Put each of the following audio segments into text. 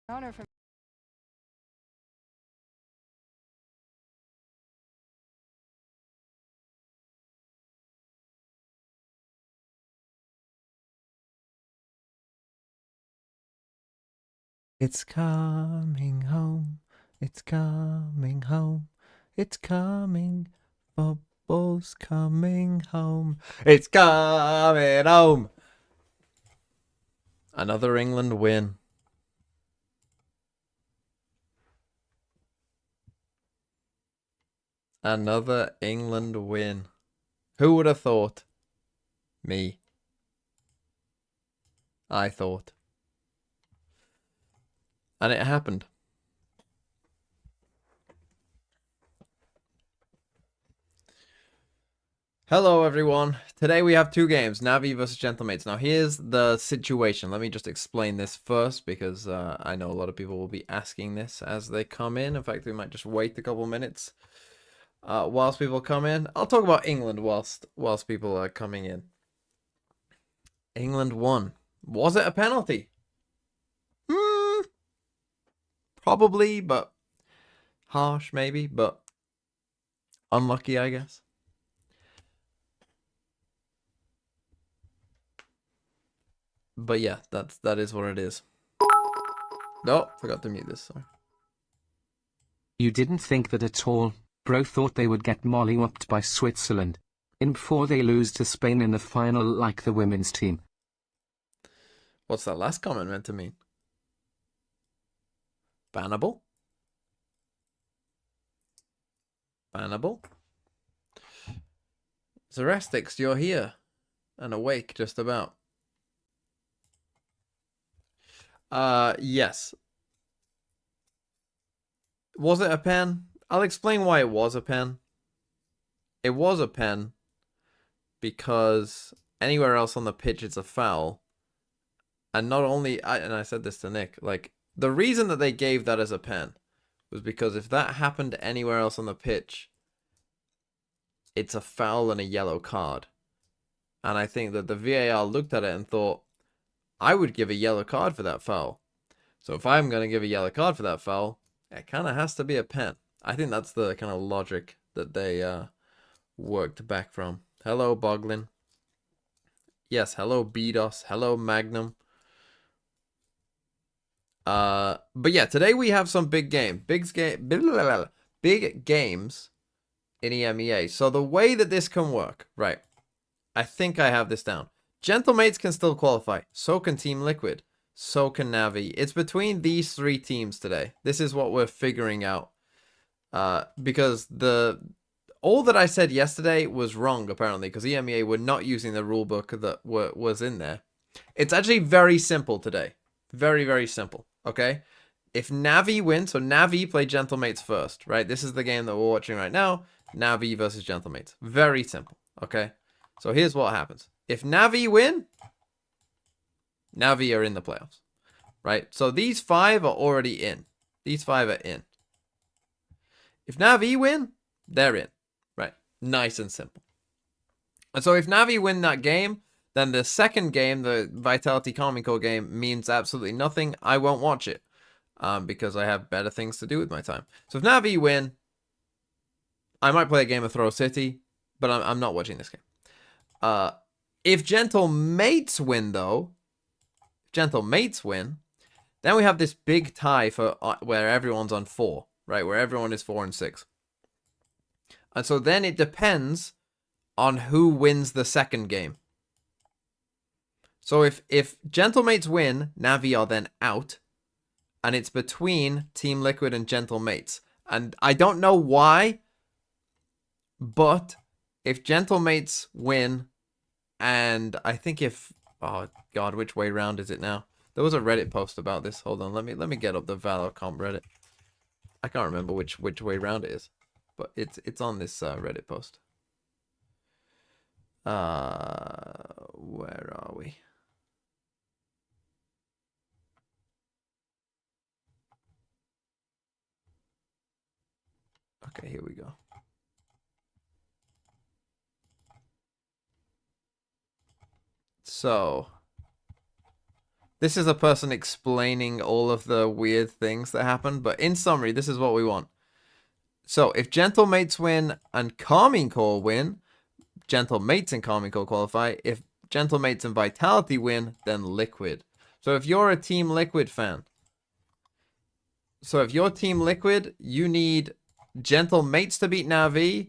Honor from It's coming home. It's coming home. It's coming. Football's coming home. It's coming home. Another England win. Another England win. Who would have thought? Me. I thought. And it happened. Hello, everyone. Today we have two games, Navi versus Gentlemates. Now, here's the situation. Let me just explain this first because I know a lot of people will be asking this as they come in. In fact, we might just wait a couple minutes whilst people come in. I'll talk about England whilst people are coming in. England won. Was it a penalty? Probably, but harsh maybe, but unlucky, I guess. But yeah, that is what it is. No, forgot to mute this. Sorry. You didn't think that at all, bro. Thought they would get molly-whopped by Switzerland before they lose to Spain in the final like the women's team. What's that last comment meant to mean? Bannable? Bannable? Zerestix, you're here. And awake just about. Yes. Was it a pen? I'll explain why it was a pen. It was a pen because anywhere else on the pitch it's a foul. And not only, and I said this to Nick, like, the reason that they gave that as a pen was because if that happened anywhere else on the pitch, it's a foul and a yellow card. And I think that the VAR looked at it and thought, I would give a yellow card for that foul. So if I'm going to give a yellow card for that foul, it kind of has to be a pen. I think that's the kind of logic that they worked back from. Hello, Boglin. Yes, hello, BDOS. Hello, Magnum. But yeah, today we have some big games in EMEA. So the way that this can work, right? I think I have this down. Gentlemates can still qualify. So can Team Liquid. So can Navi. It's between these three teams today. This is what we're figuring out. Because all that I said yesterday was wrong, apparently, because EMEA were not using the rulebook that was in there. It's actually very simple today. Very, very simple. Okay? If Navi wins, so Navi play Gentlemates first, right? This is the game that we're watching right now. Navi versus Gentlemates. Very simple. Okay? So here's what happens. If Navi win, Navi are in the playoffs, right? So these five are already in. These five are in. If Navi win, they're in, right? Nice and simple. And so if Navi win that game, then the second game, the Vitality Calming Core game, means absolutely nothing. I won't watch it because I have better things to do with my time. So if Navi win, I might play a game of Throw City, but I'm not watching this game. If Gentlemates win, though, then we have this big tie for where everyone's on 4, right? Where everyone is 4 and 6. And so then it depends on who wins the second game. So if Gentlemates win, Navi are then out. And it's between Team Liquid and Gentlemates. And I don't know why, but if Gentlemates win, and I think if, oh god, which way round is it now? There was a Reddit post about this. Hold on, let me get up the Valor Comp Reddit. I can't remember which way round it is, but it's on this Reddit post. Where are we? Okay, here we go. So This is a person explaining all of the weird things that happen, but in summary, this is what we want. So, if Gentle Mates win and Calming Core win, Gentle Mates and Calming Core qualify. If Gentle Mates and Vitality win, then Liquid. So, if you're a Team Liquid fan, you need Gentle Mates to beat Navi.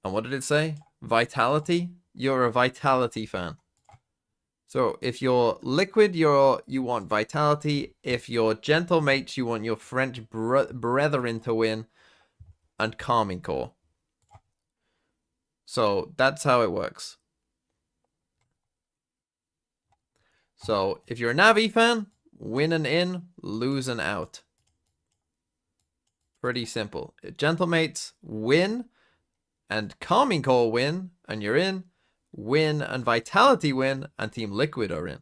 And what did it say? Vitality? You're a Vitality fan. So if you're Liquid, you want Vitality. If you're Gentle Mates, you want your French brethren to win. And Calming Core. So that's how it works. So if you're a Navi fan, win and in, lose and out. Pretty simple. Gentle Mates win and Calming Core win and you're in. Win and Vitality win and Team Liquid are in.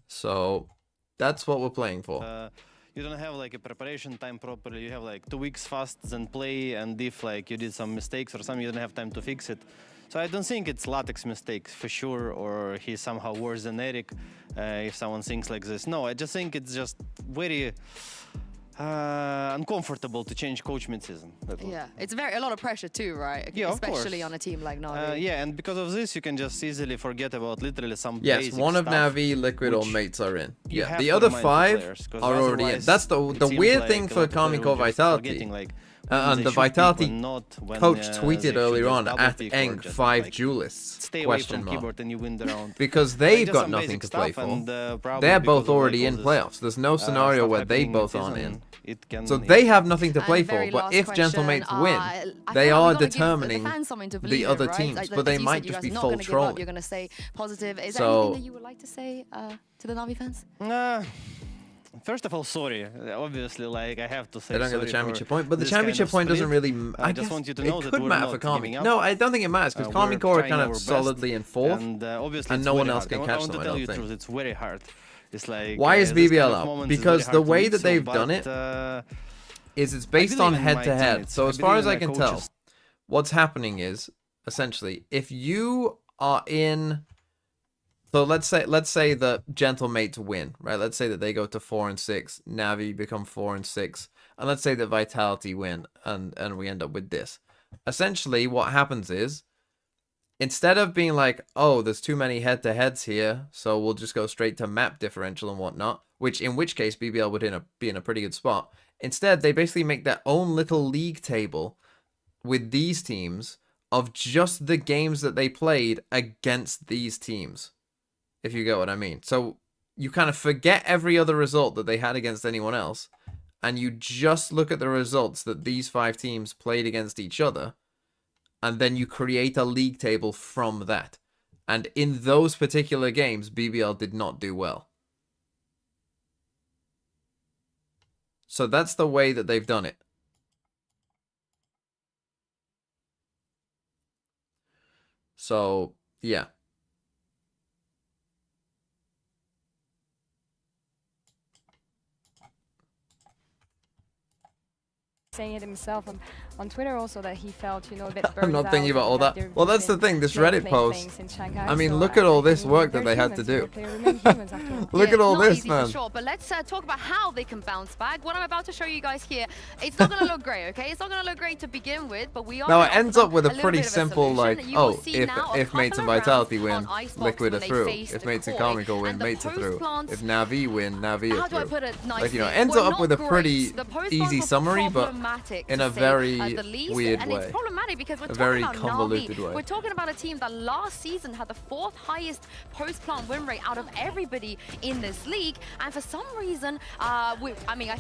So that's what we're playing for. You don't have like a preparation time properly. You have like 2 weeks fast, then play, and if like you did some mistakes or something, you don't have time to fix it. So I don't think it's Latex mistakes for sure, or he's somehow worse than Eric if someone thinks like this. No, I just think it's just very uncomfortable to change coach mid-season. Yeah, it's a lot of pressure too, right? Yeah, especially on a team like Navi. Yeah, and because of this, you can just easily forget about literally some yes, basic one of stuff, Navi, Liquid, or Mates are in. Yeah, the to other remind 5 players, 'cause are already in. otherwise That's the it seems weird like thing a for lot of Calming players Core just Vitality. forgetting, like, And they the should pick Vitality when not, when, coach they tweeted should earlier just on double at pick or Eng just, 5 like, duelists? stay away Question from mark. keyboard and you win the round. Because they've Just got some nothing basic to play stuff, for. and, probably They're because both of, like, already all in this, playoffs. There's no scenario stuff where they happening both mid-season, aren't in. it can, So they have nothing to And play for. very But last if Gentle question, Mates win, I they feel like are we've gotta give determining the fans something to the believe other in, right? teams, Like, but they as you might said, you just guys be are not full gonna give up, trolling. You're going to stay positive. Is So- there anything that you would like to say to the Navi fans? First of all, sorry. Obviously, like I have to say They don't get sorry the championship for point, but the this kind championship of point doesn't split. really. I just guess want you to know it that could we're matter not for Calming. giving up. No, I don't think it matters because Calming We're Core are trying kind our of best, solidly in 4th, and obviously and it's no one very else hard. can I catch want them. to I tell don't you the think. truth. It's very hard. It's like Why is this BBL kind of out? moments is Because very the hard to way beat, that they've so, done it but, is it's based on believe in my head-to-head. teammates. So I as far believe as in I my can tell, coaches. what's happening is essentially if you are in. So let's say that Gentle Mates win, right? Let's say that they go to 4 and 6, Navi become 4 and 6, and let's say that Vitality win, and we end up with this. Essentially, what happens is instead of being like, oh, there's too many head-to-heads here, so we'll just go straight to map differential and whatnot, in which case BBL would be in a pretty good spot. Instead, they basically make their own little league table with these teams of just the games that they played against these teams. If you get what I mean. So you kind of forget every other result that they had against anyone else, and you just look at the results that these 5 teams played against each other, and then you create a league table from that. And in those particular games, BBL did not do well. So that's the way that they've done it. So, yeah. Saying it himself on Twitter also that he felt, a bit I'm not burned thinking out about all and that. there Well, have that's the been thing. This many Reddit post. things in Shanghai, I mean, so look at all this mean, work that they're they had to humans, do. they remain humans after all. Look at all it's not this, easy man. For sure, but let's talk about how they can bounce back. What I'm about to show you guys here, it's not going to look great, okay? It's not going to look great to begin with, but we are. Now it gonna ends offer up with a little pretty bit of a simple, solution. like, You will oh, see if now a Mates and couple of Vitality rounds win, on Icebox Liquid are when they through. faced If Mates and Koi, Calming Core win, and the Mates are through. post-plants- If Navi win, Navi How are do I through. put it nicely? Like, it ends We're up not with a great. pretty The post-plants easy were summary, but problematic, in to a say, very the least, weird and way. it's problematic because we're A talking very about convoluted Navi. way. We're talking about a team that last season had the 4th highest post-plant win rate out of everybody in this league, and for some reason, I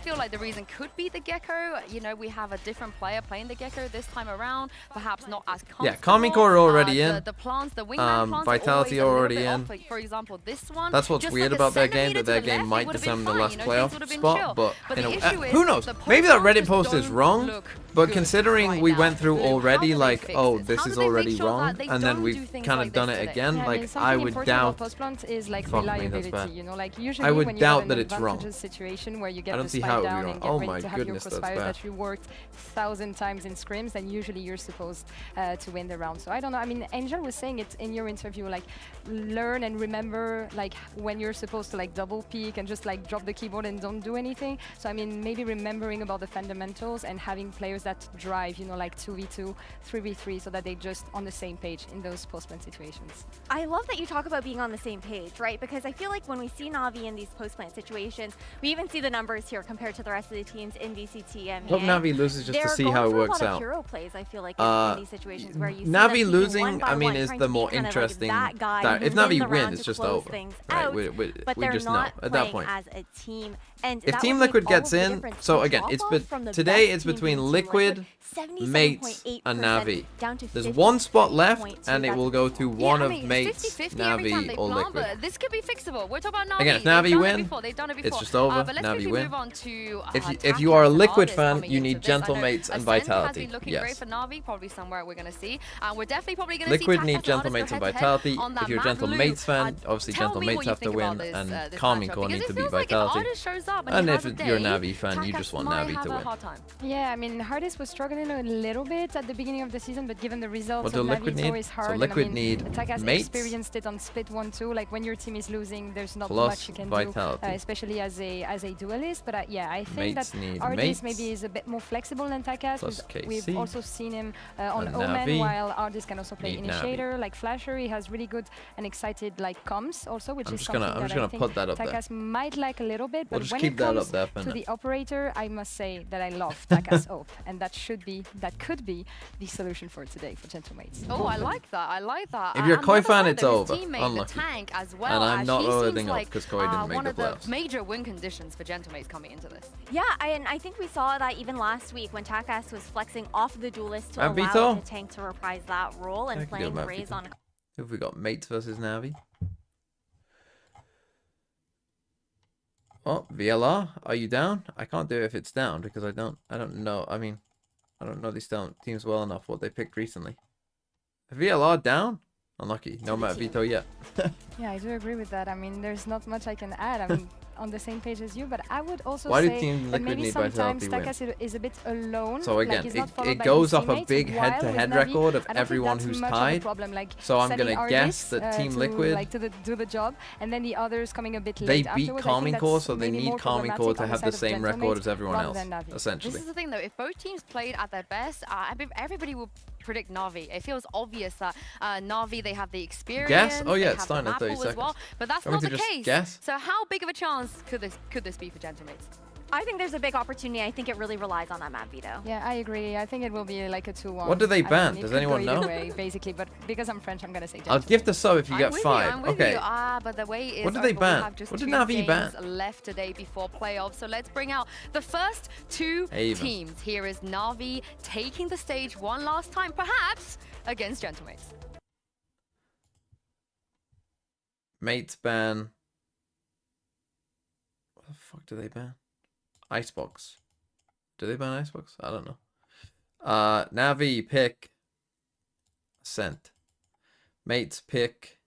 feel like the reason could be the Gecko. We have a different player playing the Gecko this time around, perhaps not as comfortable. Yeah, Calming Core are already in. The plants, the wingman plants Vitality are always already a little in. bit off. For example, this one. That's what's just weird like a about their game, centimeter that their to the game left, might it would've been determine the fine, last things playoff would've been spot, chill. but the issue is who knows? the Maybe that post-plants Reddit just post is don't wrong, look but good considering right we now. went through Luke, how already do they like, fix oh, this? this How is do they make already sure that wrong, they and then don't we've do things kind of like done this it today? again. Yeah, I Like mean, I something would important doubt. about post-plant is like Fuck me, that's reliability. bad. You know, like usually would when you doubt have that an it's wrong. advantageous situation where you I get don't the see spike how it would be down wrong. and get Oh ready my to have your goodness, that's crossfire bad. that you worked 1,000 times in scrims, then usually you're supposed to win the round. So I don't know. I mean, Angel was saying it in your interview, like learn and remember like when you're supposed to like double peek and just like drop the keyboard and don't do anything. So I mean, maybe remembering about the fundamentals and having players that drive, you know, like 2v2, 3v3, so that they just on the same page in those post-plant situations. I love that you talk about being on the same page, right? Because I feel like when we see Navi in these post-plant situations, we even see the numbers here compared to the rest of the teams in VCT and Hope Navi loses just to They're see going how it for works a lot out. of hero plays, I feel like, in these situations where you see them Navi peeking losing, one by I mean, one, is trying the to be more kind of like interesting. that guy That, if who's in Navi the round wins, to it's just close over. things Right? out, We but they're just know not at that playing point. as a team. And If that Team would make Liquid all of gets the in, difference. so The again, drop-off from the today best it's teams between in Team Liquid, 77.8% Mates, and Navi. down to There's one spot left, 56.2. and it That's will go to abysmal. one I of mean, Mates, 50-50 every time Navi, they or plant, Liquid. but this could be fixable. We're talking about Navi. Again, if They've Navi done win, it before. They've done it it's before. just over. But let's Navi quickly win. move on to If you are a Takas and Liquid Ardis fan, coming you into need this. Gentle I know Mates and Ascent Vitality. has been looking Yes. great for Navi, probably somewhere we're going to see. And we're definitely probably going to see Liquid Takas need and Gentle Ardis Mates go and head-to-head Vitality. on that If you're a map. Gentle Lou, Mates fan, obviously tell Gentle me Mates what you have to think win, about this, and this Calming matchup, Core because need it to beat feels like if Vitality. Ardis shows up and And he if has a you're a day, Navi fan, you Takas just want might Navi have to a win. hard time. Yeah, I mean, Hardis was struggling a little bit at the beginning of the season, but given the results What of do Navi, Liquid it's need? always So hard. Liquid and, I mean, need Takas Mates experienced it on split 1-2. Like when your team is losing, there's not plus much you can Vitality. do, especially as a duelist. But yeah, I think Mates that need Ardis Mates maybe is a bit more flexible than Takas. plus We've KC. also seen him on And Omen, Navi while Ardis can also play need Initiator. Like Flasher, he has really good and excited like comms also, which I'm is just something gonna that I think put that up there. Takas might like a little bit. We'll But just when keep it that comes up there for to now. the operator, I must say that I love Takas Op, and that could be the solution for today for Gentlemates. Oh, I like that. I like that. If you're a And Koi the other fan, side, it's though, his over. teammate, Unlucky. the tank as well. And I'm not he loading seems up like, because Koi didn't make one the of the playoffs. major win conditions for Gentlemates coming into this. Yeah, and I think we saw that even last week when Takas was flexing off the duelist to Mavito? allow the tank to reprise that role I and can playing do Raze Mavito. on. Who have we got? Mates versus Navi. Oh, VLR, are you down? I can't do it if it's down because I don't know. I mean, I don't know these teams well enough. What they picked recently. VLR down? Unlucky. No Matt Vito yet. Yeah, I do agree with that. I mean, there's not much I can add. I mean, on the same page as you, but I would also Why do say Team that Liquid maybe need sometimes Vitality win? Takas is a bit alone. So again, like he's not followed it by goes his up a teammates, big while head-to-head with Navi, record of I don't think everyone that's who's much of a tied. problem. Like So I'm sending gonna guess Ardis, that Team to, Liquid, like do the job, and then the others coming a bit they late beat afterwards. I think Calming Core, that's so they maybe need more Calming Core problematic to on the have the side of same record Gentlemates as everyone rather else, than Navi. This essentially. is the thing, though. If both teams played at their best, everybody would predict Navi. It feels obvious that Navi, they have the experience. Guess? Oh, yeah, they it's have starting the in 30 Apple as well, seconds. but that's Want not me the to just case. guess? So how big of a chance could this be for Gentlemates? I think there's a big opportunity. I think it really relies on that map veto. Yeah, I agree. I think it will be like a 2-1. What do they I mean, ban? it Does could anyone go either know? way, basically, but because I'm French, I'm gonna say I'll Gentlemates. gift a sub if you I'm get with 5. You, I'm with Okay. you. But the way is What did they we ban? have just What did 2 Navi games ban? left today before playoffs. So let's bring out the first 2 Haven. teams. Here is Navi taking the stage one last time, perhaps against Gentlemates. Mates ban. What the fuck do they ban? Icebox. Do they ban Icebox? I don't know. Navi pick Ascent. Mates pick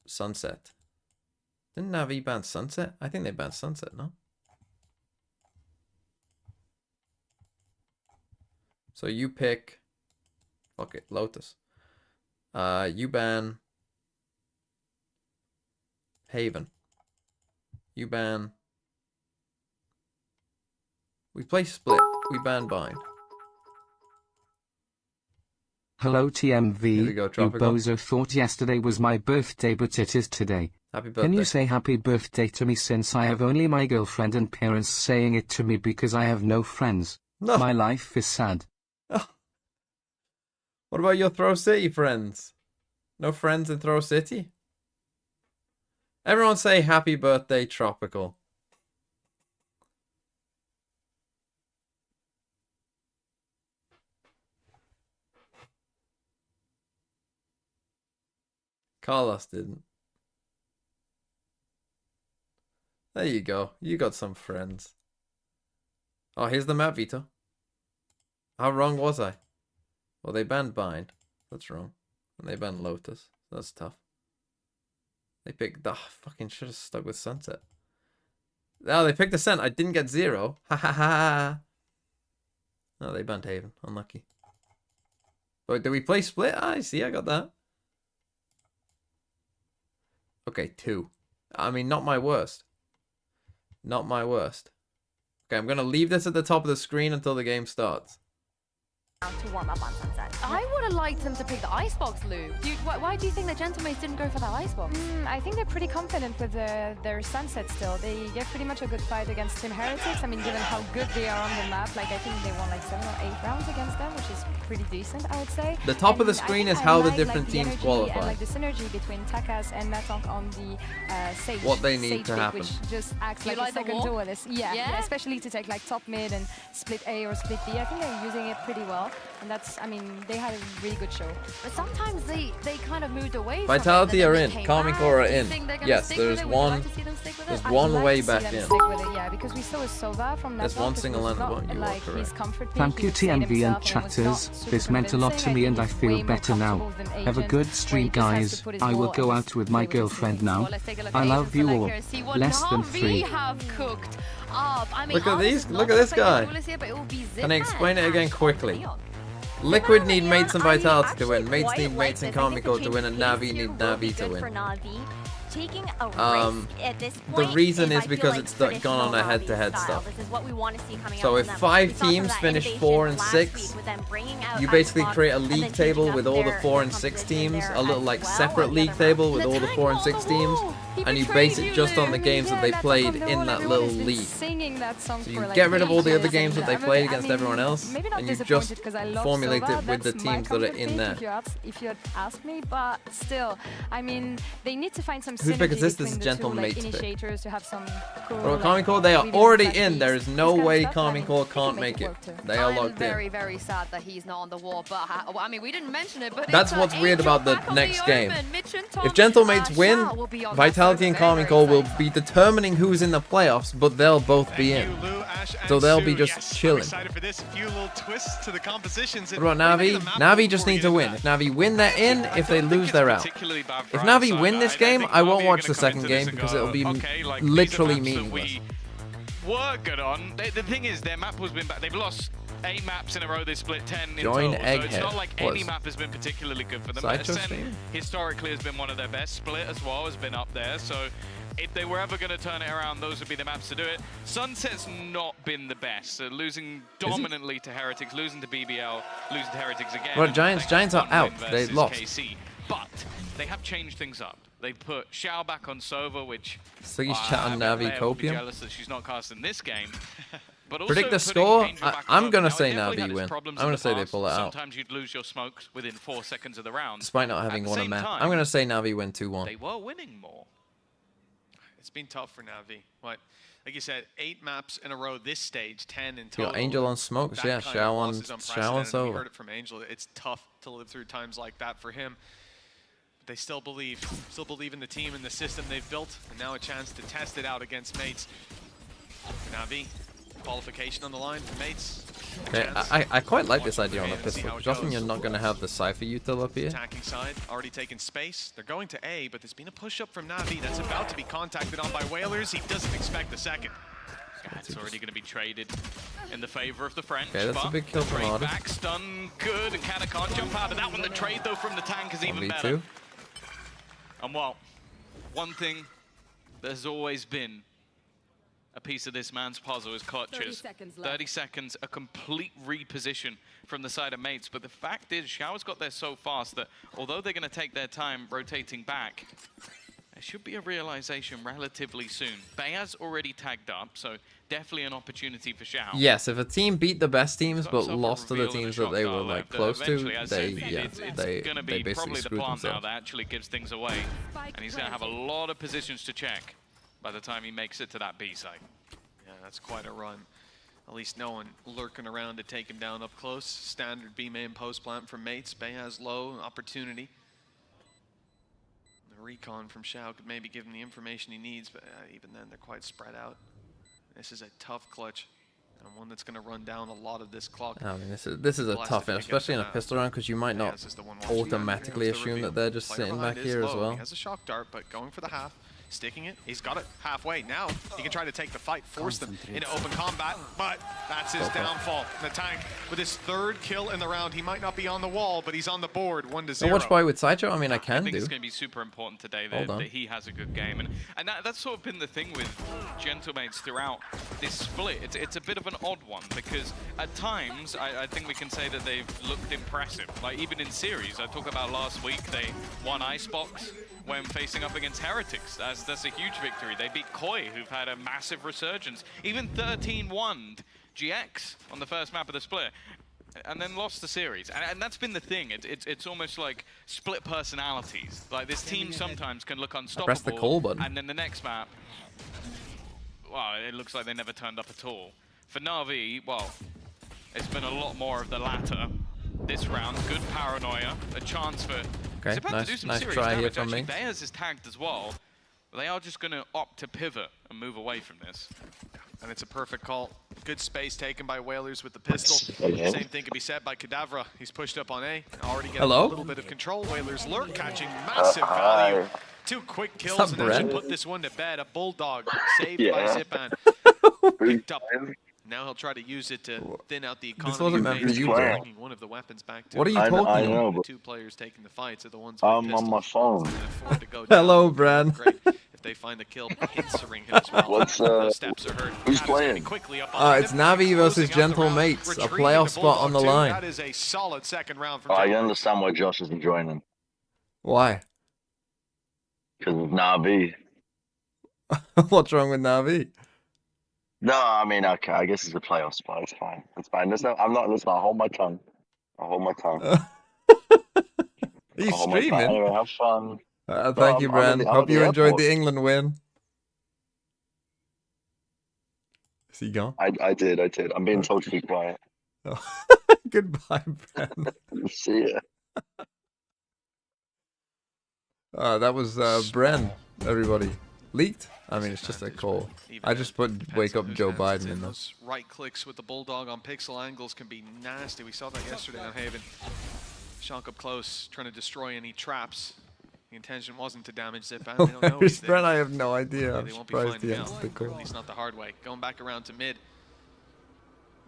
Sunset. Didn't Navi ban Sunset? I think they banned Sunset, no? So you pick, fuck it, Lotus. You ban Haven. You ban. We play Split. We ban Bind. Hello TMV, Here we go, you Tropical. bozo thought yesterday was my birthday but it is today. Happy birthday. Can you say happy birthday to me since I have only my girlfriend and parents saying it to me because I have no friends? No. My life is sad. What about your Throw City friends? No friends in Throw City? Everyone say happy birthday, Tropical. Carlos didn't. There you go. You got some friends. Oh, here's the map, Vito. How wrong was I? Well, they banned Bind. That's wrong. And they banned Lotus. That's tough. They picked... fucking should have stuck with Sunset. Oh, they picked Ascent. I didn't get 0. Ha ha ha. No, they banned Haven. Unlucky. But did we play Split? I see. I got that. Okay, 2. I mean, not my worst. Not my worst. Okay, I'm going to leave this at the top of the screen until the game starts. To warm up on Sunset. I would have liked them to pick the icebox, Lou. Why do you think the Gentlemates didn't go for that icebox? I think they're pretty confident with their Sunset still. They get pretty much a good fight against Team Heretics. I mean, given how good they are on the map, like I think they won like 7 or 8 rounds against them, which is pretty decent, I would say. The top of the And I screen think is I how the like, different the teams energy qualify. And like the synergy between Takas and Matonk on the Sage. What they need Sage to pick, happen. Which just acts You like like a the second wall? duelist. Yeah, especially to take like top mid and split A or split B. I think they're using it pretty well. And that's, I mean, they had a really good show. But sometimes they kind of moved away Vitality from are it, in. and then they Calming came Core are back. Do you in. think they're gonna Yes, stick there's with it? Would you one- like to see them stick with it? there's I'd one like way to see back them in. stick with it, yeah, because we saw a Sova from There's that one it single was and not one, you are like correct. his comfort pick. Thank He you, stayed TMV and himself was not chatters. super This meant a lot convincing. to me and I think he's feel way more better now. comfortable than Have a Agent, good where he stream, just has to guys. put his I will wall go and out with play my with his girlfriend feelings. now. Well, let's take a look I at love Agent you Select all. here and see what Less than Navi 3. have cooked up. I mean, Look at ours these- is not look at this perfect guy. duelist here, but it will be Can I Zip explain and it again Ash on quickly? field. Liquid need mates and I Vitality to win. actually Mates quite need like mates and this. I think the Comico to win, change and of pace Navi here need will Navi be to good win. for Navi. Taking a Um, risk at this the point reason is I feel because like it's gone on a traditional head-to-head Navi stuff. style. This is what we want to see coming So out if from them. 5 We saw some of teams that finish innovation 4 and last 6, week with them bringing out you basically Icebox create a and league then table changing with up all the their 4 and 6 composition teams, there a little as like well separate on the league other table map. with all the 4 and 6 teams, and you base it just on the games that they played in that little league. Singing that song So for you like get rid of all the other ages, games that and they I mean- played I against mean, everyone else, maybe not and you disappointed just 'cause I love formulate Sova, it with the that's my teams that are comfort in pick there. If you had asked me, but still, I mean, they need to find some Whose pick is synergy this? This between is the Gentle two, like, Mate's pick. initiators to have some cool, Bro, like, Comico, they are reveal already slash in. There peeks, is no this kind of way stuff, and I mean, Comico they can can't make it. work too. They are I'm locked very, in. very sad that he's not on the wall, but well, I mean, we didn't mention it, but That's it's, what's weird Angel about the back on next the game. Omen. Mitch and If Tom, Gentlemates win, Shao will be on that Vitality and side. Very, Comico very will be determining who's in the playoffs, but they'll both be in. So they'll be just chilling. Excited for this. A few little twists to the compositions. What about Navi? Navi just need to win. If Navi win, they're in. If they lose, they're out. If Navi win this game, I won't watch the second game because it'll be literally meaningless. Were good on. The thing is, their map has been bad. They've lost 8 maps in a row. They split 10 in Join total. So it's Egghead. not like any Was map has been particularly good for them. Sideshow Ascent stream? historically has been one of their best. Split as well has been up there. So if they were ever going to turn it around, those would be the maps to do it. Sunset's not been the best. So losing dominantly to Heretics, losing to BBL, losing to Heretics again. Well, and Giants thanks to are one out. win They versus lost. KC. But they have changed things up. They put Shao back on Sova, which Siggy's chat on Navi Leia will be Copium. jealous that she's not casting this game. But also Predict the putting score? Angel back on I'm Sova. gonna Now, say it definitely Navi had its win. problems I'm in gonna the say they past. pull it out. Sometimes you'd lose your smokes within 4 seconds of the round. Despite not At having the won a same map. time, I'm going to say Navi win 2-1. they were winning more. It's been tough for Navi. Like you said, 8 maps in a row this stage, 10 in You total. got Angel on smokes, That yeah. kind of Shao loss on is Sova. unprecedented. We heard it from Angel. It's tough to live through times like that for him. But they still believe in the team and the system they've built, and now a chance to test it out against Mates. For Navi, qualification on the line for Mates. Okay, Chance. I quite like this Watch idea on the remain and see pistol. how it Because often goes. you're not going to have the Cypher util up here. Attacking side, already taking space. They're going to A, but there's been a push-up from Navi that's about to be contacted on by Whalers. He doesn't expect the second. It's already going to be traded in the favor of the French. Okay, that's a but big kill from trade Arda. back, stun, good, and Canna can't jump out of that one. The trade, though, from the tank is even 1v2. better. And well, one thing that has always been a piece of this man's puzzle is clutches. 30 seconds, a complete reposition from the side of Mates. But the fact is, Shao's got there so fast that although they're going to take their time rotating back, there should be a realization relatively soon. Bayaz already tagged up, so definitely an opportunity for Shao. Yes, if a team beat the best teams Got but himself a lost to the reveal and a teams that they shot were guard like left, close to, eventually, as I they said, yeah, it's they gonna be basically probably the screwed plant now themselves. that actually gives things away, and he's going to have a lot of positions to check by the time he makes it to that B site. Yeah, that's quite a run. At least no one lurking around to take him down up close. Standard B main post plant from Mates. Bay has low opportunity. The recon from Shao could maybe give him the information he needs, but even then they're quite spread out. This is a tough clutch and one that's going to run down a lot of this clock. I mean, this is a tough one, especially in a pistol round, because you might not automatically assume that they're just sitting back here as well. He has a shock dart, but going for the half. Sticking it, he's got it halfway. Now he can try to take the fight, force them into open combat, but that's his downfall. The tank with his 3rd kill in the round. He might not be on the wall, but he's on the board, 1-0. Watch by with Sideshow, I mean, I can I think do. it's going to be super important today that he has a good game. And that's sort of been the thing with Gentlemates throughout this split. It's a bit of an odd one, because at times, I think we can say that they've looked impressive. Like, even in series, I talked about last week, they won Icebox when facing up against Heretics. That's a huge victory. They beat Koi, who've had a massive resurgence. Even 13-1'd GX on the first map of the split, and then lost the series. And that's been the thing. It's almost like split personalities. Like, this team sometimes can look unstoppable. Press the call button. And then the next map, well, it looks like they never turned up at all. For Navi, well, it's been a lot more of the latter this round. Good paranoia, a chance for Okay, nice try here from me. Theirs is tagged as well. They are just going to opt to pivot and move away from this. And it's a perfect call. Good space taken by Whalers with the pistol. Same thing can be said by Kadavra. He's pushed up on A. Already getting a little bit of control. Whalers lurk, catching massive value. 2 quick kills and actually put this one to bed. A Bulldog saved by Zipan. Picked up. Now he'll try to use it to thin out the economy. This wasn't meant for you, bro. Bringing one of the weapons back to what are you talking about? I know, the 2 players taking the fights are the ones I'm on my phone. Hello, Bran. If they find the kill, pincer-ing him as well. What's steps are heard. who's playing? It's Navi versus Gentlemates. A playoff spot on the line. That is a solid second round from I understand why Josh isn't joining. Why? Because of Navi. What's wrong with Navi? No, I mean, okay, I guess it's a playoff spot. It's fine. It's fine. I'm not listening. I'll hold my tongue. I'll hold my tongue. Are you I'll hold my tongue. streaming? Anyway, have fun. Thank you, Bran. Hope you enjoyed the England win. Is he gone? I did. I'm being told to be quiet. Oh. Goodbye, Bran. See ya. That was Bren, everybody. Leaked? I mean, it's just a call. I just put wake up Joe Biden in there. Those right clicks with the Bulldog on pixel angles can be nasty. We saw that yesterday on Haven. Shock up close, trying to destroy any traps. The intention wasn't to damage Zipan. They don't know he's there. Bren, I have no idea. I'm they won't surprised be he finding answered out. the call. At least not the hard way. Going back around to mid.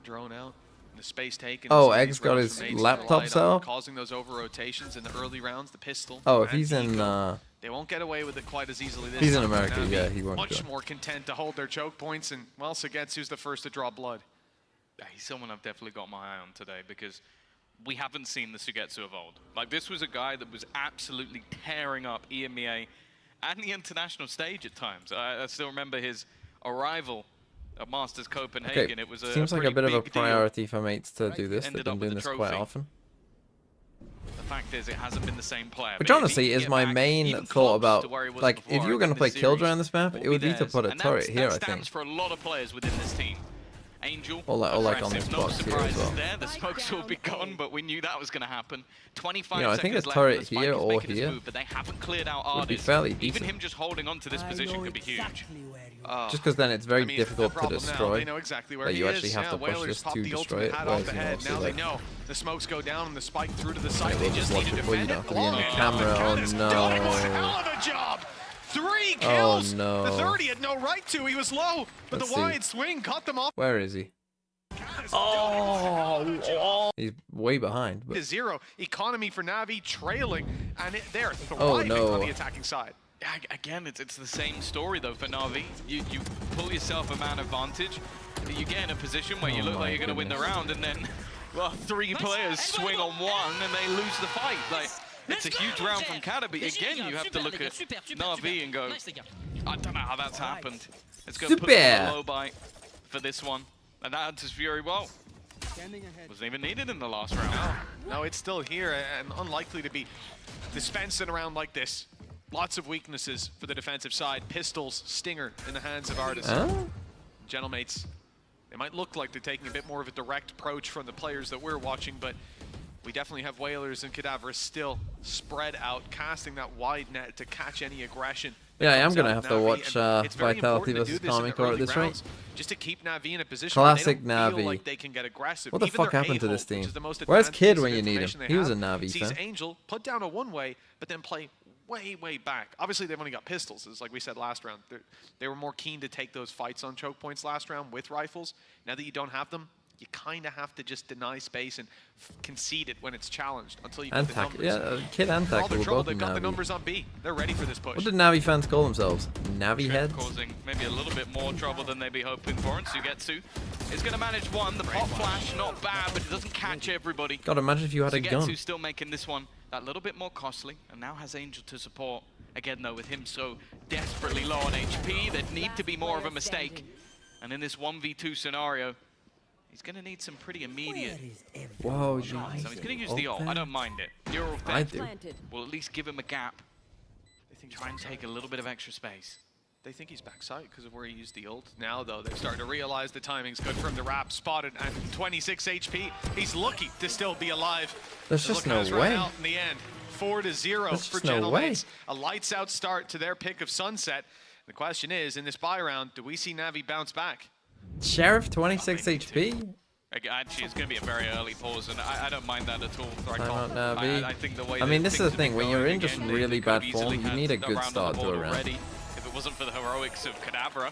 Drone out. The space taken. Oh, Egg's got his laptop set up? Causing those over rotations in the early rounds. The pistol. Oh, if he's in... They won't get away with it quite as easily this He's in time. America, Navi yeah, he won't much go. more content to hold their choke points, and, well, Sagetsu's the first to draw blood. Yeah, he's someone I've definitely got my eye on today, because we haven't seen the Sugetsu of old. Like, this was a guy that was absolutely tearing up EMEA and the international stage at times. I still remember his arrival at Masters Copenhagen. Okay, it was a seems like a bit of a big deal. priority for mates to do this. They've Ended been up with doing the this quite trophy. often. The fact is, it hasn't been the same player. Which But if he honestly can is get my back main even thought close about, to where he was like, if before, you were going to then play this Killjoy series on this map, will it would be to theirs. put a And turret that here, I stands think. for a lot of players within this team. Angel, Or like on aggressive, this no box here as surprises well. there. The smokes will be gone, but we knew that was going to happen. 25 You know, I think seconds a left, turret and the Spike here is or making his here move, but they haven't cleared out would be Ardis. fairly Even decent. him just holding on to this position could be huge. Just because then it's very I mean, difficult the to problem now, destroy. they know exactly where That he you is. actually have Yeah, to push Whalers this popped to the destroy ultimate it. hat Whereas, off the you know, head. obviously, Now they like, know the smokes go down and the spike through to the side. yeah, They we'll just just need watch to it for you defend now, it. for the end of the Long camera. enough. Oh, Cat has no. done one hell of a job. 3 kills. Oh, no. The 30 had no right to. He was low, but Let's the see. wide swing cut them off. Where is he? Oh, He's way behind. to But 0. Economy for Navi trailing, and they're Oh, thriving no. on the attacking side. Yeah, again, it's the same story though for Navi. You pull yourself a man advantage. You get in a position where you look like you're going to win the round, and then, well, 3 players swing on one and they lose the fight. Like, it's a huge round from Kada, but again, you have to look at Navi and go, I don't know how that's happened. It's going to put them on a low bite for this one. And that adds his fury well. Wasn't even needed in the last round. No, it's still here and unlikely to be dispensing around like this. Lots of weaknesses for the defensive side. Pistols, Stinger in the hands of Ardis. Gentlemates, they might look like they're taking a bit more of a direct approach from the players that we're watching, but we definitely have Whalers and Kadavra still spread out, casting that wide net to catch any aggression Yeah, I am comes gonna out have to Navi, watch and it's very Vitality important to versus do this in the Karmikor at early this rate. rounds, just to keep Navi in a position Classic where they don't feel Navi. like they can get aggressive. What the Even fuck their happened to this A-hold, which team? is the most Where's advanced Kid piece when of you need him? information they He was a have, Navi sees fan. Angel put down a one-way, but then play way back. Obviously, they've only got pistols, as like we said last round. They were more keen to take those fights on choke points last round with rifles. Now that you don't have them, you kind of have to just deny space and concede it when it's challenged until you And get the Tackle. numbers. Yeah, Kid and For all Tackle their were trouble, both they've got the Navi. numbers on B. They're ready for this push. What did Navi fans call themselves? Navi heads? Causing maybe a little bit more trouble than they'd be hoping for, and Sugetsu is going to manage one. The pop flash, not bad, but it doesn't catch everybody. God, imagine if you had a gun. Sugetsu's still making this one that little bit more costly, and now has Angel to support. Again, though, with him so desperately low on HP, there'd need to be more of a mistake. And in this 1v2 scenario, he's going to need some pretty immediate Whoa, shots. So he's going to use the ult. I don't mind it. Neural I theft do. will at least give him a gap. Try and take a little bit of extra space. They think he's backside because of where he used the ult. Now, though, they're starting to realize the timing's good for him to wrap. Spotted at 26 HP. He's lucky to still be alive. There's They're just looking no at his run way. out in the end. 4-0 There's for just no way. Gentlemen. A lights out start to their pick of Sunset. The question is, in this buy round, do we see Navi bounce back? Sheriff 26 HP? Actually, it's going to be a very early pause, and I don't mind that at all. Time out Navi. I think the way I mean, that this is the things have thing. been When you're going in just again, really they could have bad form, easily you had need a a good round on start the to a board round. already. If it wasn't for the heroics of Kadabra,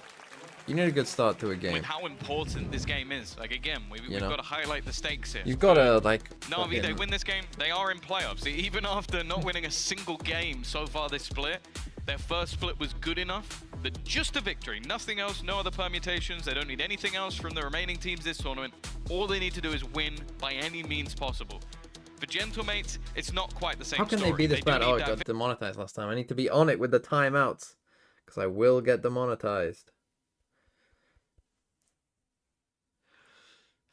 You need a good start to a game. with how important this game is. Like, again, we've know? got to highlight the stakes here. You've got to, like... Navi, they fucking- win this game, they are in playoffs. Even after not winning a single game so far this split, their first split was good enough that just a victory, nothing else, no other permutations. They don't need anything else from the remaining teams this tournament. All they need to do is win by any means possible. For Gentlemates, it's not quite the same How can story. they be this do bad? need Oh, I that got demonetized last time. I need to be on it with the timeouts. Because I will get demonetized.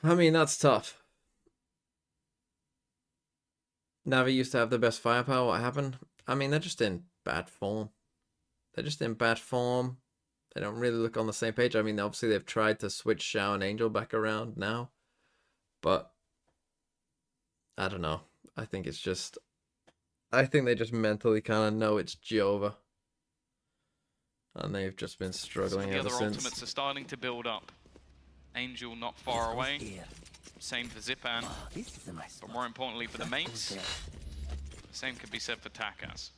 I mean, that's tough. Navi used to have the best firepower. What happened? I mean, they're just in bad form. They're just in bad form. They don't really look on the same page. I mean, obviously they've tried to switch Shao and Angel back around now. But I don't know. I think it's just... I think they just mentally kind of know it's Jova. And they've just been struggling the ever other since. ultimates are starting to build up. Angel not far away. Same for Zipan. But more importantly for the mates, the same could be said for Takas.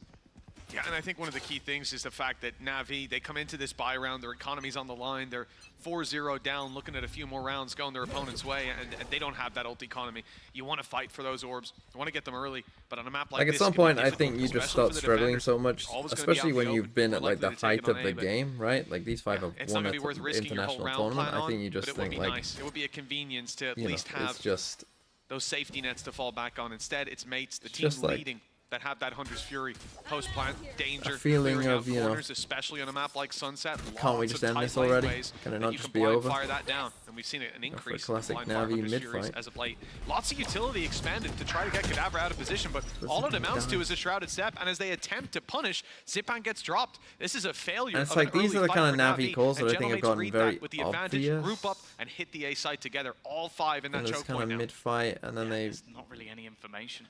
Yeah, and I think one of the key things is the fact that Navi, they come into this buy round, their economy's on the line, they're 4-0 down, looking at a few more rounds going their opponent's way, and they don't have that ult economy. You want to fight for those orbs, you want to get them early, but on a map like Like, this, at some it can be point, I difficult, think you just especially start for the struggling defenders. so much, Always gonna be especially out in when the you've open, been more at, like, the likely to take height it on of the A, but game, right? Like, these five have it's won not an going to be worth risking your whole international round tournament. plan I on, think you but just it would think, be like, nice. It would be a convenience to at you know, least have it's just... those safety nets to fall back on. Instead, it's mates, the It's team just like- leading, that have that Hunter's Fury post-plant danger. A feeling clearing out of, you know, corners, especially on a map like Sunset. can't we lots just of end tight this already? laneways Can it that not you just can be blind over? fire that down, and we've seen an increase classic in blind fire Navi Hunter's Furies mid-fight. as of late. Lots of utility expanded to try to get Kadabra out of position, but all it amounts to is a shrouded step, and as they attempt to punish, Zipan gets dropped. This is a failure. And it's of like, an these early are the fight kind of for Navi calls that and I think have Gentlemates gotten read very that with the advantage, obvious. group up and hit the A side together. All five in that And it's choke kind point of now. mid-fight, and then they... There's not really any information.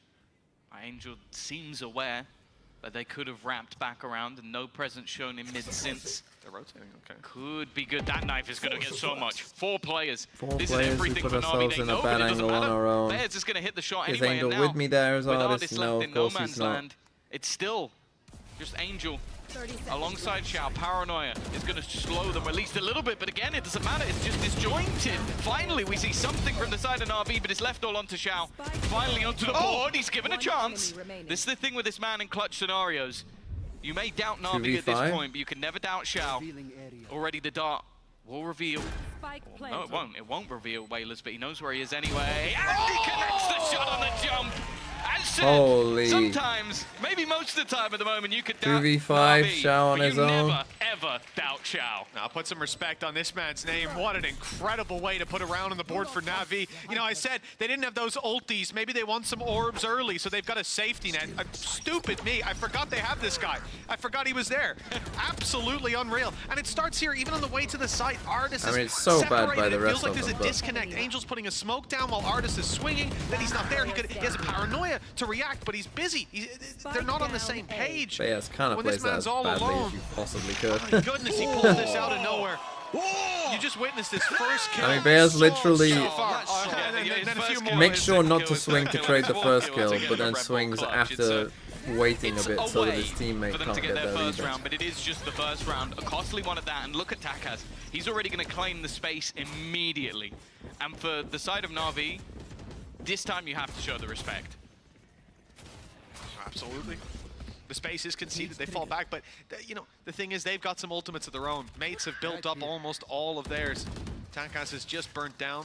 Angel seems aware that they could have wrapped back around and no presence shown in mid since. They're rotating, okay. Could be good. That knife is going to get so much. 4 players. Four This players, is we everything put for Navi. ourselves They in a know, bad but it doesn't angle on matter. our own. Bears is going to hit the shot Is anyway. Angel and now, with me there as with artist? artists No, left of in no course man's he's not. land, it's still just Angel alongside Shao. Paranoia is going to slow them at least a little bit, but again, it doesn't matter. It's just disjointed. Finally, we see something from the side of Navi, but it's left all onto Shao. Finally onto the board. He's given a chance. This is the thing with this man in clutch scenarios. You may doubt Navi at this 2v5? point, but you can never doubt Shao. Already the dart will reveal. Oh, no, it won't. It won't reveal Wailers, but he knows where he is anyway. And he connects the shot on the jump. And said, Holy. sometimes, maybe most of the time at the moment, you could doubt 2v5 Navi, Shao on but his you own. never, ever doubt Xiao. Now, put some respect on this man's name. What an incredible way to put a round on the board for Navi. You know, I said they didn't have those ultis. Maybe they want some orbs early, so they've got a safety net. Stupid me. I forgot they have this guy. I forgot he was there. Absolutely unreal. And it starts here, even on the way to the site. Artis is it's so bad by the It rest feels like of there's them, a but- disconnect. Angel's putting a smoke down while Artis is swinging. Then he's not there. He has a paranoia to react, but he's busy. They're not on the same page. Bayas kind of When plays this that man's as all badly alone. as you possibly could. My goodness, he pulled this out of nowhere. You just witnessed his first kill. I mean, Bayas literally so far. Then a few more. makes sure not to swing to trade the first kill, but then swings after waiting a bit so that his teammate for them can't to get get their there first either. round, but it is just the first round. A costly one at that, and look at Takaz. He's already going to claim the space immediately. And for the side of Navi, this time you have to show the respect. Absolutely. The space is conceded, they fall back, but you know, the thing is they've got some ultimates of their own. Mates have built up almost all of theirs. Takaz is just burnt down.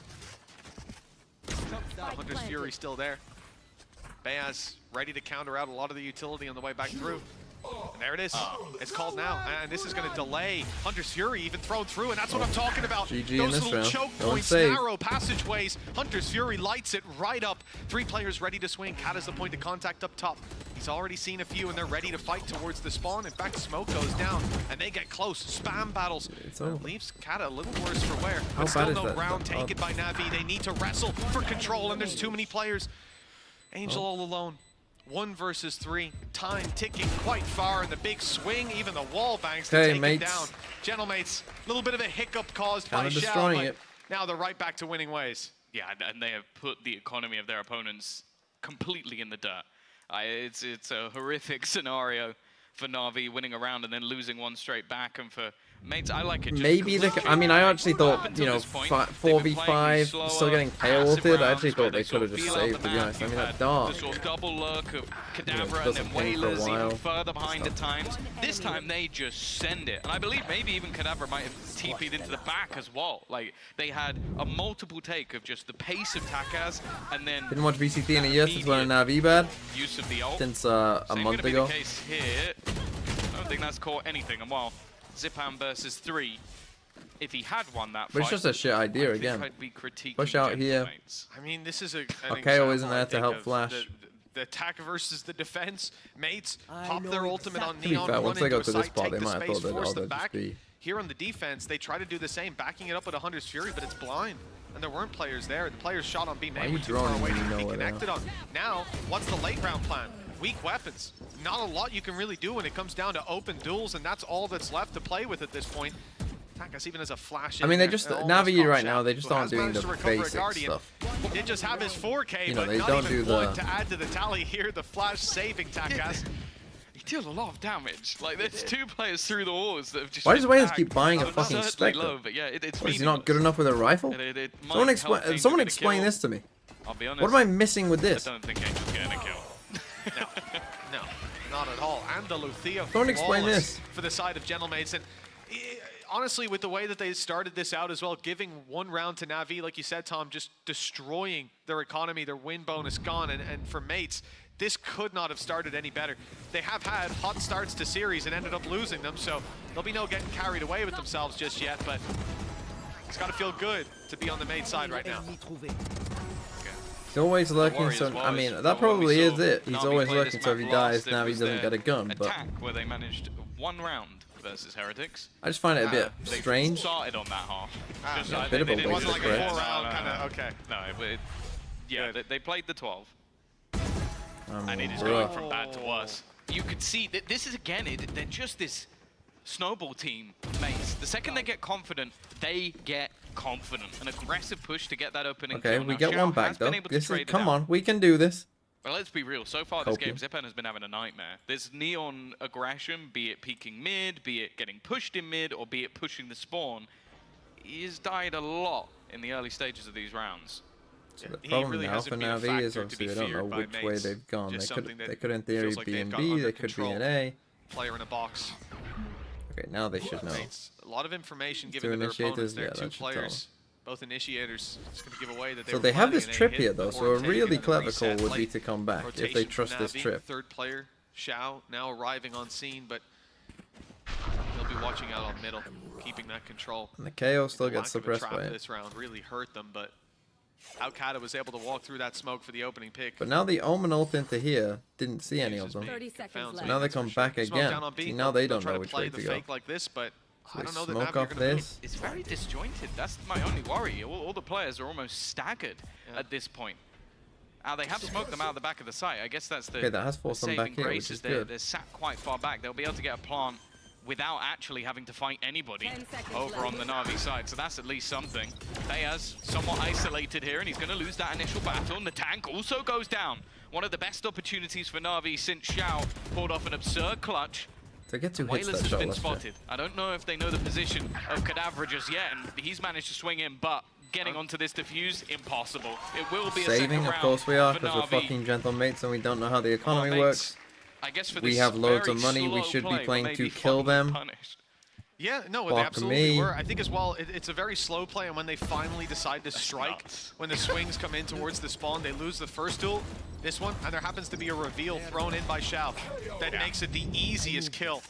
Hunter's Fury still there. Bayaz ready to counter out a lot of the utility on the way back through. And there it is. It's called now. And this is going to delay Hunter's Fury even thrown through. And that's what I'm talking about. GG in Those this little round. choke Don't points, save. narrow passageways. Hunter's Fury lights it right up. 3 players ready to swing. Cat is the point of contact up top. He's already seen a few and they're ready to fight towards the spawn. In fact, smoke goes down and they get close. Spam battles. Leaves Cat a little worse for wear. How But still bad is no that? round taken by Navi. They need to wrestle for control and there's too many players. Angel all alone. 1 versus 3. Time ticking quite far in the big swing. Even the wall banks to Okay, take mates. it down. Gentlemates, a little bit of a hiccup caused by Kinda Xiao, destroying but it. now they're right back to winning ways. Yeah, and they have put the economy of their opponents completely in the dirt. It's a horrific scenario for Navi winning a round and then losing one straight back, and for Mates, I like it. Just Maybe they could, I mean, I actually thought, you know, 4v5, still getting KO ulted, I actually thought they could have just saved, to be honest. I mean, that dart. The sort of double lurk of Kadabra and doesn't then ping for a Whalers even while. further behind at times. This time they just send it. And I believe maybe even Kadabra might have TP'd into the back as well. Like, they had a multiple take of just the pace of Takaz and then Didn't watch VCT in a year since when Navi bad. use of the ult. Since a Same month gonna be ago. the case here. I don't think that's caught anything. And while Zipan versus 3, if he had won that But it's fight, just a shit idea I think again. I'd be critiquing Push out here. Gentlemates. I mean, this is an KO example, isn't there I to think, help of Flash. The attack versus the defense. Mates pop their ultimate on To be Neon, fair, run once they into go a to this site, spot, take they the might have space, thought that, force oh, them they'll just back. be... Here on the defense, they try to do the same, backing it up with a Hunter's Fury, but it's blind. And there weren't players there. The players shot on B Why are main you were too far droning away when you to know be where they are? connected on. Now, what's the late round plan? Weak weapons. Not a lot you can really do when it comes down to open duels, and that's all that's left to play with at this point. Takas even has a flash. I mean, in they there, just, and almost Navi caught right Shaq, now, they just who aren't has doing managed the to recover a basic Guardian. stuff. He did just have his 4K, You know, but they not don't even do one the- to add to the tally here. The flash saving Takas. He deals a lot of damage. Like, there's 2 players through the walls that have just Why does been Waynes tagged keep buying a absurdly fucking Spectre? low, but yeah, it's What, is he not good meaningless. enough with a rifle? It might Someone help explain. things Someone to get a explain kill. this to me. I'll be honest. What am I missing with this? I don't think Angel's getting a kill. No, not at all. And the Luthia Don't explain flawless this. for the side of Gentlemates. And honestly, with the way that they started this out as well, giving 1 round to Navi, like you said, Tom, just destroying their economy, their win bonus gone. And for Mates, this could not have started any better. They have had hot starts to series and ended up losing them, so there'll be no getting carried away with themselves just yet, but it's got to feel good to be on the Mate side right now. He's always lurking, Warriors so, was I mean, from that what we probably is saw. it. He's Navi always played lurking, this so if he map last, dies, it Navi was doesn't their get a gun, but attack where they managed 1 round versus Heretics. I just find it a bit They strange. started on that half. Just, yeah, a bit of a didn't- waste It wasn't like of a breath. 4-round No, kind no, of, okay. No, yeah, they played the 12. I And it mean, is bruh. going from bad to worse. You could see that this is again, they're just this snowball team, mates. The second they get confident, they get confident. An aggressive push to get that opening. Okay, kill. we Now, get Xiao one back has though. been able to This is, trade it come out. on, we can do this. But let's be real. So far this Copium. game, Zipan has been having a nightmare. There's Neon aggression, be it peeking mid, be it getting pushed in mid, or be it pushing the spawn. He has died a lot in the early stages of these rounds. So the He problem really now hasn't for been a Navi is factor to obviously be they don't know feared by which way Mates. they've gone. Just something They that could in theory feels like be they've in got B, under they could be in control. A. Player in a box. Okay, now they should know. Mates, a lot of information Two given to their initiators, opponents. There yeah, are 2 that should tell players, both initiators. It's going to give away that they So were they have planning this an trip A-hit here though, so before a taking really and clever reset call would be late. to come back if they Rotation trust from this Navi, trip. 3rd player, Xiao, now arriving on scene, but he'll be watching out on middle, keeping that control. And the KO still The gets lack of a suppressed trap by it. this round really hurt them, but Alcada was able to walk through that smoke for the opening pick. But now the Omen ult into here didn't see any of them. 30 seconds So now they come back again. See, now they don't know which way to go. Fake like this, but So I they don't know that smoke Navi are off gonna this. It's very disjointed. That's my only worry. All the players are almost staggered at this point. They have smoked them out of the back of the site. I guess that's the, Okay, that has forced them back saving here, grace which is they're good. sat quite far back. They'll be able to get a plant without actually having to fight anybody over on the Navi side. So that's at least something. Thea's somewhat isolated here, and he's going to lose that initial battle. And the tank also goes down. One of the best opportunities for Navi since Xiao pulled off an absurd clutch. To get 2 hits Wailers that has shot been last spotted. I don't know if they know the position of Cadavra just yet, and he's managed to swing in, but getting onto this defuse, impossible. It will be a Saving, second of round course we are, for because we're Navi. fucking gentle mates and we don't know how the economy Mates, works. I guess for We this have loads very of money, we slow should be play, playing we're to maybe kill finally them. punished. Yeah, no, Fuck they absolutely me. were. I think as well, it's a very slow play, and when they finally decide to strike, nuts. when the swings come in towards the spawn, they lose the first duel, this one, and there happens to be a reveal thrown in by Xiao that makes it the easiest kill.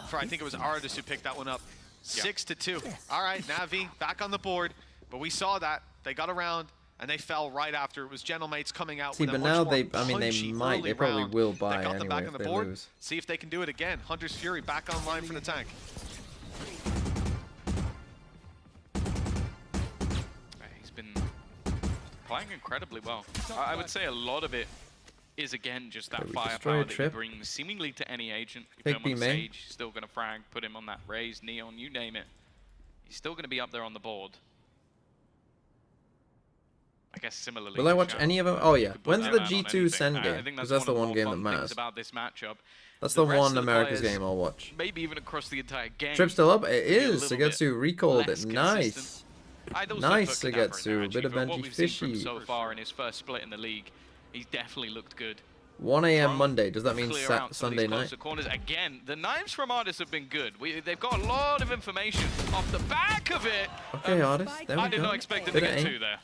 For I think it was Ardis who picked that one up. 6-2. All right, Navi back on the board, but we saw that they got around and they fell right after. It was Gentlemates coming out See, with a but much now more they, I mean, they punchy might, early they probably round will that buy got them back anyway on if the they board. lose. See if they can do it again. Hunter's Fury back online for the tank. He's been playing incredibly well. I would say a lot of it is, again, just that we firepower destroy a that he trip. brings seemingly to any agent. You Big put him on B main. Sage, he's still going to frag, put him on that Raze, Neon, you name it. He's still going to be up there on the board. I guess similarly. Will I to watch Xiao. any of them? Oh yeah. You could put When's that the man on G2 anything. Send I game? think Because that's the of one game that fun things matters. about this matchup. That's The the rest one of the America's players, game I'll watch. Maybe even across the entire game. Trip still up? It be a is. little bit Sugetsu recalled less it. Nice. consistent. I'd also Nice, put Cadabra in Sugetsu, there, a actually. bit of From what Benji we've seen from him Fishy. so far in his first split in the league, he's definitely looked good. 1 a.m. From Monday. Does that mean clear out some of Sunday these night? closer corners. Again, the knives from Ardis have been good. They've got a lot of information off the back of it. Okay, artist. There we I go. did not expect him to Bit of get aim. 2 there.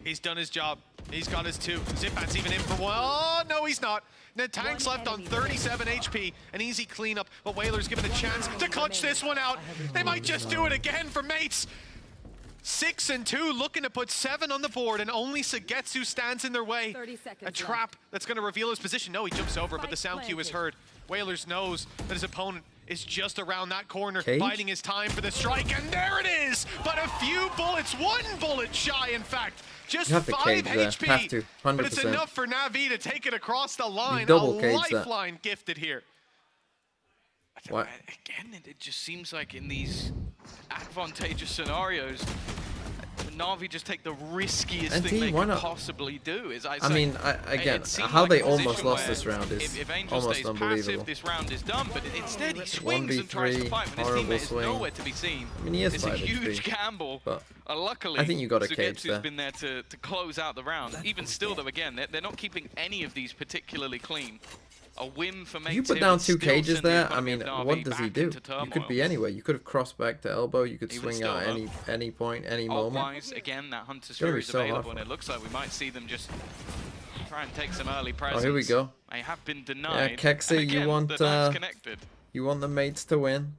He's done his job. He's got his 2. Zipat's even in for 1. Oh, no, he's not. The tank's left on 37 HP. An easy cleanup, but Whaler's given a chance to clutch this one out. They might just do it again for Mates. 6-2, looking to put 7 on the board, and only Sugetsu stands in their way. A trap that's going to reveal his position. No, he jumps over, but the sound cue is heard. Whalers knows that his opponent is just around that corner, Cage? biding his time for the strike, and there it is! But a few bullets, 1 bullet shy, in fact. Just You have to 5 cage there. HP, Have to, but it's 100%. enough for Navi to take it across the line. double A cage that. lifeline gifted here. What? Again, it just seems like in these advantageous scenarios, Navi just take the riskiest NT, thing they why could not? possibly do. I mean, again, it seemed how like they a almost position lost where this round is if Angel almost stays unbelievable. passive, this round is done, but instead he swings and tries to 1v3, fight when his horrible teammate is swing. nowhere to be seen. I mean, he is It's a 5 huge HP, gamble. but Luckily, I think you got a cage Sugetsu's there. been there to close out the round. Even still, though, again, they're not keeping any of these particularly clean. A win for Mates You put here down would 2 still cages send the there. I economy mean, of Navi what does he back do? into You could be turmoil. anywhere. You could have crossed back to elbow. You could Even swing still, out though, any point, any moment. Ult-wise, again, that Hunter's gonna Fury be is so hard available, for and him. it looks like we might see them just try and take some early presence. Oh, here we go. They have been denied. Kexi, and you again, want, the knives connected. You want the mates to win.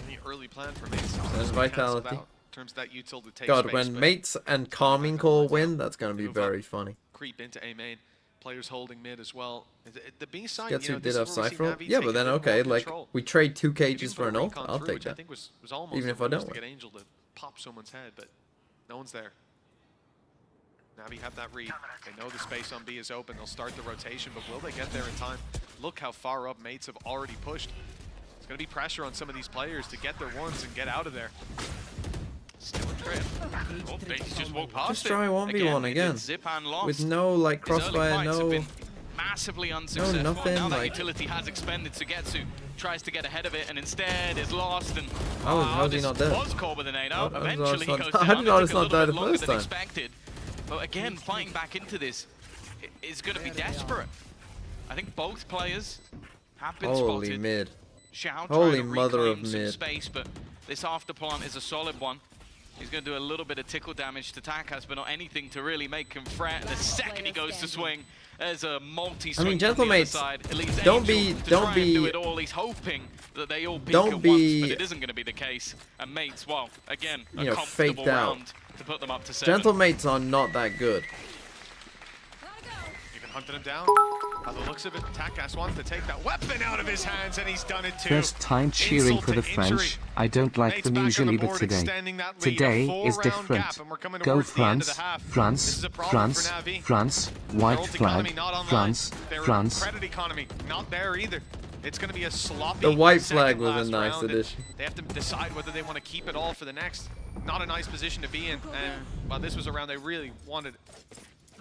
Any early plan for Mates? There's vitality. In terms of that util to take God, space, when but mates and Calming Call win, that's going to be Move up. very funny. creep into A main. Players holding mid as well. The B side, Getsu you know, this did is have where we see Cypher. Navi Yeah, take but a then bit more okay, like control. we trade 2 Even cages for an ult. recon I'll through, take which I that. think was almost Even a if I ruse don't to win. get Angel to pop someone's head, but no one's there. Navi have that read. They know the space on B is open. They'll start the rotation, but will they get there in time? Look how far up Mates have already pushed. There's going to be pressure on some of these players to get their ones and get out of there. Still a trip. Oh, they just walked past Just try it. 1v1 It again. did zip and lost. With no like His early crossfire, fights have no. been massively unsuccessful. nothing, Now that like- utility has expended, Sugetsu tries to get ahead of it and instead is lost. And How is he this not dead? was caught with an 8-out. How did Eventually he Ardis goes not- down. how did It took Ardis a not little die bit the longer first than time? expected. But again, fighting back into this is going to be desperate. I think both players have been Holy spotted. mid. Xiao Holy trying to mother of reclaim some mid. space, but this after plant is a solid one. He's going to do a little bit of tickle damage to Takas, but not anything to really make him fret. And the second he goes to swing, there's a multi-swing. I mean, from the other gentlemates, side. It leaves don't Angel be- to don't try be- and do it all. He's hoping that they all peak don't at once, be- but it isn't going to be the case. And Mates, well, again, a You know, comfortable faked out. round to put them up to 7. Gentlemates are not that good. Even hunting him down. By the looks of it, Takas wants to take that weapon out of his hands, and he's done it too. First time cheering Insult for the to injury. French. I don't like Mates them back on usually, the but board, today. extending that lead, Today a is four-round different. gap, and we're coming Go towards the end of France, the half. France, This is a problem France, for Navi. France, Their white ult economy flag, not online. France, Their France. credit economy not there either. It's going to be a sloppy. The white second flag was a last nice round, and addition. They have to decide whether they want to keep it all for the next. Not a nice position to be in. And well, this was a round they really wanted.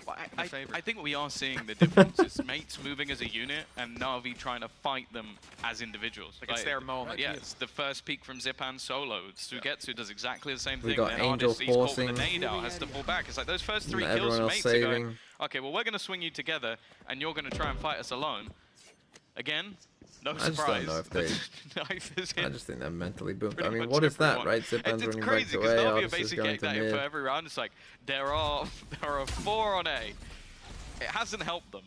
Well, I think we are seeing the difference. It's Mates moving as a unit and Navi trying to fight them as individuals. Like it's their moment. Yeah, it's the first peak from Zipan solo. Sugetsu does exactly the same We thing. got Then Angel Artist, he's caught with forcing. the nade out, has to fall back. It's like those first 3 And kills everyone from else Mates are going, saving. okay, well, we're going to swing you together and you're going to try and fight us alone. Again, no I just surprise. don't know if they. Knife is hit. I just think they're mentally boomed. Pretty I mean, much what is that, everyone. right? Zipan's It's running back crazy to because A, Navi are Artis is basically going getting to that in for mid. every round. It's like there are 4 on A. It hasn't helped them.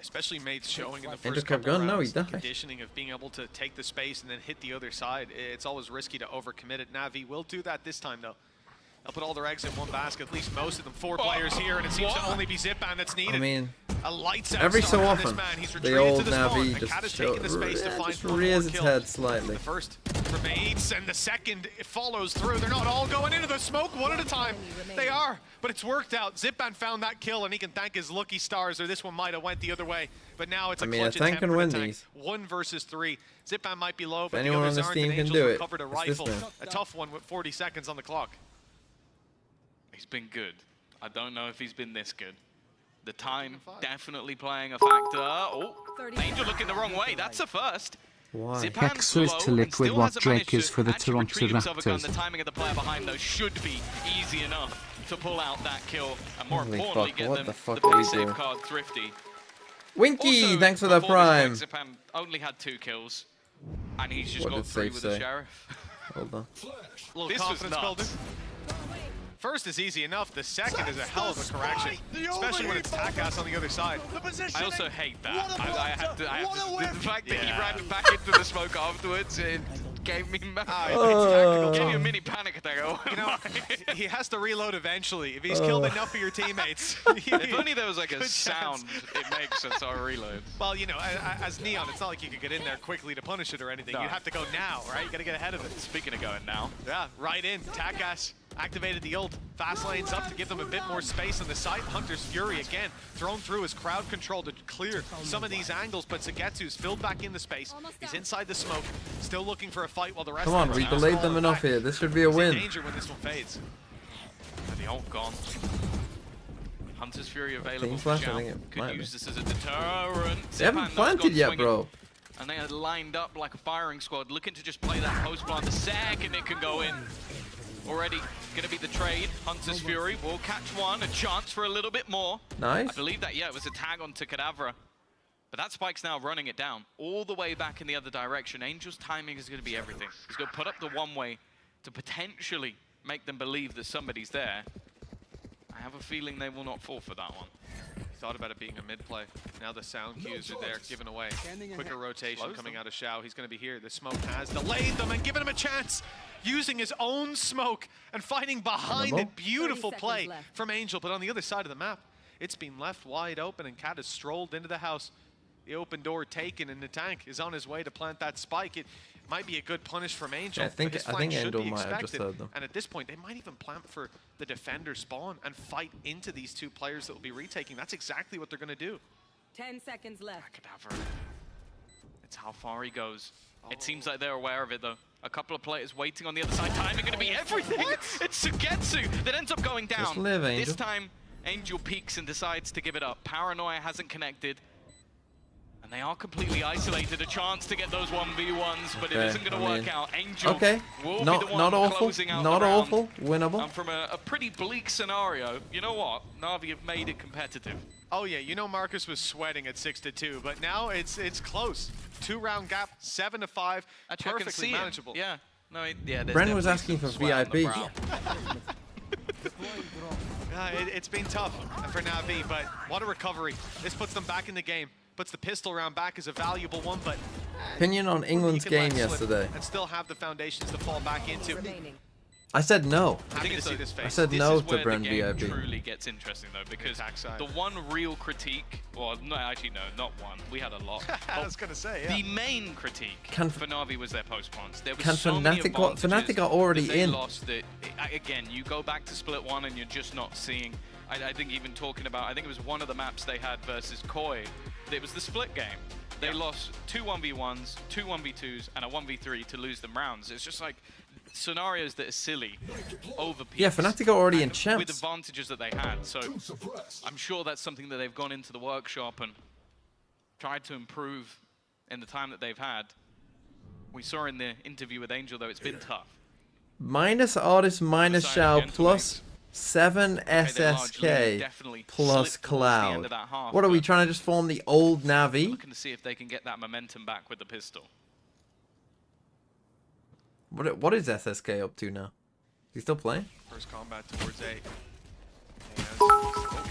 Especially Mates showing in the Angel first kept couple going. No, he rounds, the died. conditioning of being able to take the space and then hit the other side. It's always risky to overcommit it. Navi will do that this time, though. They'll put all their eggs in one basket, at least most of them. 4 players here, and it seems to only be Zipan that's needed. I mean, a lights out every start so from this often, man. He's the retreated old to the spawn, Navi and Cat just, has taken the space to find just one rears more its kill. head slightly. The first for Mates, and the second it follows through. They're not all going into the smoke one at a time. They are, but it's worked out. Zipan found that kill, and he can thank his lucky stars, or this one might have went the other way. But now it's a clutch a tank attempt can for win the tank. these. 1 versus 3. Zipan might be low, but anyone the on others this aren't, team and can Angels do it, recovered a it's this rifle. man. A tough one with 40 seconds on the clock. He's been good. I don't know if he's been this good. The time definitely playing a factor. Oh, Angel looking the wrong way. That's a first. Why? Zipan's Exo is low to and liquid still what hasn't Drake managed is to for the actually Toronto retrieve himself a gun. Raptors. The timing of the player behind, though, should be easy enough to pull out that kill. And more Holy importantly, fuck, get what them the fuck the are we base doing? save card thrifty. Winky, Also, thanks for the before this prime. break, Zipan only had 2 kills. And he's just What got did 3 Safe with say? the Sheriff. Hold on. Little This was confidence nuts. building. First is easy enough. The second is a hell of a correction, especially when it's Takas on the other side. I also hate that. I had to, the fact that he ran back into the smoke afterwards, it gave me It's tactical gave me a time. mini panic attack. You know, he has to reload eventually. If he's killed enough of your teammates. If only there was like a Good sound it makes as I reload. Well, you know, as Neon, it's not like you could get in there quickly to punish it or anything. No. You have to go now, right? You got to get ahead of it. Speaking of going now, Yeah, right in. Takas activated the ult. Fast lanes up to give them a bit more space on the side. Hunter's Fury again thrown through his crowd control to clear some of these angles, but Sugetsu's filled back in the space. He's inside the smoke, still looking for a fight while the rest Come of on, them we are delayed them falling enough back. here. This should be a He's in win. danger when this one fades. and the ult gone. Hunter's Fury available Team for flash, I Zhao. think it Could might use this as a deterrent. They haven't Zipan, though, has planted gone yet, swinging. bro. And they had lined up like a firing squad, looking to just play that post plant. The second it can go in. Already going to be the trade. Hunter's Fury will catch one. A chance for a little bit more. Nice. I believe that, yeah, it was a tag onto Cadavra. But that Spike's now running it down all the way back in the other direction. Angel's timing is going to be everything. He's going to put up the one-way to potentially make them believe that somebody's there. I have a feeling they will not fall for that one. Thought about it being a mid-play. Now the sound cues are there, given away. Quicker rotation coming out of Xiao. He's going to be here. The smoke has delayed them and given him a chance. Using his own smoke and fighting behind it. Beautiful play from Angel, but on the other side of the map, it's been left wide open and Cat has strolled into the house. The open door taken and the tank is on his way to plant that spike. It might be a good punish from Angel. Yeah, I but his think flank should Angel be might have just expected. heard them. And at this point, they might even plant for the defender spawn and fight into these 2 players that will be retaking. That's exactly what they're going to do. 10 seconds left. Cadavra. It's how far he goes. It seems like they're aware of it, though. A couple of players waiting on the other side. Timing going to be everything. It's Sugetsu that ends up going down. Just live, Angel. This time, Angel peeks and decides to give it up. Paranoia hasn't connected. And they are completely isolated. A chance to get those 1v1s, but it Okay, isn't going to I work mean, out. Angel Okay, will not be the one not awful, closing out not the round. awful, winnable. And from a pretty bleak scenario, you know what? Navi have made it competitive. Oh yeah, you know Marcus was sweating at 6-2, but now it's close. 2-round gap, 7-5, Actually, I can perfectly see manageable. him. Yeah. No, yeah, there's Bren was definitely asking some for sweat on the VIP. brow. It's been tough for Navi, but what a recovery. This puts them back in the game. Puts the pistol round back as a valuable one, but Opinion on England's you can let game slip yesterday. and still have the foundations to fall back into. Remaining. I said no. I think Happy to it's see this face. I said this no is to where Bren the game VIP. truly gets interesting though, because attack side. the one real critique, well, no, actually no, not one. We had a lot. I was gonna say, yeah. The main critique Can- for Navi was their post plants. There was Can so many Fnatic got- advantages Fnatic are already that they in. Lost that, again, you go back to split one and you're just not seeing. I think even talking about, I think it was one of the maps they had versus Koi. It was the split game. They lost 2 1v1s, 2 1v2s, and a 1v3 to lose them rounds. It's just like scenarios that are silly over peaks. Yeah, Fnatic are already in with champs. advantages that they had. So I'm sure that's something that they've gone into the workshop and tried to improve in the time that they've had. We saw in the interview with Angel, though, it's been tough. Minus Artist, minus Side of Shao, Gentleman's. plus 7 they largely SSK, definitely plus slipped towards the end Cloud. of that half, What are we but- trying to just form the old Navi? Looking to see if they can get that momentum back with the pistol. What is SSK up to now? Is he still playing? First combat towards A.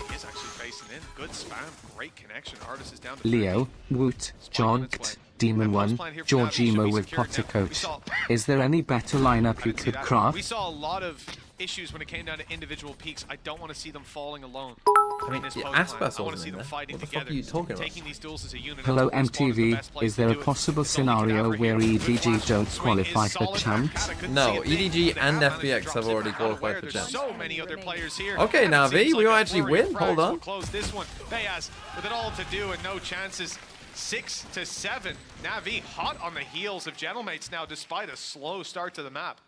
He is actually facing in. Good spam. Great connection. Artist is down to Leo, Woot, Jonked, Demon One, Georgimo with Potter Coat. Is there any better lineup you could We craft? saw a lot of issues when it came down to individual peaks. I don't want to see them falling alone. I mean, in this the post plan. Aspas I want to wasn't see in them there. fighting What the fuck together. are you talking about? Taking these duels as a unit. Hello until Respawn is the MTV, best place is to there a do it. possible It's only scenario Cadaver where here. Good EDG flash. don't Swing qualify is for solid back. champs? I couldn't No, see a thing. EDG They and have FPX managed to have drop already Zip out qualified aware. for There's champs. so many other players here. Okay, It Navi, seems we like might a actually flurry of win. frags Hold will on. Close this one. Bayaz with it all to do and no chances. 6-7. Navi hot on the heels of Gentlemates now, despite a slow start to the map.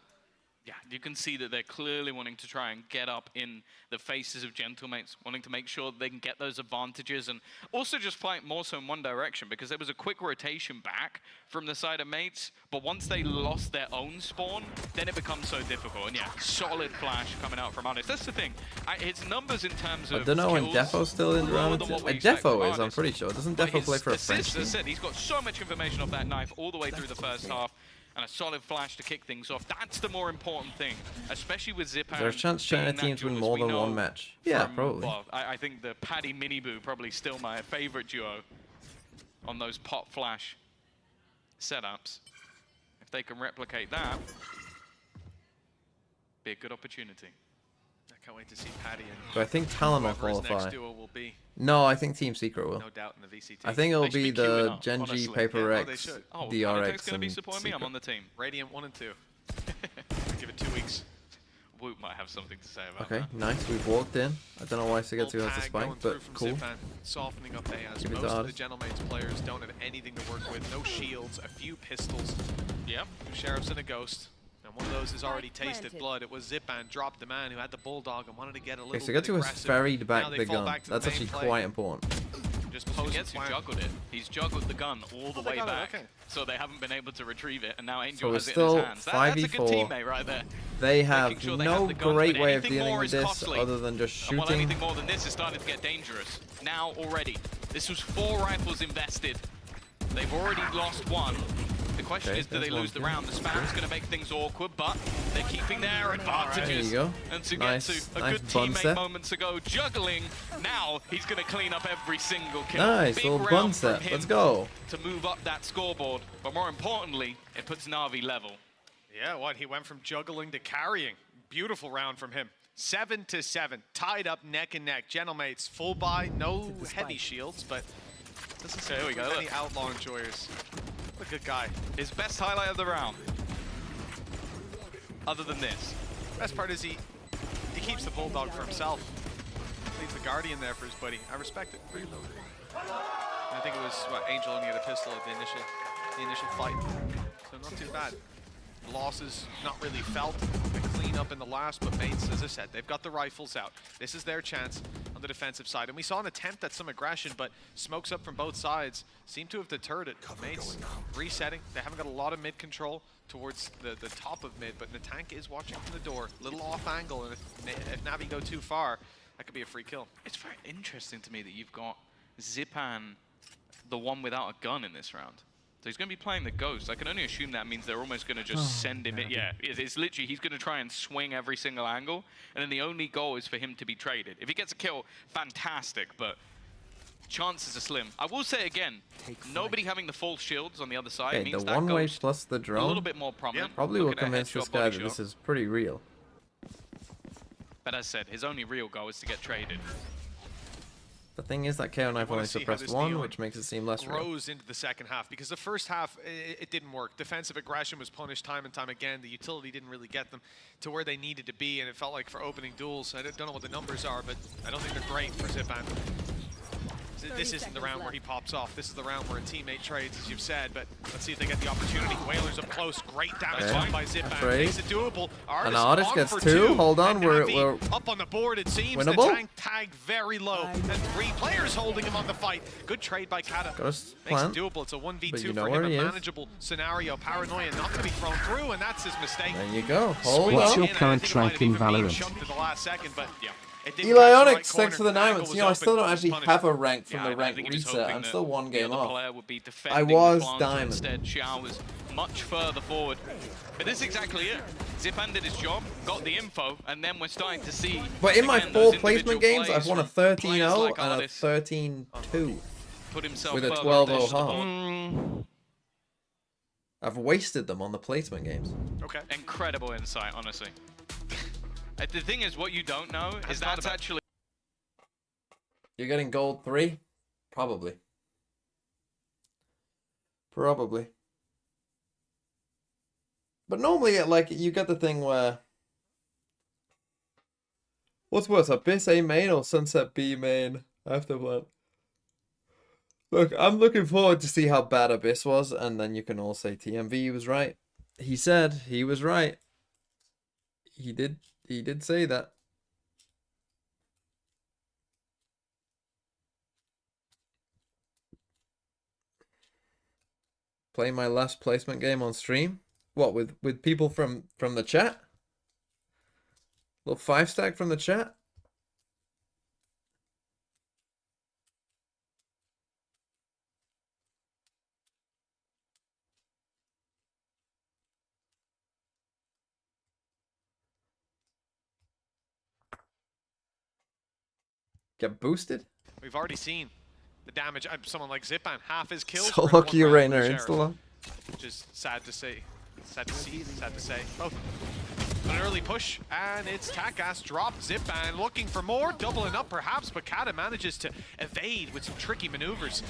Yeah, you can see that they're clearly wanting to try and get up in the faces of Gentlemates, wanting to make sure they can get those advantages and also just play it more so in one direction, because there was a quick rotation back from the side of Mates, but once they lost their own spawn, then it becomes so difficult. And yeah, solid flash coming out from Honest. That's the thing. His numbers in terms of I don't know when kills Defo's still in the lower round. than what we expect Defo from is, I'm Honest. pretty sure. Doesn't But Defo play his for a French assists, team? as I said, he's got so much information off that knife all the way through the first half. And a solid flash to kick things off. That's the more important thing, especially with Zipan. There's a chance China teams win more than one match. Yeah, probably. Well, I think the Paddy Miniboo probably still my favorite duo on those pop flash setups. If they can replicate that, be a good opportunity. I can't wait to see Paddy and So I think Talon will whoever his qualify. next duo will be. No, I think Team Secret will. No doubt in the VCT. I think it'll They should be be the queuing up, Genji, honestly. Paper Yeah, oh, they Rex, should. Oh, DRX, going to be and supporting me. I'm Secret. on the team. Radiant 1 and 2. Give it 2 weeks. Woot might have something to say about Okay, that. nice. We've walked in. I don't know why Sigetsu has a Tag going spike, through but from cool. Zipan, softening up Bayaz. Give it to Most of the Artist. Gentlemates players don't have anything to work with. No shields, a few pistols, Yep. 2 sheriffs and a ghost. And one of those has already tasted planted. blood. It was Zipan, dropped the man who had the bulldog and wanted to get a little Okay, bit Sigetsu has aggressive. ferried Now back they the fall gun. back to the That's main actually play. quite important. Just pose Gets and plan. juggled it. He's juggled the gun all the Oh, they way got it, back, okay. so they haven't been able to retrieve it, and now So Angel we're has it in still his hands. That's a good 5v4. teammate right there. They have sure they no have the guns, great but way of anything dealing more with is this costly. other than just And well, shooting. anything more than this is starting to get dangerous. Now already, this was 4 rifles invested. They've already lost 1. The question Okay, is, do they there's lose the one. round? The spam's going to make things awkward, but they're keeping their advantages. There you go. And to Nice- get to a nice good bun teammate set. moments ago, juggling. Now he's going to clean up every single kill. Nice Big little round bun from set. him Let's go. to move up that scoreboard. But more importantly, it puts Navi level. Yeah, what? He went from juggling to carrying. Beautiful round from him. 7-7, tied up neck and neck. Gentlemates, full buy, no heavy shields, but doesn't seem There we like go, any look. outlaw enjoyers. What a good guy. His best highlight of the round. Other than this. Best part is he keeps the bulldog for himself. Leaves the guardian there for his buddy. I respect it. I think it was Angel only had a pistol at the initial fight, so not too bad. Losses not really felt. A clean up in the last, but Mates, as I said, they've got the rifles out. This is their chance on the defensive side, and we saw an attempt at some aggression, but smokes up from both sides seem to have deterred it. Mates resetting. They haven't got a lot of mid control towards the top of mid, but the tank is watching from the door, little off angle, and if Navi go too far, that could be a free kill. It's very interesting to me that you've got Zipan, the one without a gun in this round. So he's going to be playing the Ghost. I can only assume that means they're almost going to just send him in. Yeah, it's literally, he's going to try and swing every single angle, and then the only goal is for him to be traded. If he gets a kill, fantastic, but chances are slim. I will say again, nobody having the false shields on the other side means the that one-way Ghost plus the drone a little bit more prominent. probably will Looking at convince headshot, this guy body that shot. this is pretty real. But as said, his only real goal is to get traded. The thing is that KO Knife only suppressed one, which makes it seem less real. Grows into the second half because the first half it didn't work. Defensive aggression was punished time and time again. The utility didn't really get them to where they needed to be, and it felt like for opening duels, I don't know what the numbers are, but I don't think they're great for Zipan. This isn't the round where he pops off. This is the round where a teammate trades, as you've said, but let's see if they get the opportunity. Whalers up close. Great damage done by Zipan. Makes it doable. And Artist gets two. Hold on, we're up on the board, it seems. Winnable? The tank tagged very low. And 3 players holding him on the fight. Good trade by Kata. Makes it doable. It's a 1v2 for him. A manageable scenario. Paranoia not going to be thrown through, and that's his mistake. There you go. Hold What's on. your current rank in Valorant? Eli Onyx, thanks for the 9 months. You know, I still don't actually have a rank from the rank reset. I'm still one game off. I was Diamond. Instead, Showers much further forward. But this is exactly it. Zipan did his job, got the info, and then we're starting to see. But in my again, 4 those placement individual games, I've won a plays 13-0 like and a Artist 13-2 put himself with a further 12-0 up the half. board. I've wasted them on the placement games. Okay. Incredible insight, honestly. The thing is, what you don't know is that's actually. You're getting gold 3? Probably. Probably. But normally, like, you get the thing where... What's worse, Abyss A main or Sunset B main afterward? Look, I'm looking forward to see how bad Abyss was, and then you can all say TMV was right. He said he was right. He did say that. Play my last placement game on stream? What, with people from the chat? Little 5-stack from the chat? Get boosted? We've already seen the damage. Someone like Zipan, half his kills. So were in lucky one round Rainer with Sheriff, insta-lock. which is sad to see. Sad to see, sad to say. Oh, an early push, and it's Takas dropped. Zipan looking for more, doubling up perhaps, but Kata manages to evade with some tricky maneuvers.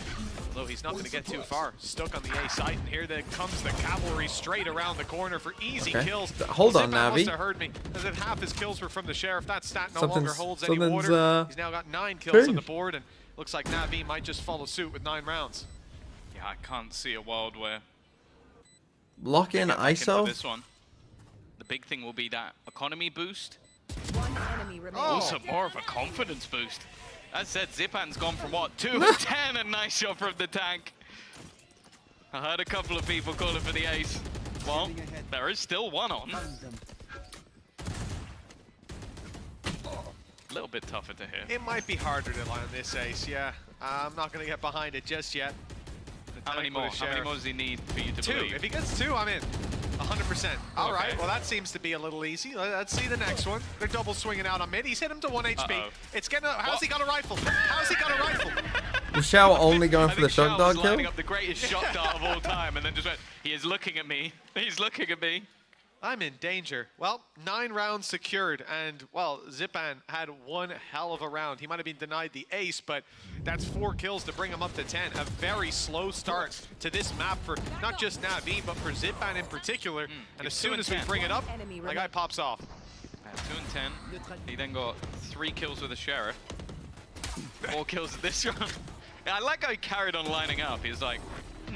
Although he's not going to get too far. Stuck on the A site, and here comes the cavalry straight around the corner for easy kills. Hold on, Zipan Navi. must have heard me, as if half his kills were from the Sheriff. That stat no longer holds any something's, water. He's now got 9 kills on the board, and looks like Navi might just follow suit with 9 rounds. Yeah, I can't see a world where. Lock in ISO? This one. The big thing will be that economy boost. One enemy remaining. Also more of a confidence boost. That said, Zipan's gone from what, 2 and 10, a nice shot from the tank. I heard a couple of people calling for the ace. Well, there is still one on. A little bit tougher to hit. It might be harder to land this ace, yeah. I'm not going to get behind it just yet. How many more? How many more does he need for you to 2. believe? If he gets 2, I'm in. 100%. All right, well that seems to be a little easy. Let's see the next one. They're double swinging out on mid. He's hit him to 1 HP. It's getting. How's he got a rifle? How's he got a rifle? Was Shao only going for the Shao shock dog was kill? lining up the greatest shot dart of all time, and then just went. He is looking at me. He's looking at me. I'm in danger. Well, 9 rounds secured, and, well, Zipan had one hell of a round. He might have been denied the ace, but that's 4 kills to bring him up to 10. A very slow start to this map for not just Navi, but for Zipan in particular. And as soon as we bring it up, the guy pops off. 2 and 10. He then got 3 kills with the Sheriff. 4 kills at this round. Yeah, I like how he carried on lining up. He's like,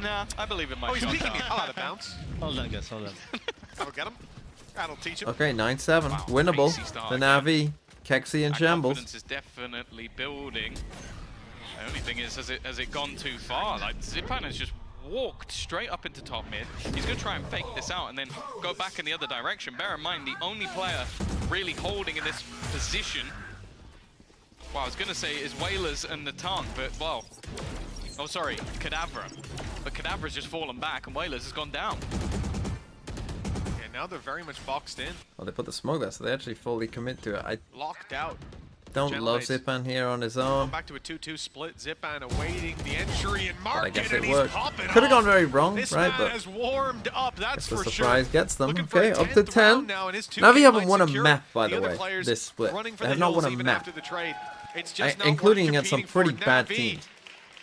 nah, I believe in my shot. Oh, he's peeking me. dart. I'll have a bounce. Hold on, guys, hold on. That'll get him. That'll teach him. Okay, 9-7. Wow, Winnable. pacey start The again. Navi, Kexi, and That Shambles. confidence is definitely building. The only thing is, has it gone too far? Like, Zipan has just walked straight up into top mid. He's going to try and fake this out and then go back in the other direction. Bear in mind, the only player really holding in this position, well, I was going to say is Whalers and the tank, but, well, oh, sorry, Cadavra. But Cadabra's just fallen back and Whalers has gone down. Yeah, now they're very much boxed in. Oh, they put the smoke there, so they actually fully commit to it. I Locked out. don't love Gentlemates. Zipan here on his own. Back to a 2-2 split. Zipan awaiting the entry and But I market, guess and it he's worked. popping Could have gone off. very wrong, This right? man But has warmed up, that's guess the for surprise sure. gets them. Looking for Okay, a up to 10th 10. round now, and his 2K Navi haven't might won a secure map, by the the other way, players this split. running for They the have not hills won a even map. after the trade. It's just not including worth against some competing pretty for bad Navi. teams.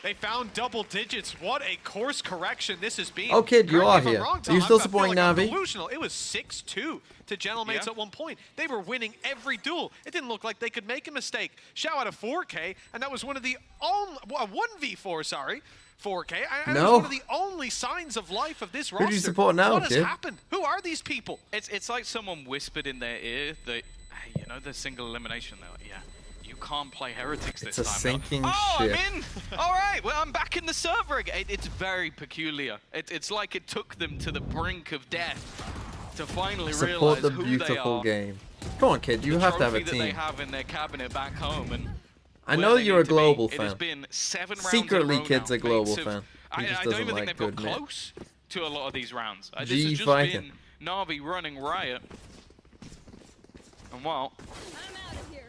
They found double digits. What a course correction this has been. Oh, kid, you Correct me are if I'm here. wrong, Are Tom. you still I feel supporting like I'm Navi? delusional. It was 6-2 to Gentlemates at one point. They were winning every duel. It didn't look like they could make a mistake. Shout out to 4K, and that was one of the only 1v4. Sorry. 4K. And it was No. one of the only signs of life of this roster. Who do you support now, what has kid? happened? Who are these people? It's like someone whispered in their ear that, hey, you know, the single elimination. They're like, yeah, you can't play Heretics this It's a time. sinking oh, ship. I'm in. All right, well, I'm back in the server again. It's very peculiar. It's like it took them to the brink of death to finally Support realize the who beautiful they are. game. Come on, kid, you have to have a Trophy that they team. have in their cabinet back home, and I where know they you're need a to be. global It has fan. been 7 rounds Secretly, in a row kid's now. a global Mates fan. He just I don't doesn't even like think to they've got admit. close to a lot of these rounds. This G has just fighting. been Navi running riot. And well,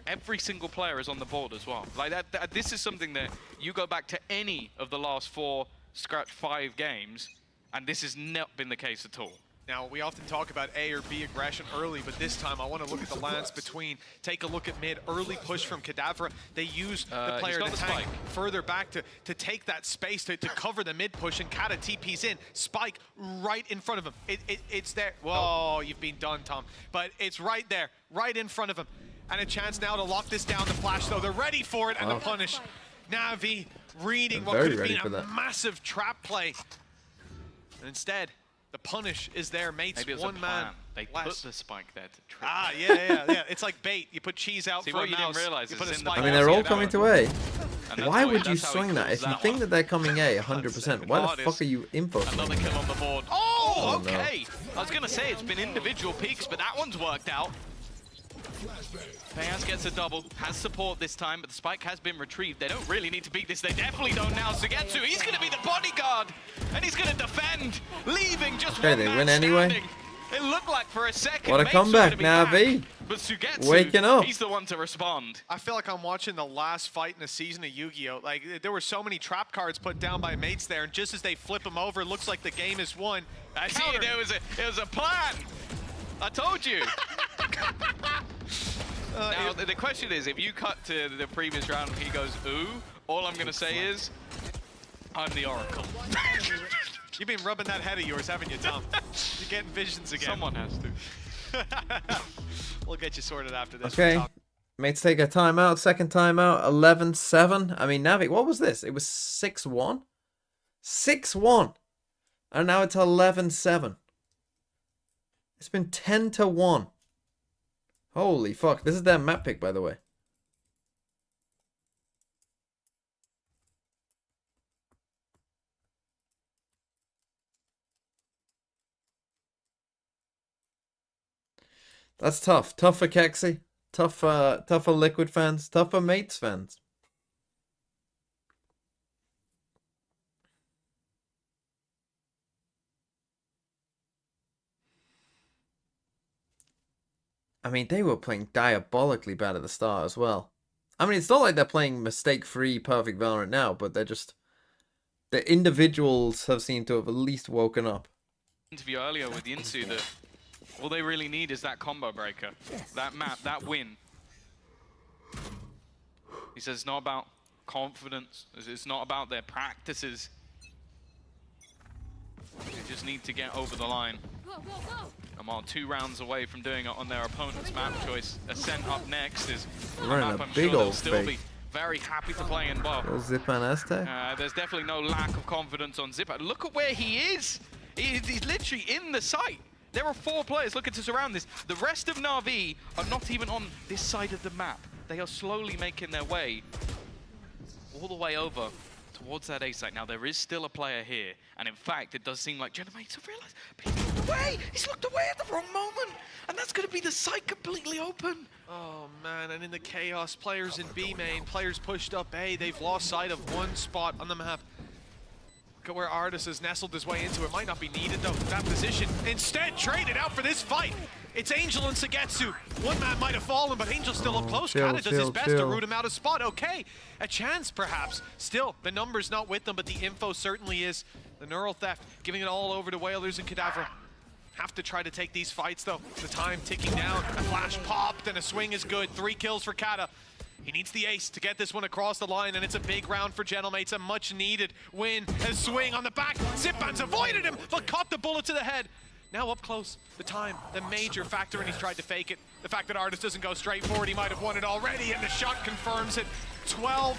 every single player is on the board as well. Like that this is something that you go back to any of the last 4, scratch 5 games, and this has not been the case at all. Now, we often talk about A or B aggression early, but this time I want to look at the lines between. Take a look at mid, early push from Kadavra. They use the player got to the tank spike. further back to take that space to cover the mid push, and Kata TP's in. Spike right in front of him. It's there. Whoa, you've been done, Tom. But it's right there, right in front of him. And a chance now to lock this down. The flash, though, they're ready for it, and the punish. Navi reading what They're could have very been ready a for that. massive trap play. And instead, the punish is there, mates. Maybe it was one a man plan. They less. put the spike there to trick. Ah, yeah. It's like bait. You put cheese out See, for what a you didn't mouse. realize You is put a it's in the spike I mean, out. they're Yeah, all that coming one. to A. And that's Why how would you that's how he swing that? kills If you that think one. that they're coming A 100%, why the Card fuck is are you info Another swinging? kill on the board. Oh, Oh, okay. I was going to say it's been individual peaks, but that one's worked out. Payas gets a double, has support this time, but the spike has been retrieved. They don't really need to beat this. They definitely don't now. Sugetsu, he's going to be the bodyguard, and he's going to defend, leaving just Okay, one they man win anyway. standing. It looked like for a second. What a Mates were comeback, gonna be Navi. back, but Sugetsu, Waking up. he's the one to respond. I feel like I'm watching the last fight in a season of Yu-Gi-Oh! Like, there were so many trap cards put down by mates there, and just as they flip them over, it looks like the game is won. I see, Counter. it was a plan. I told you. Now, the question is, if you cut to the previous round and he goes, ooh, all I'm going to say is, I'm the Oracle. You've been rubbing that head of yours, haven't you, Tom? You're getting visions again. Someone has to. We'll get you sorted after this. Okay. We'll talk. Mates take a timeout, second timeout, 11-7. I mean, Navi, what was this? It was 6-1? 6-1. And now it's 11-7. It's been 10-1. Holy fuck. This is their map pick, by the way. That's tough. Tough for Kexi. Tough for Liquid fans. Tough for Mates fans. I mean, they were playing diabolically bad at the start as well. I mean, it's not like they're playing mistake-free perfect Valorant now, but they're just... The individuals have seemed to have at least woken up. Interview earlier with Yinsu that all they really need is that combo breaker, that map, that win. He says it's not about confidence, it's not about their practices. They just need to get over the line. I'm on 2 rounds away from doing it on their opponent's map choice. Ascent up next is a We're in map a I'm big sure they'll old still fake. be very happy to play in. Well, Little Zipan Aztec. there's definitely no lack of confidence on Zipper. Look at where he is. He's literally in the site. There are 4 players looking to surround this. The rest of Navi are not even on this side of the map. They are slowly making their way all the way over towards that A site. Now, there is still a player here. And in fact, it does seem like Gentlemates have realized, but he's looked away. He's looked away at the wrong moment. And that's going to be the site completely open. Oh man, and in the chaos, players in B main, players pushed up A, they've lost sight of one spot on the map. Look at where Artis has nestled his way into it. Might not be needed though, that position. Instead, traded out for this fight. It's Angel and Sagetsu. One man might have fallen, but Angel's still up close. Chill, Kata does his best to chill. root him out of spot. Okay, a chance perhaps. Still, the number's not with them, but the info certainly is. The neural theft, giving it all over to Whalers and Cadaver. Have to try to take these fights though. The time ticking down. A flash popped and a swing is good. 3 kills for Kata. He needs the ace to get this one across the line, and it's a big round for Gentlemates. A much needed win. A swing on the back. Zipban's avoided him, but caught the bullet to the head. Now up close, the time, the major factor, and he's tried to fake it. The fact that Artis doesn't go straight forward, he might have won it already, and the shot confirms it. 12-7.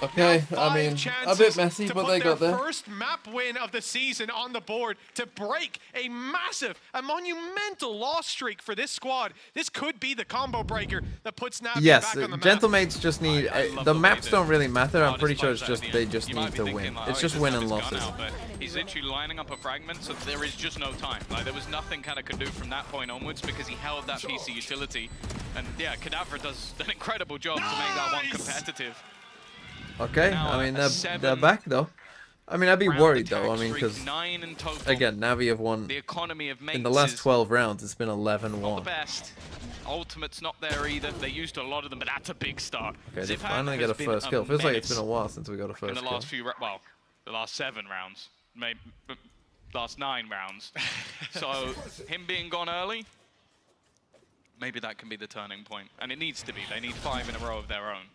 Okay, I mean, a bit messy, but they got there. First map win of the season on the board to break a massive, a monumental loss streak for this squad. This could be the combo breaker that puts Navi Yes, back on the map. Gentlemates just need... love the the way maps that don't really matter. I'm pretty sure it's Artis just plays they that just at the end. need You to might be win. thinking, like, It's oh, just he win doesn't and have his losses. gun out, but he's literally lining up a fragment, so there is just no time. Like, there was nothing kind of can do from that point onwards because he held that piece of utility. And yeah, Cadaver does an incredible job to make that one competitive. Okay, Now, I mean, a they're back though. I mean, I'd be round worried attack though. I mean, streak, because 9 in total. again, Navi have won The economy of mates in the last is 12 rounds. It's been not the 11-1. best. Ultimate's not there either. They used a lot of them, but that's a big start. Okay, they Ziphan finally has get a been first kill. Feels like it's been a menace while since we got a in first the kill. last few, well, the last 7 rounds, maybe last 9 rounds. So him being gone early, maybe that can be the turning point, and it needs to be. They need 5 in a row of their own.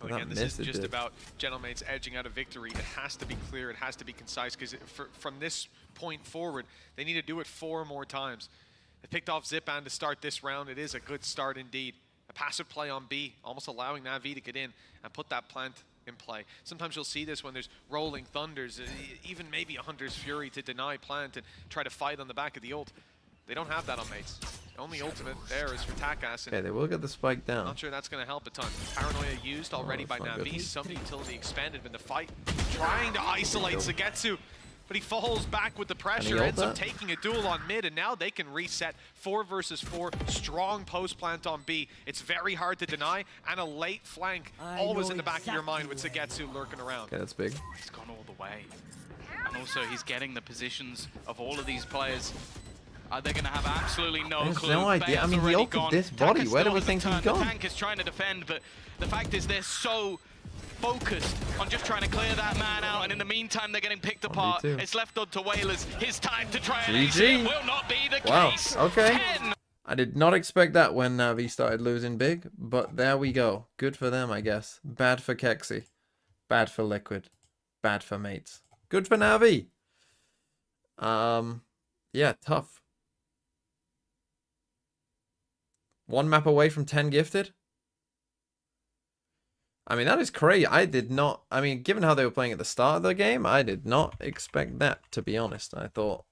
Well, again, this isn't just about Gentlemates edging out a victory. It has to be clear, it has to be concise, because from this point forward, they need to do it 4 more times. They picked off Zipban to start this round. It is a good start indeed. A passive play on B, almost allowing Navi to get in and put that plant in play. Sometimes you'll see this when there's rolling thunders, even maybe a Hunter's Fury to deny plant and try to fight on the back of the ult. They don't have that on Mates. The only ultimate there is for Takas. Okay, they will get the spike down. Not sure that's going to help a ton. Paranoia used already by that's not Navi. good. Some utility expanded in the fight. Trying to isolate Sagetsu, but he falls back with the pressure. ult Ends up that? taking a duel on mid, and now they can reset 4 versus 4. Strong post plant on B. It's very hard to deny, and a late flank always in the back of your mind with Sagetsu lurking around. Okay, that's big. He's gone all the way. And also, he's getting the positions of all of these players. They're going to have absolutely no There's clue. no idea. Bale's I mean, he already ulted gone. this body. Takas Where do still we on think the he's turn. gone? The tank is trying to defend, but the fact is they're so focused on just trying to clear that man out, and in the meantime, they're getting picked apart. too. It's left up to Whalers. His time to try and GG. ace it will not be the Wow, case. okay. 10. I did not expect that when Navi started losing big, but there we go. Good for them, I guess. Bad for Kexi. Bad for Liquid. Bad for Mates. Good for Navi. Yeah, tough. 1 map away from 10 gifted. I mean, that is crazy. I did not... I mean, given how they were playing at the start of the game, I did not expect that, to be honest. I thought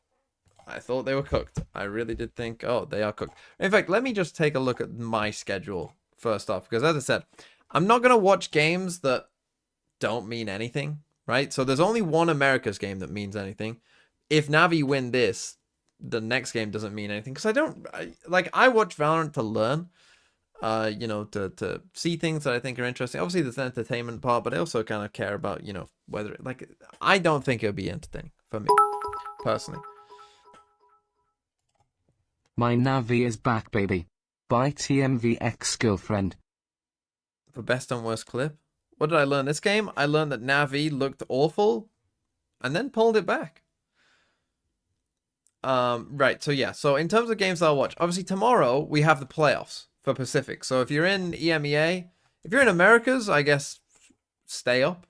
they were cooked. I really did think, oh, they are cooked. In fact, let me just take a look at my schedule first off, because as I said, I'm not going to watch games that don't mean anything, right? So there's only one America's game that means anything. If Navi win this, the next game doesn't mean anything, because I watch Valorant to learn, you know, to see things that I think are interesting. Obviously, there's the entertainment part, but I also kind of care about, you know, whether, like, I don't think it would be entertaining for me, personally. My Navi is back, baby. By TMV ex-girlfriend. For best and worst clip. What did I learn this game? I learned that Navi looked awful and then pulled it back. Right, so yeah. So in terms of games I'll watch, obviously tomorrow we have the playoffs for Pacific. So if you're in EMEA, if you're in Americas, I guess stay up.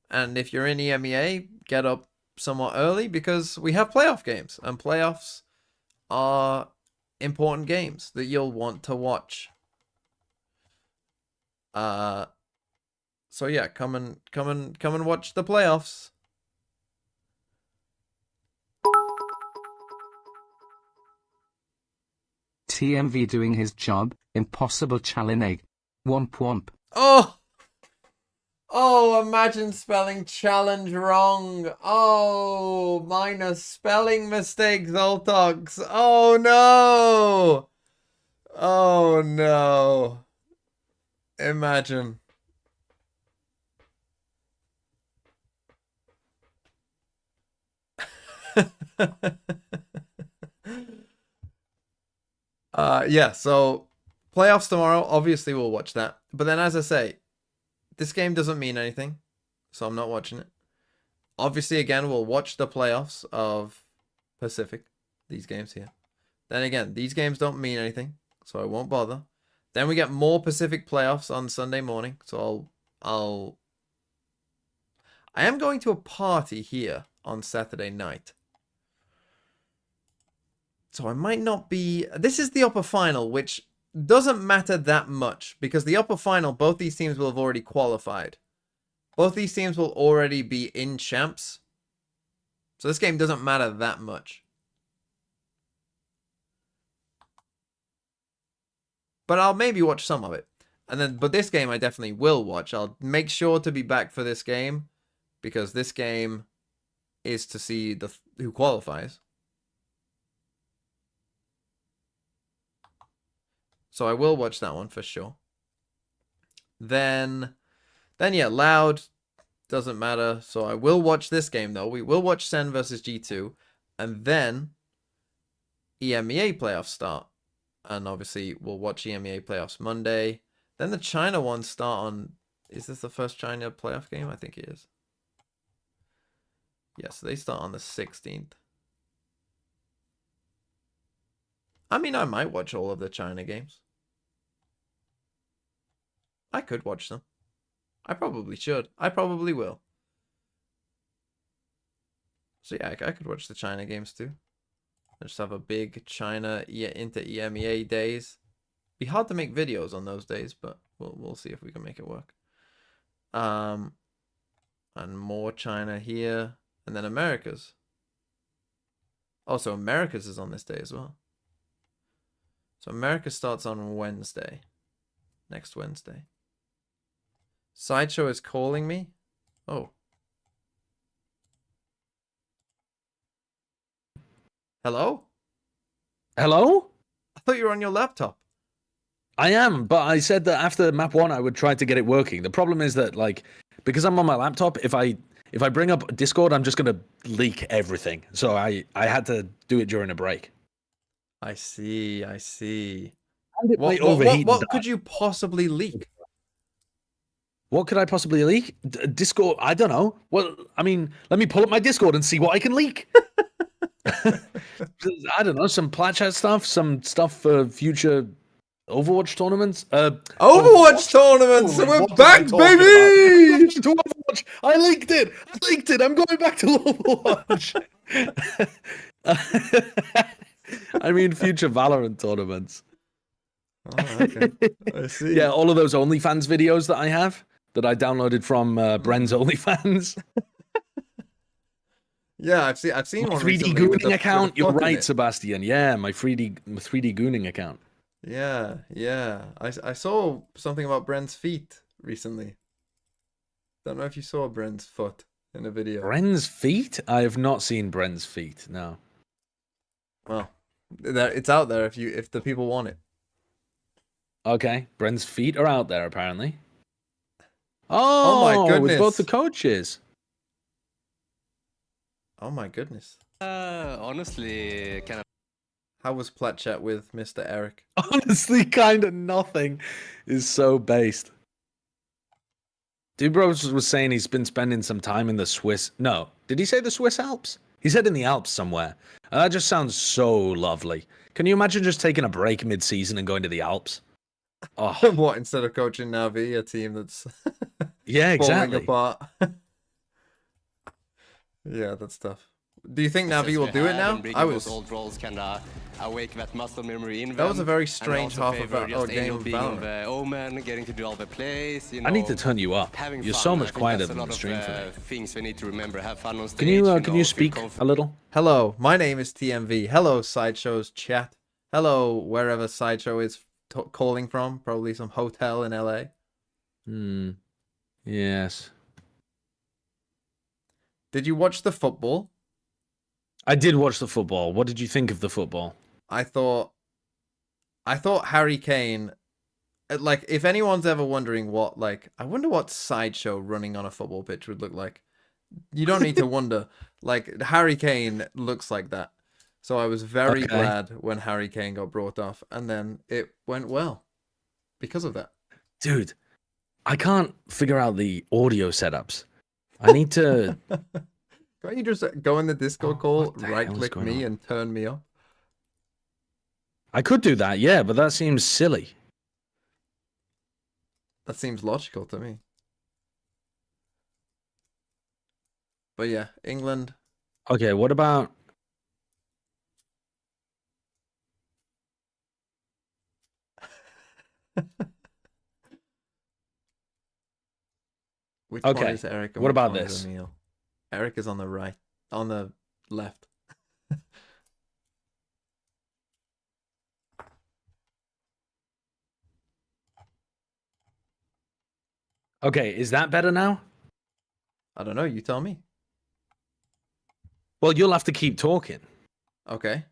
And if you're in EMEA, get up somewhat early because we have playoff games. And playoffs are important games that you'll want to watch. So yeah, come and watch the playoffs. TMV doing his job. Impossible challenge. Womp womp. Oh! Oh, imagine spelling challenge wrong. Oh, minus spelling mistakes, Zoltox. Oh, no! Oh, no. Imagine. Yeah, so playoffs tomorrow. Obviously, we'll watch that. But then, as I say, this game doesn't mean anything, so I'm not watching it. Obviously, again, we'll watch the playoffs of Pacific, these games here. Then again, these games don't mean anything, so I won't bother. Then we get more Pacific playoffs on Sunday morning, so I am going to a party here on Saturday night. So I might not be... This is the upper final, which doesn't matter that much, because the upper final, both these teams will have already qualified. Both these teams will already be in champs. So this game doesn't matter that much. But I'll maybe watch some of it. But this game I definitely will watch. I'll make sure to be back for this game, because this game is to see who qualifies. So I will watch that one for sure. Then yeah, Loud doesn't matter. So I will watch this game though. We will watch Sen versus G2, and then EMEA playoffs start. And obviously we'll watch EMEA playoffs Monday. Then the China ones start on... Is this the first China playoff game? I think it is. Yes, they start on the 16th. I mean, I might watch all of the China games. I could watch them. I probably should. I probably will. So yeah, I could watch the China games too. I just have a big China into EMEA days. Be hard to make videos on those days, but we'll see if we can make it work. And more China here, and then Americas. Oh, so Americas is on this day as well. So America starts on Wednesday. Next Wednesday. Sideshow is calling me? Oh. Hello? Hello? I thought you were on your laptop. I am, but I said that after map 1 I would try to get it working. The problem is that, like, because I'm on my laptop, if I bring up Discord, I'm just gonna leak everything. So I had to do it during a break. I see. What could you possibly leak? What could I possibly leak? Discord, I don't know. Well, I mean, let me pull up my Discord and see what I can leak. I don't know, some plat chat stuff, some stuff for future Overwatch tournaments. Overwatch tournaments! So we're back, baby! Overwatch. I leaked it! I'm going back to Overwatch! I mean, future Valorant tournaments. Oh, okay. I see. Yeah, all of those OnlyFans videos that I have, that I downloaded from Bren's OnlyFans. Yeah, I've seen my one 3D recently with gooning account. You're right, it. Sebastian. Yeah, my 3D gooning account. Yeah. I saw something about Bren's feet recently. Don't know if you saw Bren's foot in a video. Bren's feet? I have not seen Bren's feet. No. Well, it's out there if the people want it. Okay, Bren's feet are out there apparently. Oh my goodness! With both the coaches. Oh my goodness. Honestly, kind of. How was Plat Chat with Mr. Eric? Honestly, kind of nothing is so based. Dubros was saying he's been spending some time in the Swiss... No, did he say the Swiss Alps? He said in the Alps somewhere. And that just sounds so lovely. Can you imagine just taking a break mid-season and going to the Alps? Oh. What, instead of coaching Navi, a team that's yeah, exactly. falling apart? Yeah, that's tough. Do you think Navi will do it now? Old roles can awake that muscle memory in them. That was a very strange half of that game of Valorant. Omen, getting to do all the plays. You know, I need to turn you up. You're so much quieter than the stream for me. Things we need to remember. Have fun on stage. Can you speak a little? Hello, my name is TMV. Hello, Sideshow's chat. Hello, wherever Sideshow is calling from. Probably some hotel in LA. Yes. Did you watch the football? I did watch the football. What did you think of the football? I thought Harry Kane, like, if anyone's ever wondering what, like, I wonder what Sideshow running on a football pitch would look like. You don't need to wonder. Like, Harry Kane looks like that. So I was very glad when Harry Kane got brought off, and then it went well because of that. Dude, I can't figure out the audio setups. I need to... Can't you just go in the Discord call, right-click me, and turn me off? I could do that, yeah, but that seems silly. That seems logical to me. But yeah, England. Okay, what about... Which one is Eric? And what which about one is this? Emil? Eric is on the right, on the left. Okay, is that better now? I don't know. You tell me. Well, you'll have to keep talking. Okay.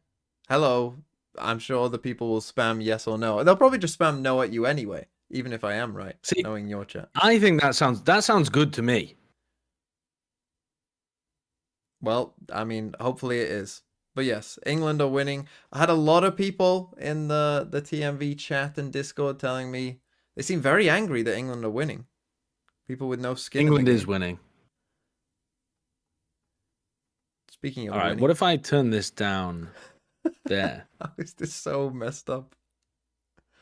Hello. I'm sure the people will spam yes or no. They'll probably just spam no at you anyway, even if I am right, knowing your chat. I think that sounds good to me. Well, I mean, hopefully it is. But yes, England are winning. I had a lot of people in the TMV chat and Discord telling me they seem very angry that England are winning. People with no skin. England is winning. Speaking of all right, winning. What if I turn this down there? How is this so messed up?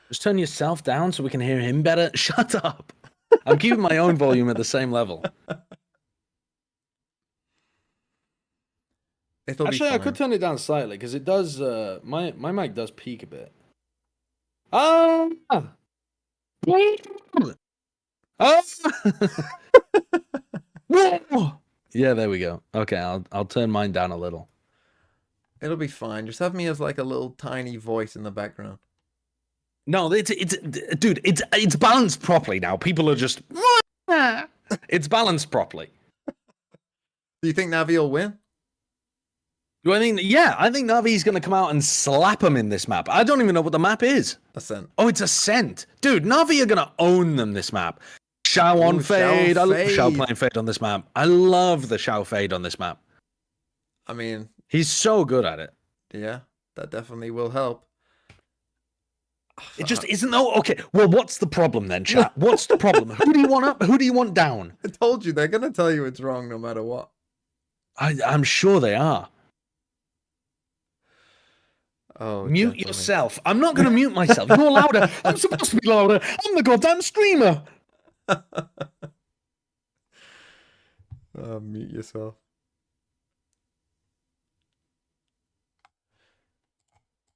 Just turn yourself down so we can hear him better. Shut up. I'm keeping my own volume at the same level. Actually, I could turn it down slightly because it does. My mic does peak a bit. Oh. Yeah, there we go. Okay, I'll turn mine down a little. It'll be fine. Just have me as like a little tiny voice in the background. No, dude, it's balanced properly now. People are just it's balanced properly. Do you think Navi will win? Do I think? Yeah, I think Navi's going to come out and slap him in this map. I don't even know what the map is. Ascent. Oh, it's Ascent. Dude, Navi are going to own them this map. Shao on fade. I love Shao playing fade on this map. I love the Shao fade on this map. I mean... He's so good at it. Yeah, that definitely will help. It just isn't though. Okay, well, what's the problem then, chat? What's the problem? Who do you want up? Who do you want down? I told you, they're going to tell you it's wrong no matter what. I'm sure they are. Oh, mute yourself. I'm not going to mute myself. You're louder. I'm supposed to be louder. I'm the goddamn streamer. Mute yourself.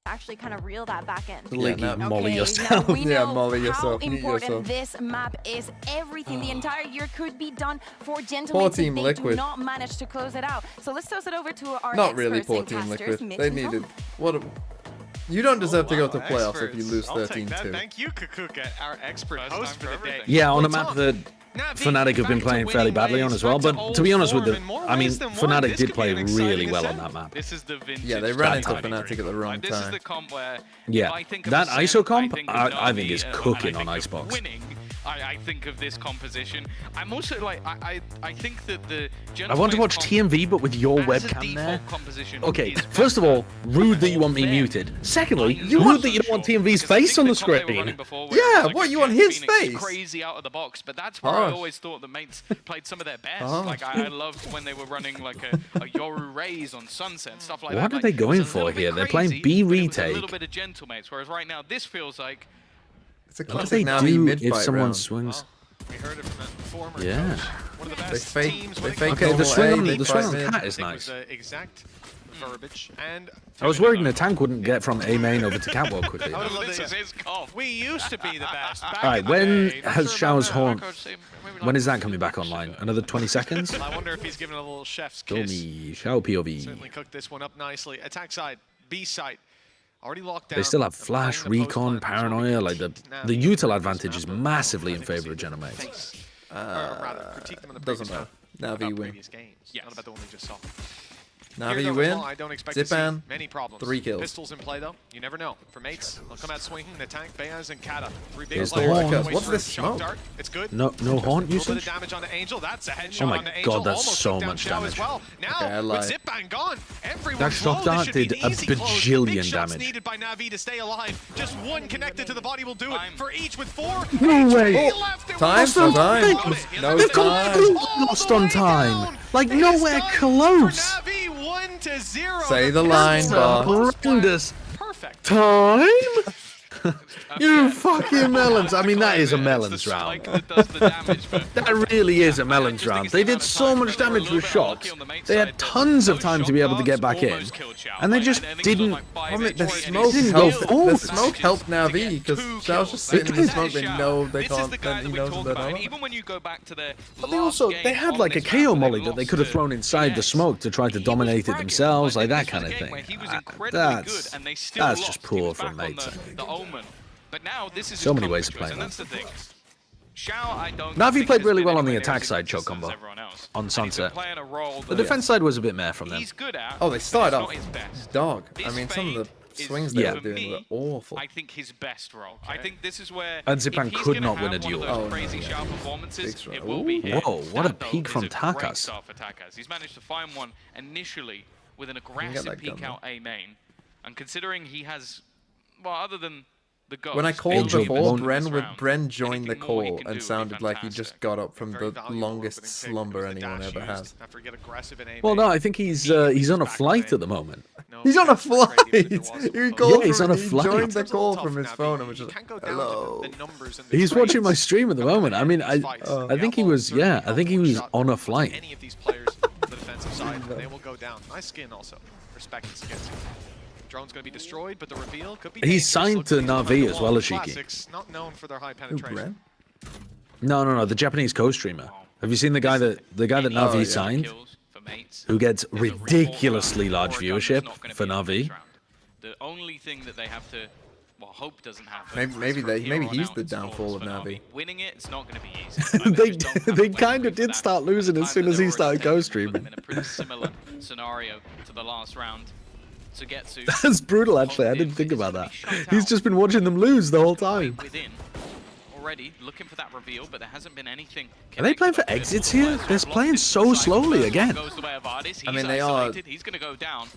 Actually kind of reel that back in. Molly yourself. We know Molly how yourself. important this map is. Everything, the entire year could be done for gentlemen. Poor Team they Liquid. do not manage to close it out. So let's toss it over to our Not really poor experts Team and Liquid. casters, Mitch They and needed... Tom. You don't deserve to go to playoffs if you lose 13-2. Thank you, Kakuka, our expert host for the day. Yeah, on a map that Fnatic have been playing fairly badly on as well. But to be honest with you, I mean, Fnatic did play really well on that map. This is the vintage. Yeah, they ran into Fnatic at the wrong This is time. the comp where Yeah, I think of that Ascent, ISO comp, I I think is cooking on Icebox. Winning, I think of this composition. I'm also like, I think that the I want to watch TMV, but with your webcam there. Okay, first of all, rude that you want me muted. Secondly, rude that you don't want TMV's face on the screen. Yeah, what, you want his face? Crazy out of the box, but that's where I always thought the mates played some of their best. Like I loved when they were running like a Yoru Raze on Sunset, stuff like that. What are they going for here? They're playing B retake. A little bit of gentle mates, whereas right now this feels like it's a what do they classic do mid-fight if someone round. swings? We heard it from that former Yeah. coach. One of the They best fake- teams they when it fake comes Okay, to the swing on mid, the swing fight on mid. cat is I think nice. was the exact verbiage. And I was worried the tank wouldn't get from A main over to catwalk quickly. I would love this to- is his call. we used to be the best. Back All right, in the when day. has Shao's horn? When When is that coming back online? Another 20 seconds? I wonder if he's given a little chef's Show kiss. me Shao POV. Certainly cooked this one up nicely. Attack side, B side, already locked down. They still have and flash, playing the recon, post plan, so we paranoia. can Like the Navi util this advantage map, is but massively I in think we've favor of seen them Genomates. face, or rather critique them in the Doesn't previous matter. Navi win. previous games. Yes. Not about the one we just saw. Navi, Here, you though, win. as well, I don't expect to see Zipan, many problems. 3 kills. Pistols in play, though. You never know. For mates, they'll come out swinging. The tank, Beaz, and Kata. 3 big Here's the players. horn. Wait What's for this shock smoke? dart. It's good. No horn A little bit usage. of damage on the Angel. That's a headshot Oh my on the God, Angel. that's Almost so took down much Xiao damage. as well. Now, Okay, I with lied. Zipan gone, everyone's That shock low. dart This should be did an a easy close. bajillion Big shots damage. needed by Navi to stay alive. Just one connected to the body will do it. For each with 4. No way. HP left. It Time, was no so time. close. No They've time. completely lost on time. Like nowhere close. For Navi, 1-0. Say the line, boss. Horrendous Perfect. time. You fucking melons. I mean, that is a melons round. That really is a melons round. They did so much damage with shots. They had tons of time to be able to get back in. And they just didn't. The smoke helped. The smoke helped Navi because Xiao's just sitting in the smoke. They know they can't. Then he knows they're not. Even when you go back to their But they had like a KO molly that they could have thrown inside the smoke to try to dominate it themselves, like that kind of thing. That's just poor from mates. The Omen. But now this is So many ways of playing that's the thing. Xiao, I don't Navi think played has really been well on the anywhere attack near side as choke consistent combo as everyone else. on And he's been Sunset. playing a role The that defense side was a bit meh from them. he's good at. Oh, they started but off it's not his best. dog. I This mean, some of fade the is, swings they Yeah. were doing were awful. I think his best role. I think this is where And Zipan if he's could gonna not win have a one of duel. those Oh, no, crazy yeah. sharp performances, Big it strike. will be here. Whoa, what a That, though, peek from is a great Takas. start for Takas. He's managed to find one initially with an get aggressive that gun, peek out A main, and considering he has, well, other than the ghost, When I called Angel before, won't- Bren joined the Anything more he call can and do would be sounded like he just fantastic. got up from Very the valuable longest opening pick. It slumber was the anyone dash ever used has. after get aggressive in A Well, main. no, I think he's on a flight at the moment. No, He's on a that's great, flight. even if it was He close. called he's from, on a he flight. joined the It's a call little from tough his for phone Navi. and was You just can't go down to hello. the numbers and the He's watching my traits. stream at the moment. I mean, I think he was, yeah, I think he was on a flight. Any of these players on the defensive side, they will go down. Nice skin also. Respect and skins. Drone's going to be destroyed, but the reveal could be He's dangerous. signed Looks to like he's Navi behind the as wall. well as Shiki. Classics, not known for their high Who, penetration. Bren? No, the Japanese co-streamer. Have you seen the guy that Navi yeah. signed, Kills for mates. who gets There's a revolver ridiculously or large a gun viewership that's not gonna for be in Navi? this round. The only thing that they have to, well, hope doesn't happen. Maybe is from here on he's out, the it's flawless downfall of for Navi. Winning it, it's not going to be easy. Like, They just don't have they a kind playbook of for did that. start losing as Time soon that as they're he already started taking put co-streaming. them in a pretty similar scenario to the last round. To get to That's brutal, actually. I didn't think about that. He's just been watching them lose the whole time. within already looking for that reveal, but there hasn't been anything. Are they playing for exits here? They're playing so slowly again. I mean, they are. He's going to go down.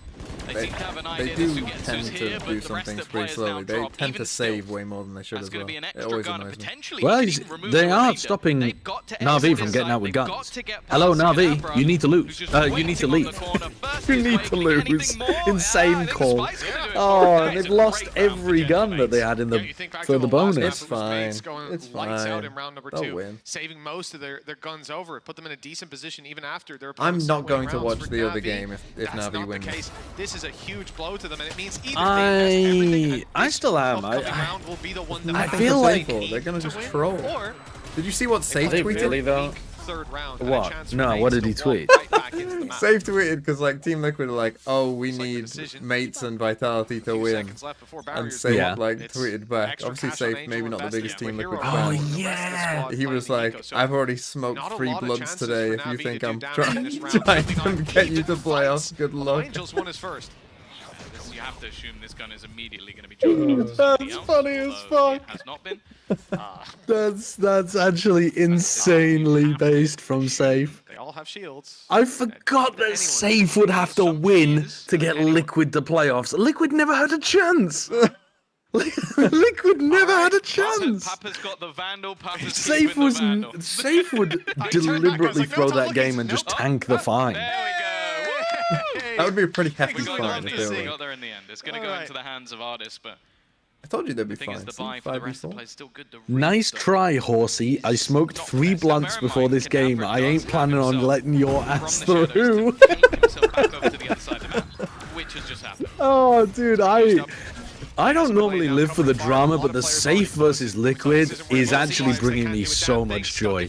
They They, seem to have an they idea do as to get tend Zeus to here, but do the some rest of things the pretty players now slowly. They drop. tend Even to still, save way more than they should that's as going well. to be an It extra always gun and annoys me. potentially Well, even remove they the are Raider. stopping They've got to Navi exit from this getting side. out with They've got guns. to get Hello, past Navi. Abra, You need to who's lose. just You need waiting to on the leave. corner. First You is need like, to can lose. anything more? Insane I think call. Spike's gonna do it for Oh, him. they've It's a lost great round every for gun that Mates. they had in Yeah, the you think back for to the the last bonus. map, It's it was Mates fine. going It's lights out fine. in round number They'll 2, win. saving most of their guns over. It put them in a decent position even after their I'm opponents not started going winning to rounds watch for the other Navi. game if That's Navi not wins. the case. This is a huge blow to them, and it means either they invest everything and I this still am. upcoming I round will be the one that I they feel like- need they're gonna to just win, troll. or Did you see what Safe they tweeted? really, though? weak third round and a What? chance for No, Mates what did to he walk tweet? right back into the map. Safe tweeted because like Team Liquid are like, oh, we It's like the need decision. Mates and Vitality to Few win. seconds left before And barriers Safe Yeah. like It's tweeted back. extra Obviously cash on Safe, Angel maybe not the invested biggest in Team Hero. Liquid Oh, fan. The rest of the yeah. squad He was playing like, Nico, so I've already not smoked a 3 lot of bloods chances today. for If you Navi think to I'm do damage in this round. trying Jumping to on get you keep to the playoffs, fights. good luck. Angels won his first. You have to assume this gun is immediately going to be chosen. That's funny as fuck. It has not been. That's actually insanely based from Safe. They all have shields. I forgot that Safe would have to win to get Liquid to playoffs. Liquid never had a chance. Liquid never had a chance. Papa's got the Vandal. Papa's Safe keeping was the Vandal. Safe would turned back, I was deliberately like, no, throw it's not that looking. game and just No. tank the fine. There we go. That would be a pretty hefty We got fine. there I in the feel end. We like. got there in the end. It's going to go Alright. into the hands of artists, but I told you they'd be the thing fine. is the See, buy for the rest of the 5v4. play is still good. The Nice read, try, Horsey. I smoked 3 blunts before this game. I ain't planning on letting your ass through. himself back over to the other side of the map, which has just happened. Oh, dude, I don't normally live for the drama, but the Safe versus Liquid is actually bringing me so much joy.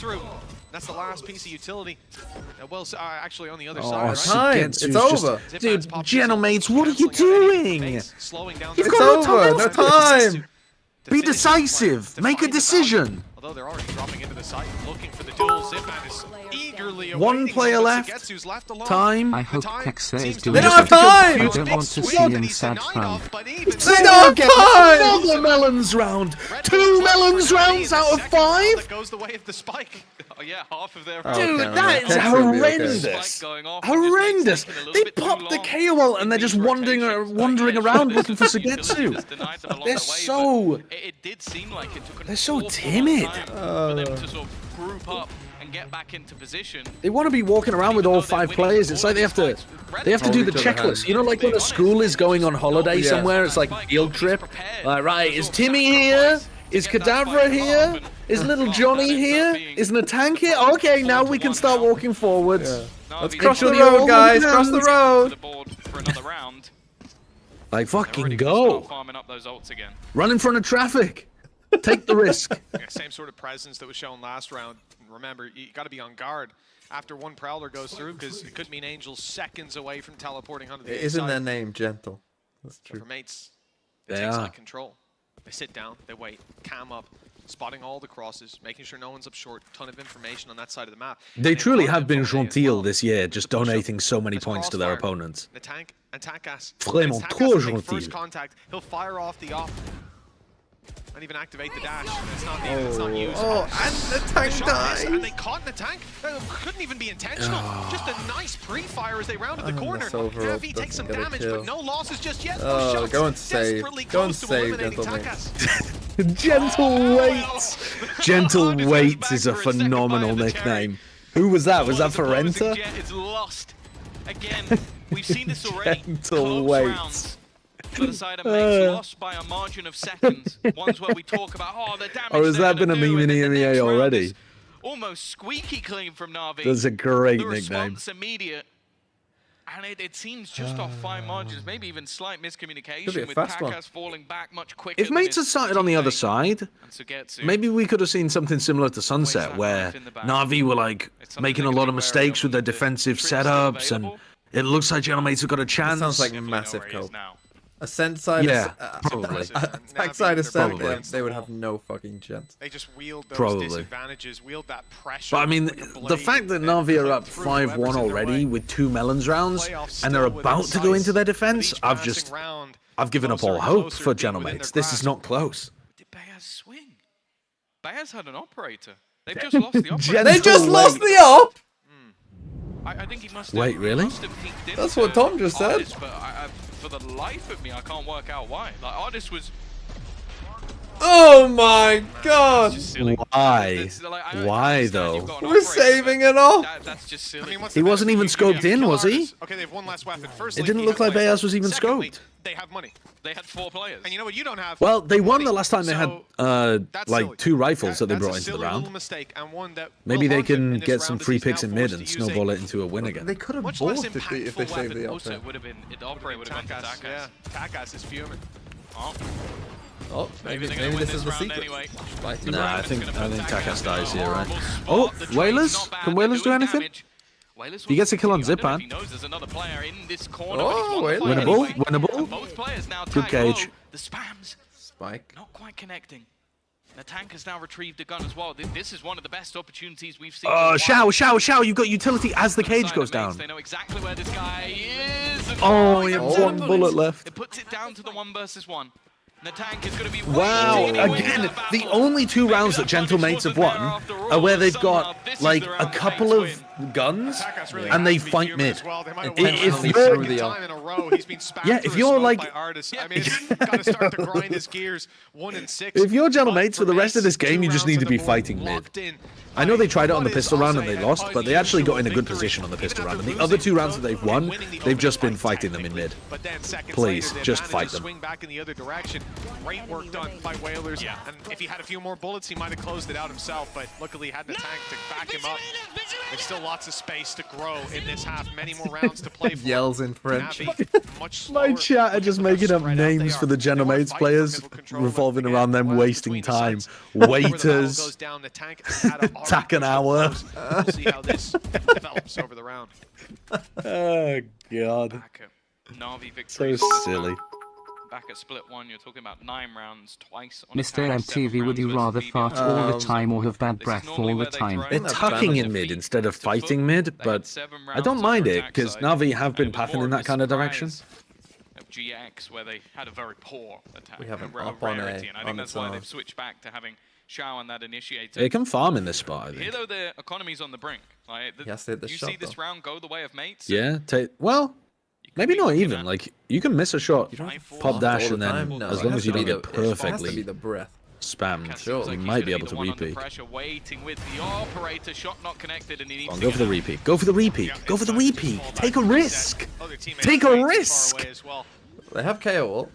through. That's the last piece of utility. Well, actually on the other Oh, side, right? time. Sugetsu's It's just- over. Dude, Zipman's Genomates, what are you canceling out any doing? fakes, slowing down You've the It's got no over. time. No time. to Be finish this fight, decisive. to Make a find the value. decision. Although they're already dropping into the site, looking for the duel. Zipman is eagerly One awaiting player him, but left. Sugetsu's left alone. Time. I hope time Kexa is seems to doing They don't have something. time! I don't want to see him sad frown. They don't have time! Another melons round. 2 melons rounds out of 5. That goes the way of the spike. Oh yeah, half of their Dude, Okay, that is Kexa will be okay. horrendous. Spike going off and just Horrendous. makes it a little They bit too popped the long KO ult and they're in just these wandering rotations. wandering But around yeah, looking for utility Sugetsu. just denied them along They're the way, so but it did seem like it took an they're so awful lot of timid. time for them to sort of group up and get back into position. They want to be walking around with all 5 players. It's like they have to do the each other checklist. hands. You know, like when a school is going on holiday Yeah. somewhere, it's like field trip. Like, right, is Timmy here? Is Kadavra here? Is little Johnny here? Is Natank here? Okay, now we can start walking forwards. Let's Navi cross the Make sure road, you're guys. all Cross the hands. to road. the board for another round. Like, They're fucking already gonna start go. farming up those ults again. Run in front of traffic. Take the risk. Yeah, same sort of presence that was shown last round. Remember, you got to be on guard after one Prowler goes through, because it could mean Angel's seconds away from teleporting onto the It isn't inside. their name, Gentle. That's So true. for mates, they They take are. side control. They sit down, they wait, cam up, spotting all the crosses, making sure no one's up short. Ton of information on that side of the map. They And truly content have been from A as gentil well. this year, just To push up. donating so many Let's points to their crossfire. opponents. The tank and Takas. Vraiment It's Takas trop to make first gentil. contact. He'll fire off the op. And even activate the dash. It's not needed. It's not used. Oh, and the tank Shot missed, and died. they caught in the tank. Couldn't even be intentional. Just a nice pre-fire as they rounded the corner. this overall Navi takes some doesn't get a damage, kill. but no losses just yet. Oh, No shots. go and save. Desperately Go and close to save, eliminating gentlemen. Takas. Gentle Waits. Gentle Artis goes Waits back is a for second phenomenal bite of the cherry. nickname. Who was that? Was One that of the opposing Ferenta? jet is lost. Again, we've seen this already. Gentle Close Waits. rounds for the side of mates, lost by a margin of seconds. Ones where we talk about, oh, the damage Or has they're that been gonna a do, meme in and then the EMEA next round already? is almost squeaky clean from Navi. That's a great The nickname. response immediate. And it seems just off fine margins, maybe even slight Could be a miscommunication with fast one. Takas falling back much quicker. If than mates his had started on the other teammate. side, And Sugetsu. maybe we could have seen something similar to Sunset, that where knife in the back. Navi were like It's something making they a can lot be of wary mistakes of, with their and the defensive trip's still setups, and available. it looks like Genomates have got a chance. Sounds like Definitely know massive where he is cope. now. Ascent side, Yeah, probably. attack side Ascent, Probably. they would have no fucking chance. They just wield those Probably. disadvantages, wield that pressure. But I mean, like a the blade fact that and Navi are cut up through 5-1 whoever's in their already way. with 2 melons rounds, Playoffs and they're still about within to go sight. into their defense, Each I've passing round, given up closer all and hope closer for being within Genomates. their This is grasp. not close. Did Bayaz swing? Bayaz had an operator. They've just lost the operator. Gentle They just lost Wait. the op! I think he must Wait, have, really? Must have peeked into That's what Tom just said. Artis, but for the life of me, I can't work out why. Like, Artis was Oh my god! just silly. Why? It's like, I Why, understand though? you've got an We're operator, saving but it off! That's just silly. I mean, what's He the best wasn't thing even you can do? scoped in, Kill was he? Artis. Okay, they have one less weapon. Firstly, It didn't he look has like money. Bayaz was even Secondly, scoped. They have money. They had 4 players. And you know what you don't have? Well, they won Money. the last time they had So, that's like silly. 2 rifles that they That's a brought into the silly round. little mistake, and one that Maybe will they haunt him can in this get some round as free he's picks now in mid forced and to use snowball it into a win again. They could have much both less if they impactful saved weapon. the op. Also, it would have been the operator would have gone to Takas. Yeah, Takas is fuming. Oh, Oh, maybe maybe, they're going to win this is the round secret. anyway. Spiky Nah, I round. think Takas dies here, right? Oh, Oh, Whalers? Can Whalers do anything? He gets a kill on Zipan. He knows there's another player in this corner. Oh, but he's won the fight Winnable, anyway. winnable. And both players now Good tied low. cage. The spams Spike. not quite connecting. The tank has now retrieved a gun as well. This is one of the best opportunities we've seen. Oh, Shao, you've got utility as the cage Side goes of mates, down. They know exactly where this guy is. And Oh, he he had has 1 bullet left. It puts it down to the 1 versus 1. The tank is going to be Wow, waiting to win again, that the battle. only 2 Maybe rounds that that Gentle punish Mates have wasn't there won after are all, where but they've somehow got this is like the a round couple Mates of win. guns Takas really and has they to be fight fuming mid. as well. They might have If won the round you're- second time in a row, he's been spammed Yeah, through if a you're smoke like- by Artis. I mean, he's got to start to grind his gears. 1 and 6. If you're Gentle But Mates for the rest of this Mace, game, 2 you just rounds need on to the be board, fighting mid. locked in. I know they tried it on the What is pistol round and I'll they say lost, but they actually got in a good victory. position on the pistol Even round. And after the other 2 losing, rounds that they've won, winning the they've just opening been fight fighting them in mid. But then seconds Please, later, the just advantage fight is them. swing back in the other direction. Great work done by Whalers. Yeah. And if he had a few more bullets, he might have closed it out himself. But luckily, he had the tank to back him up. There's still lots of space to grow in this half. Many more rounds to play for. Yells in French. Navi, much My slower. chat are just Look at making how up spread out they names are. for the They wanna Genomates fight for players, middle control revolving once around again. them Well, wasting between the time. sides. Where the battle Waiters. goes down, the tank had already Tack an pushed hour. up close. We'll see how this develops over the round. Oh, God. Back up. Navi So victory. silly. back at split 1, you're talking about 9 rounds twice. On Mr. attack, 7 MTV, would rounds you versus rather BBL. fart all the time or have bad breath all the time? They're tucking in mid instead of fighting mid, but I don't mind it because Navi have been pathing in that kind of direction. Of GX, where they had a very poor attack. We have an a up on A, rarity, and I think on that's its why own. they've switched back to having Shao on that initiator. They can farm in this spot, I Here, think. though, the economy's on the brink. Like, He has to hit the you shot, see this though. round go the way of mates. Yeah, well, maybe not even. Like, you can miss a shot, pop dash, All and the then time? No, as it long has as you to don't be get the- it has to be perfectly the breath. spammed, Sure. you Like, might be should able to the one under repeat. pressure, waiting with the operator, shot not connected, and he needs Go on, to go for the get repeat. Go for the repeat. Go for the repeat. Take a risk. Take a risk. They have KO ult.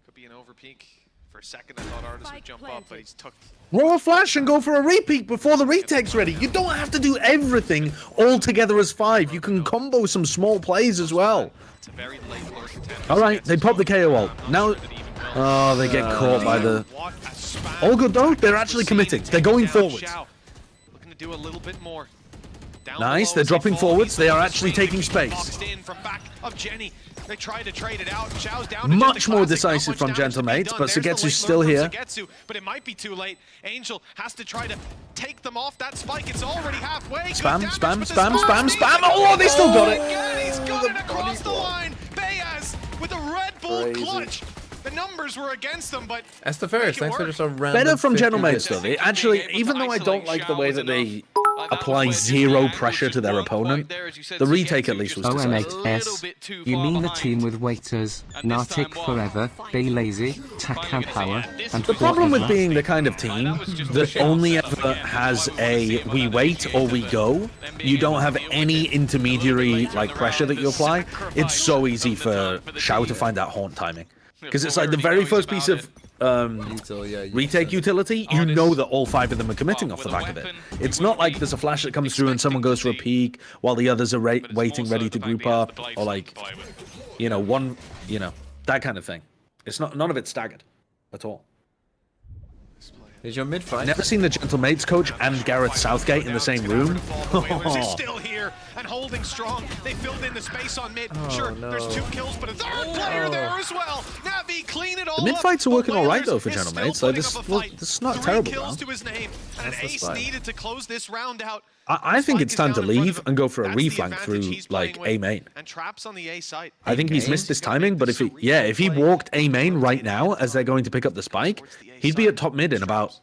Could be an overpeak. For a second, I thought Artis would jump up, but he's tucked. Roll a flash and go for a repeat before the retake's ready. You don't have to do everything all together as 5. You can combo some small plays as well. It's a very late lurk attempt. All right, they pop the KO ult. Now, oh, they get caught by the... All good though. They're actually committing. They're going forwards. Looking to do a little bit more. Down Nice, below they're as dropping fall, forwards. he's They are on the actually screen, taking being space. boxed in from back of Jenny. They tried to trade it out. Xiao's down to Much just a more classic, not decisive much from damage to be Gentlemates, done. but There's the Sugetsu's late still lurk here. from Sugetsu, but it might be too late. Angel has to try to take them off that spike. It's already halfway. Good Spam, damage, spam, but the spam, spam, speed spam. is Oh, they still got it. again, he's got it across the line. Bayaz with a Red Bull Crazy. clutch. The numbers were against them, but Estefarius, thanks for just a random Better from 50 Gentlemates bits. though. They actually, even though I don't like the way that they apply zero pressure to their opponent, the retake at least was Oh, decisive. M8s. You mean the team with waiters, Nartic forever, Bay Lazy, Takan Power, and The problem with forever? being the kind of team that only ever has a we wait or we go, you don't have any intermediary like pressure that you apply, it's so easy for Shao to find that haunt timing. Because it's like the very first piece of retake utility, you know that all 5 of them are committing off the back of it. It's not like there's a flash that comes through and someone goes for a peek while the others are waiting ready to group up, or like, you know, one, you know, that kind of thing. It's not, none of it's staggered at all. Is your mid fight? Never seen the Gentlemates coach and Gareth Southgate in the same room. Whalers is still here and holding strong. They filled in the space on mid. Sure, there's 2 kills, but a third player there as well. Navi clean it all The mid up, fights are but working all right Whalers though for is Gentlemates. still Like putting this, up a fight. this is not 3 terrible. kills Round. to his name, and That's an the ace spike. needed to close this round out. I think it's time to leave and go for a That's the reflank advantage through he's like playing A main. with, and traps on the A site. I think he's missed this timing, but if he, if he walked A main right now as they're going to pick up the spike, he'd be at top mid in about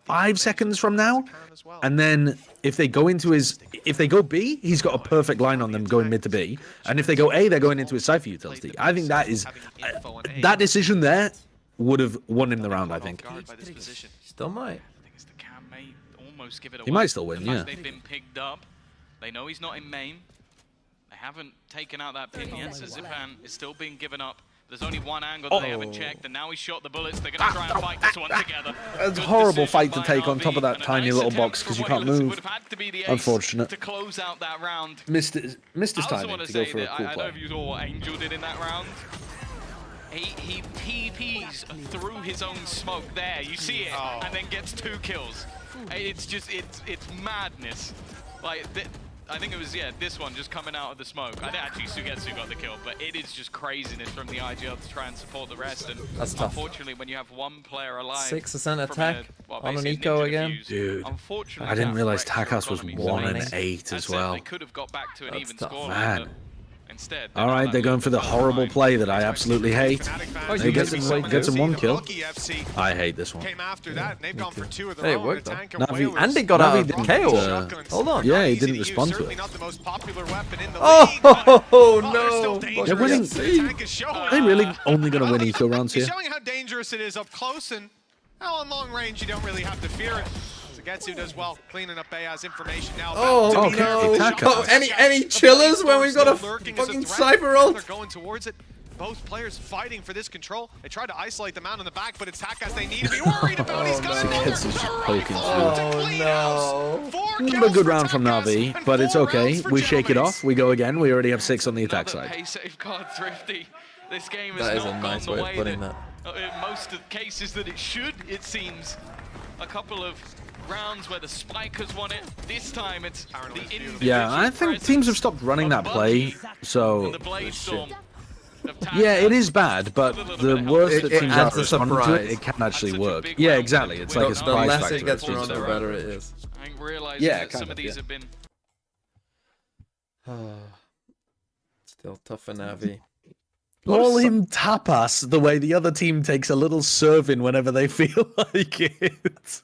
5 seconds from now. And then if they go into if they go B, he's got a perfect line on them going mid to B. And if they go A, they're going into his Cypher utility. I think that is, that decision there would have won him the round, I think. Still might. I think it's the cam, mate. Almost give it away. He might still win, The fact yeah. They've been picked up. They know he's not in main. They haven't taken out that pin yet, so Zipan is still being given up. There's only one angle that they haven't checked, and now he's shot the bullets. They're going to try and fight this one together. It's a Good horrible decision fight to by take on top of Navi, that and a tiny nice little attempt box for because you can't Whalers. It move. would have had to be the ace Unfortunate. to close out that round. Missed his I also timing want to to go say for a that cool I don't know play. if you saw what Angel did in that round. He TPs through his own smoke there. You see it, and then gets 2 kills. It's just, it's madness. Like, I think it was, this one just coming out of the smoke. I think actually Sugetsu got the kill, but it is just craziness from the IGL to try and support the rest. And That's tough. unfortunately, when you have one player alive, 6% attack on an basically eco ninja again. defuse, Dude, unfortunately, I didn't that realize wrecks your Takas was economy. 1 So and that's- 8 that's as it. well. They could have got back to an That's even tough. score. Man. Instead, All right, they're going for the horrible play that I absolutely hate. He gets him 1 kill. I hate this one. Came after that, and they've gone for 2 of their Hey, it own. worked, A though. tank of Navi- Whalers. And they got Navi out of didn't, KO. Hold on. Yeah, he Easy didn't to use, respond to certainly it. not the most popular weapon in the league, Oh, but they're no. still Fucking dangerous. winning. The tank is showing. Are they really only going to win eco rounds He's here? showing how dangerous it is up close, and how on long range you don't really have to fear it. Sugetsu does well, cleaning up Bayaz information now. Oh, about to be there no. for the shot. Oh, any chillers when we've got a Lurking as fucking threat. cyber ult? They're going towards it. Both players fighting for this control. They tried to isolate them out in the back, but it's Takas they need to be worried about. He's got another Sugetsu's just third poking rifle through. to clean Oh, house. no. 4 A kills good for round from Takas Navi, and but it's 4 okay. rounds for We shake it Gentlemates. off. We go again. We already have 6 on the attack Another side. pay safeguard Thrifty. This game has That is a not nice gone the way of way putting that, in most of the cases that it should, it seems. A couple of rounds where the Spike has won it. This time it's the individual Yeah, I think teams have presence stopped running of that play, Bucky so and the Blade Storm. Yeah, it is bad, but the worse that It teams adds are a responding to surprise. it, it can actually such a work. big Yeah, round exactly. to It's win. like a The surprise less factor. it gets if teams thrown, the are better right. it is. I think realizing Yeah, that kind some of of, these yeah. have been Still tough for Navi. Call him tapas the way the other team takes a little serving whenever they feel like it.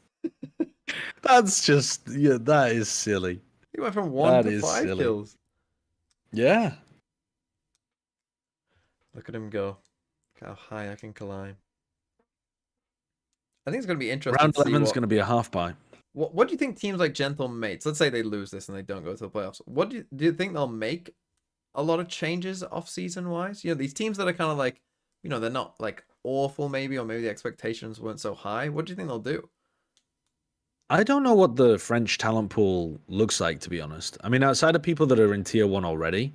That's just, yeah, that is silly. He went from 1 That to is 5 silly. kills. Yeah. Look at him go. Look how high I can climb. I think it's going to be interesting Round to see 11 is what, going to be a half buy. what do you think teams like Gentle Mates, let's say they lose this and they don't go to the playoffs, what do you think they'll make a lot of changes off-season wise? You know, these teams that are kind of like, you know, they're not like awful maybe, or maybe the expectations weren't so high. What do you think they'll do? I don't know what the French talent pool looks like, to be honest. I mean, outside of people that are in tier 1 already,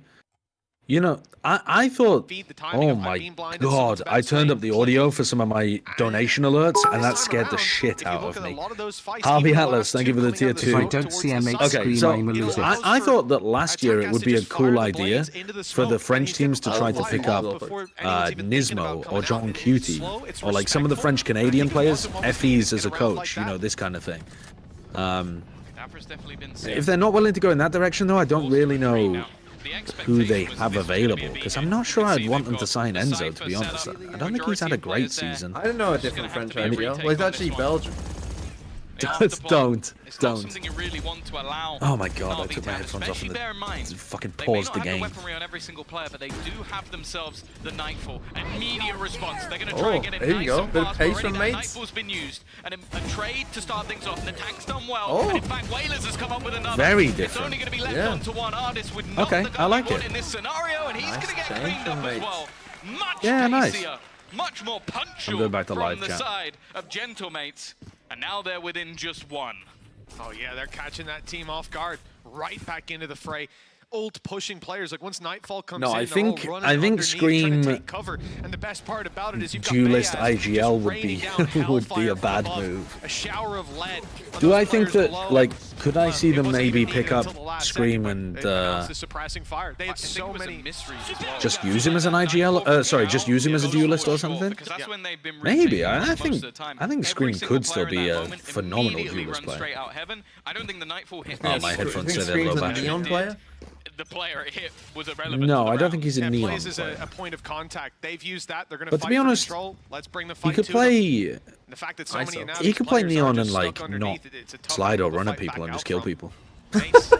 you know, I thought, oh my god, I turned up the audio for some of my donation alerts, and that scared the shit out of me. Harvey Atlas, thank you for the tier 2. If I don't see M8 Okay, scream, so I'm a loser. I thought that last year it would be a cool idea for the French teams to try to pick up Nismo or John Cutie, or like some of the French Canadian players, FEs as a coach, you know, this kind of thing. If they're not willing to go in that direction, though, I don't really know who they have available, because I'm not sure I'd want them to sign Enzo, to be honest. I don't think he's had a great season. I don't know a different French IGL. Well, he's actually Belgian. Don't. Something you really want to allow. Oh my god, I Navi took to my have, headphones off especially and bear in mind, fucking they may paused not the have game. weaponry on every single player, but they do have themselves the Nightfall. Immediate response. They're going to try and get it there you nice go. and Bit of fast. pace Already from that Mates. Nightfall's been used. And a trade to start things off. And the tank's done well. Oh. And in fact, Whalers has come up with another. Very It's different. only going to be left Yeah. onto one artist with not Okay, the guy I like we want it. in this scenario. And he's Nice going to get change cleaned from up as Mates. well. Much Yeah, nice. pacier, much more punctual going back to live from the chat. side of Gentle Mates. And now they're within just one. Oh yeah, they're catching that team off guard, right back into the fray. Old pushing players, like once Nightfall comes No, in, I they're all think- running I think underneath, trying to Scream take cover. And the best part about it is you've got Duelist Bayaz IGL just would raining be down would be hellfire a from bad above, move. A shower of lead. on Do those I think players that, below. like, could I see It them wasn't maybe even pick needed up until the last Scream second, and but they announced the suppressing fire. They had I think so it was a many. mysteries as well. just use him as an IGL? Sorry, just use him as a duelist or something? Because that's when they've been Maybe. rotating I most think of the time. I think Every Scream single could still player in be that a moment phenomenal immediately duelist runs straight player. out heaven. I don't think the Nightfall hit. Oh, my You headphones think say they're low Scream's a battery. Neon player? The player it hit was irrelevant. No, to the I don't round. think he's a Yeah, Neon plays as player. a point of contact. They've used that. They're going to But to fight be for honest, control. Let's bring the He fight could to them. play The fact that so I many saw. of he could play players are Neon just and like stuck not underneath it. It's a tough slide or angle to run at fight people back and just out kill from. people. Mates,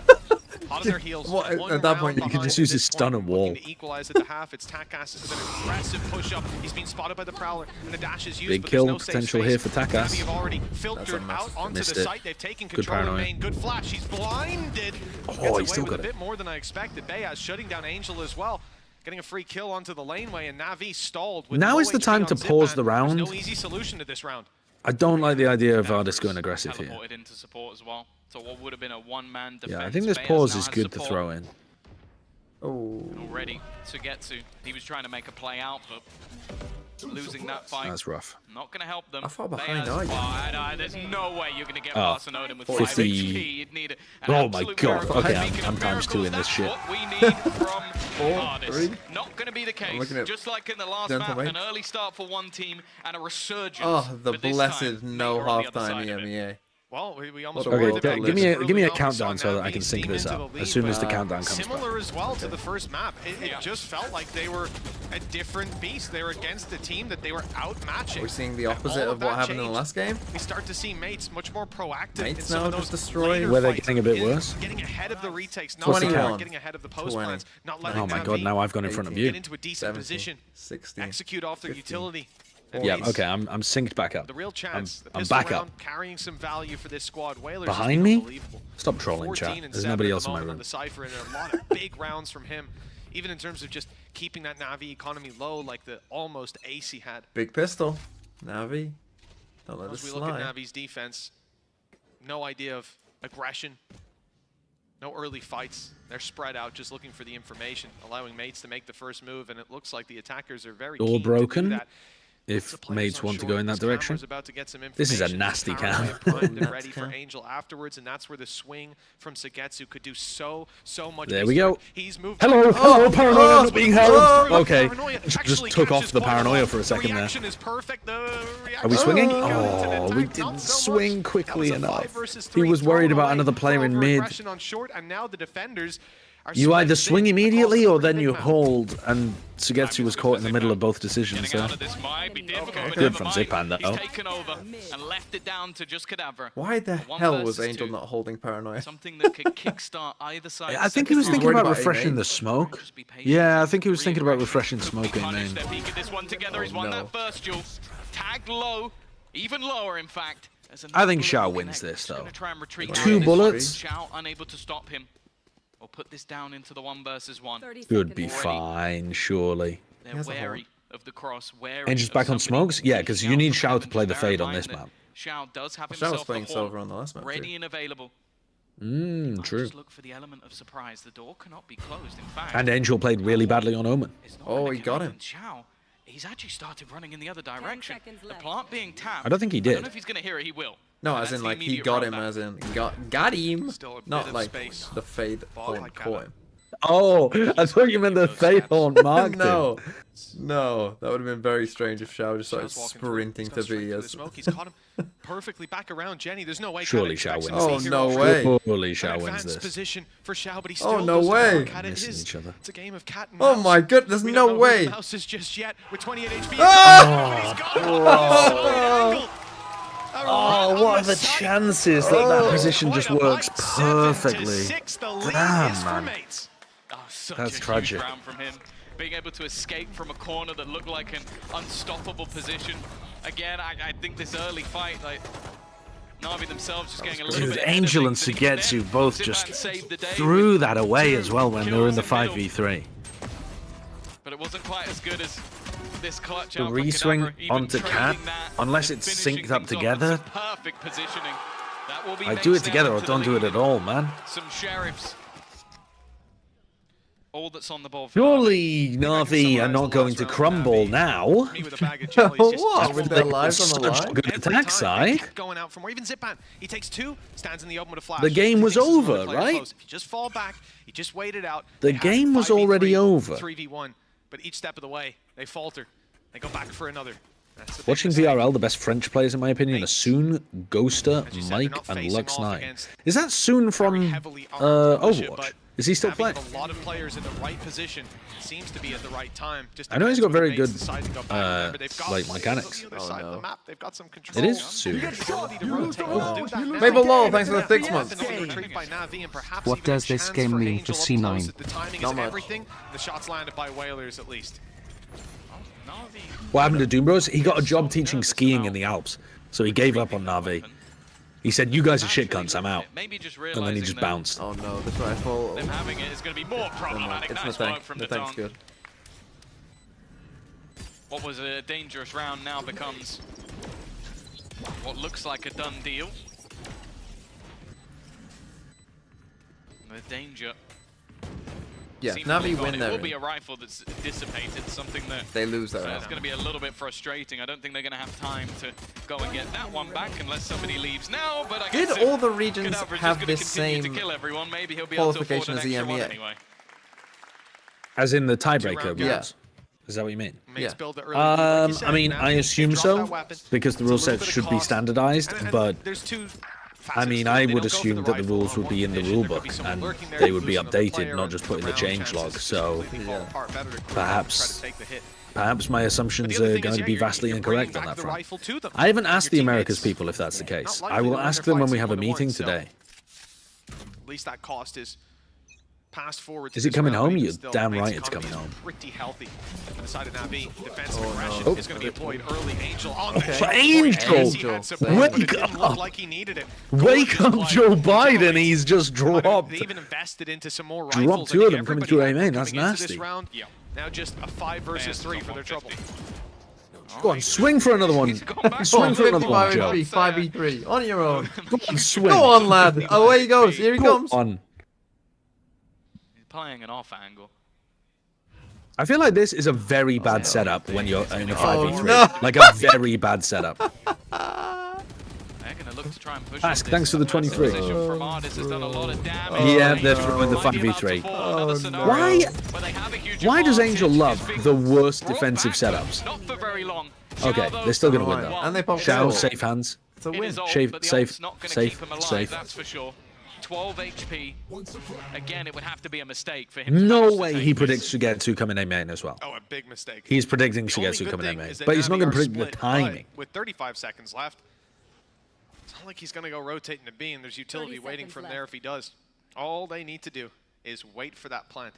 out of their heels. Well, at One that point, round you can behind just at use this his stun point, and wall. looking to equalize at the half. It's Takas with an aggressive push up. He's been spotted by the Prowler, and the dash is used. Big but kill there's no safe potential space. here for Takas. Navi have already That's filtered a out miss. onto Missed the it. site. They've taken Good control in paranoia. main. Good flash. He's blinded. Oh, Gets he away still with got a it. bit more than I expected. Bayaz shutting down Angel as well. Getting a free kill onto the laneway, and Navi stalled. With Now low is the HP time on to Zip pause Man. the round. There's no easy solution to this round. I don't like the idea of Ardis going aggressive here. Teleported into support as well. So what would have been a one-man defense. Yeah, I think this Bayaz pause now is has good to support throw in. Oh. Already to get to. He was trying to make a play out, but losing that fight. That's rough. Not going to help them. How far behind Bayaz- are you? Well, there's no way you're going to get Oh, past an Odin with 5 50. HP. You'd need an Oh my absolute god. miracle. Okay, Speaking I'm of times 2 in miracles, this shit. that's what we need from 4, Ardis. 3. Not going to be the case. looking at Just like in the last Gentle map, Mates. an early start for one team and a resurgence. Oh, the but this blessed time, no Maker on the other halftime side of it. EMEA. Well, we almost What a were world worried to about live Give in. me give me a Early on, we countdown saw so that I Navi can sync steam this into up the as lead, soon as the but countdown comes back. Similar as well to the first map. It just felt like they were a different beast. They were against a team that they were outmatching. We're seeing the And opposite all of what that happened in the changed. last game. We start to see Mates much more proactive Mates in some now of those just destroying- later Where they're fights, getting a bit worse? Getting ahead of the retakes, not What's the only count? getting ahead of the post 20. plans, not letting Oh my Navi god, now I've gone in front of 18. you. get into a decent 17, position, 16, execute off their 15, utility. Yeah, Mates, okay, I'm synced back up. the real chance. I'm the back pistol up. round carrying some value for this squad. Whalers Behind has been me? unbelievable. Stop trolling, 14 chat. and There's 7 nobody at the else in my moment on room. the Cypher, and a lot of big rounds from him, even in terms of just keeping that Navi economy low, like the almost ace he had. Big pistol. Navi. Don't let it As we look at slide. Navi's defense, no idea of aggression, no early fights. They're spread out, just looking for the information, allowing Mates to make the first move, and it looks like the attackers are very Door keen to broken? do that. if mates want to go in that direction. This is a nasty cam. Ready for Angel afterwards, and that's where the swing from Sagetsu could do so much. There we go. He's moved. Hello, paranoia not being held. Okay, just took off the paranoia for a second there. Are we swinging? Oh, we didn't swing quickly enough. He was worried about another player in mid. You either swing immediately or then you hold, and Sugetsu was caught in the middle of both decisions there. Good from Zipan, though. Why the hell was Angel not holding paranoia? Something that could kickstart either side. I think he was thinking about refreshing the smoke. Yeah, I think he was thinking about refreshing smoke in main. Tagged low, even lower, in fact. I think Xiao wins this, though. 2 bullets. Xiao unable to stop him. Or put this down into the 1 versus 1. Should be fine, surely. They're wary of the cross. Angel's back on smokes? Yeah, because you need Xiao to play the fade on this map. Xiao does have Xiao was playing silver on the last map, ready and available. True. Just look for the element of surprise. The door cannot be closed, in fact. And Angel played really badly on Omen. Oh, he got him. Xiao, he's actually started running in the other direction. The plant being tapped. I don't think he I did. don't know if he's going to hear it. He will. No, as in like he got him, as in got him. Not like the fade horn caught him. Oh, I thought you meant the fade horn marked No, no, that would have been very strange if Xiao just started sprinting to be as. He's caught him perfectly back around Jenny. There's no way. Surely Xiao wins. Oh no way! Surely Xiao wins this. Position for Xiao, but he oh no way! Missing each other. It's a game of cat and mouse. Oh my goodness! There's no way! Mouse is just yet with 28 HP. Oh, what are the chances that that position just works perfectly? Damn, man. That's tragic. From him. Being able to escape from a corner that looked like an unstoppable position. Again, I think this early fight, like Navi themselves just getting a little bit. Angel and Sugetsu both just threw that away as well when they were in the 5v3. But it wasn't quite as good as this clutch. The re-swing onto Cat, unless it's synced up together. Perfect positioning. That will be I do it together or don't do it at all, man. Some sheriffs. All that's on the ball. Surely Navi are not going to crumble now. What? With their lives on the line? Good attack side. Going out from where even Zipan, he takes 2, stands in the open with a flash. The game was over, right? If you just fall back, you just wait it out. The game was already over. 3v1, but each step of the way, they falter. They go back for another. Watching VRL, the best French players in my opinion are Soon, Ghoster, Mike, and Lux9. Is that Soon from Overwatch? Is he still playing? A lot of players in the right position. Seems to be at the right time. I know he's got very good like mechanics. Oh, no. They've got some control. It is Soon. Mabel Lol, thanks for the 6 months. What does this game mean for C9? Not much. The shots landed by Whalers at least. What happened to Doombros? He got a job teaching skiing in the Alps, so he gave up on Navi. He said, "You guys are shit cunts, I'm out." And then he just bounced. Oh no, this rifle. Them having it is going to be more problematic. It's Nice the work tank. from The tank's good. What was a dangerous round now becomes what looks like a done deal. The danger. Yeah, Navi win It there. will be a rifle that's dissipated, something that they lose that. it's going to be a little bit frustrating. I don't think they're going to have time to go and get that one back unless somebody leaves now. But I guess Did all the regions have this same Maybe he'll be qualification as the EMEA? Anyway. As in the tiebreaker Yeah. rules? Is that what you mean? Yeah. I mean, I assume so, because the rule sets should be standardized, but I mean, I would assume that the rules would be in the rulebook and they would be updated, not just put in the change log. So perhaps my assumptions are going to be vastly incorrect on that front. I haven't asked the Americas people if that's the case. I will ask them when we have a meeting today. At least that cost is passed forward. Is it coming home? You're damn right it's coming home. Pretty healthy. On the side of Navi, defensive aggression is going to be employed early. Angel on the Angel! Wake up! Like he needed it. Wake up, Joe Biden! He's just dropped. They even invested into some more rifles. Dropped 2 of them coming through A main. That's nasty. Now just a 5 versus 3 for their trouble. Go on, swing for another one. Swing for another one, Joe. 5v3, on your own. Go on, swing. Go on, lad. Away he goes. Here he comes. On. Playing an off angle. I feel like this is a very bad setup when you're in a 5v3. no. Like a very bad setup. They're gonna look to try and push Ask, on thanks this. for the 23. Position from Ardis has done a lot of damage. Yeah, they're throwing the 5v3. Why does Angel love the worst defensive setups? Not for very long. Okay, they're still gonna win though. And they pop Shao, goal. safe hands. It's a win. Safe, safe, safe, safe. That's for sure. 12 HP. Again, it would have to be a mistake for him. No way he predicts Shigetsu coming in main as well. Oh, a big mistake. He's predicting The only Shigetsu good coming in thing main. is that But he's not Navi going to are predict the split, but timing. With 35 seconds left, it's not like he's going to go rotate into B, and there's utility waiting from there if he does. All they need to do is wait for that plant.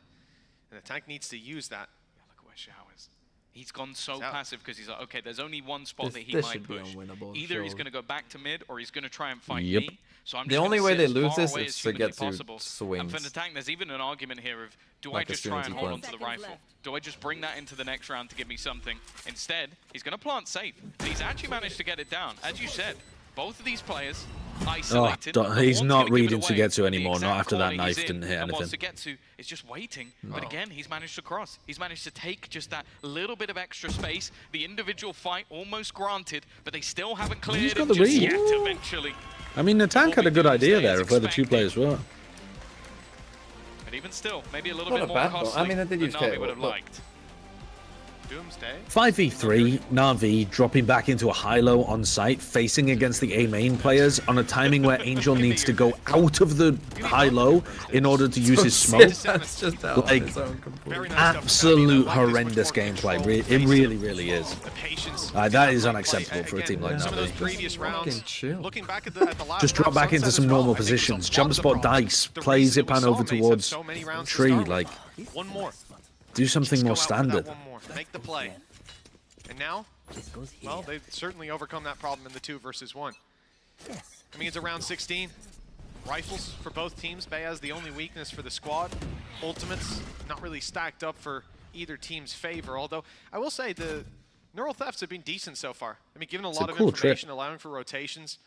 And the tank needs to use that. Yeah, look where Shao is. He's gone so out. passive because he's like, okay, there's only one spot This- that he this might should be push. unwinnable, Either he's surely. going to go back to mid or he's going to try and fight Yep. me. So I'm The just only gonna way sit they as lose far this away is as to humanly get to possible. swings. And for the tank, there's even an argument here of, do Like I a just try and Trinity hold plant. onto the rifle? Do I just bring that into the next round to give me something? Instead, he's going to plant safe. And he's actually managed to get it down. As you said, both of these players isolated. don't- and he's one's not gonna give it reading away. Shigetsu The anymore, not exact after that corner knife he's in didn't hit and anything. Shigetsu is just waiting. But again, he's managed to cross. He's managed to take just that little bit of extra space. The individual fight almost granted, but they still haven't cleared got it the just read. yet eventually. I mean, the tank had a good idea there of where the two expected. players were. But even still, maybe a little Not bit a more bad ball. costly I mean, I did than use Navi K, would have but- liked. Doomsday. 5v3, Navi dropping back into a high-low on site, facing against the A main players on a timing where Angel needs to go out of the high-low in order to use his smoke. That's just out Like, on its own completely. Very nice stuff from Navi. Absolute I like this horrendous much more gameplay. control, It really, really is. the patience. That is Play. unacceptable for a team like Some of those Navi. previous rounds, Fucking chill. looking back at the last Just drop round, back into Sunset some as well, normal I think was a positions. lot Jump of the spot problem. dice. The Play reason zip we pan saw over Mates have towards so many rounds to tree. start Like, with. One more. do something Just go more out for that standard. one more. Make the play. And now, well, they've certainly overcome that problem in the 2 versus 1. I mean, it's around 16. Rifles for both teams. Bay has the only weakness for the squad. Ultimates not really stacked up for either team's favor. Although I will say the neural thefts have been decent so far. I mean, given a lot of cool trip. information, allowing for rotations.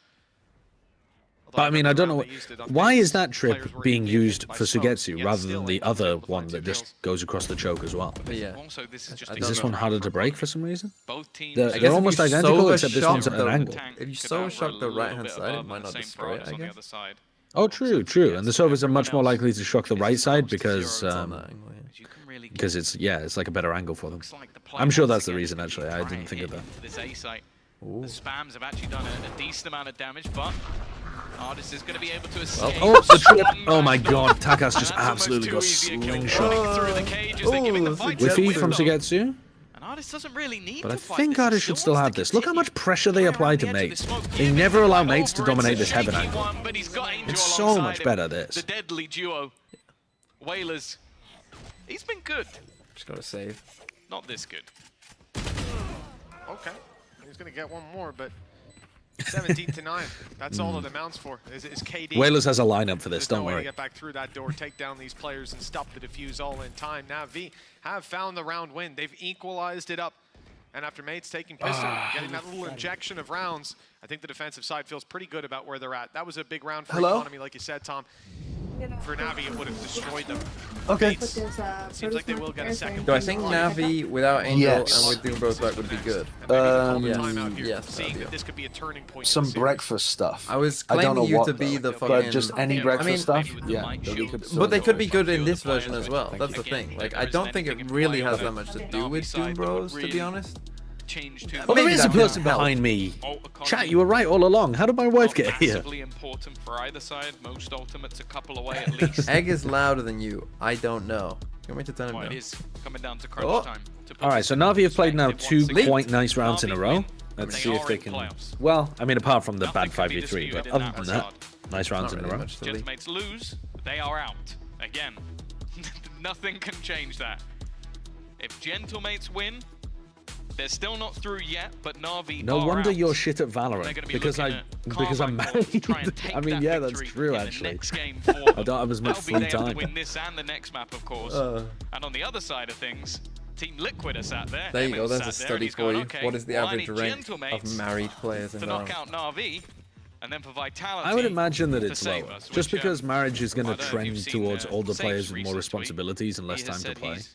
But I mean, I don't know. Why is that trip being used for Sugetsu rather than the other one that just goes across the choke as well? But yeah. Also, this is just Is this one harder to break for some reason? both teams. They're, I guess they're if almost you identical, so except this one's at shock an the angle. tank, If you could so outweigh shock a the little right-hand bit side, it above might and not the same destroy it, progress I on the guess. other side. Oh, true, true. And the Sovets are much more likely to shock the right side because On that angle, yeah. You can really it's like a better angle for them. looks like the play I'm sure once that's the again reason, to actually. try I and didn't think of hit that. into This A site. The spams have actually done a decent amount of damage, but Ardis is going to be able to escape. Oh, the trip! Strong Oh my back god, foot. Takas just And that's absolutely got almost too easy a kill. slingshot. Running through the cages, they're giving the fight to With the feed from window. Sugetsu. And Ardis doesn't really need But I to fight think this. He Ardis should still wants have to this. Look how continue. much pressure they Play apply around to the edge of mates. the smoke. They Give never it allow over. mates to It's dominate a this heaven shaky angle. one, but he's got Angel It's so alongside much him. better, this. The deadly duo. Whalers. He's been good. Just gotta save. Not this good. Okay. He's going to get one more, but 17 to 9. That's all it amounts for. Is KD. Whalers has a lineup for this, There's don't no way to worry. get back through that door, take down these players, and stop the defuse all in time. Navi have found the round win. They've equalized it up. And after Mates taking pistol, getting that little injection of rounds, I think the defensive side feels pretty good about where they're at. That was a big round for economy, like you said, Tom. For Navi, it would have destroyed them. Okay. Mates, seems like they will get a second. Do I think Navi without Angel Yes. and with Doom Bros back would be good? And maybe call the yes. timeout here, Yes, seeing that'd that be this could be a turning point. in Some the series. breakfast stuff. I was I don't claiming know you what, to be though, the but fucking... just any Yeah, breakfast I mean, stuff. maybe with the Yeah, mic that we shield. could. But they sort could of- be good in this Few of the version as players, well. but That's the again, thing. Like, there I isn't don't think anything it in really play has that that much to do Navi with side Doom would Bros, to be really honest. Change to Well, there Maybe is a that person helps. behind me. Alt economy. Chat, you were right all along. How did my wife get here? Massively important for either side. Most ultimates a couple away at least. Egg is louder than you. I don't know. You want me to turn him Well, it down? is coming down to crunch Oh. time. To put All right, this so into Navi have played now perspective two once again. quite nice rounds in a Navi row. win, Let's they see if are they in can. playoffs. Well, I mean, apart from the Nothing bad can be 5v3, disputed but in other that than that, regard. nice rounds Not in a really row. much to leave. Gentmates lose, they are out. Again, nothing can change that. If Gentlemates win, they're still not through yet, but Navi No are wonder out. you're shit at They're Valorant gonna be because looking I at because I'm Carmine to try and married. take I mean, that yeah, that's victory true in the actually. next game for I don't have as much LB, free they have to time. win this and the next map, of course. And on the other side of things, Team Liquid are sat there. There you go, Emmett there's a sat there, and study he's for going, you. okay, What is the well, I average need rank Gentlemates of married players in to knock Valorant? out Navi, and then for Vitality. I would imagine that to it's save lower, us, just which, because marriage is going I to don't know if you've trend seen, towards older Sage's players with more recent tweet. responsibilities and less He has time to said play. he's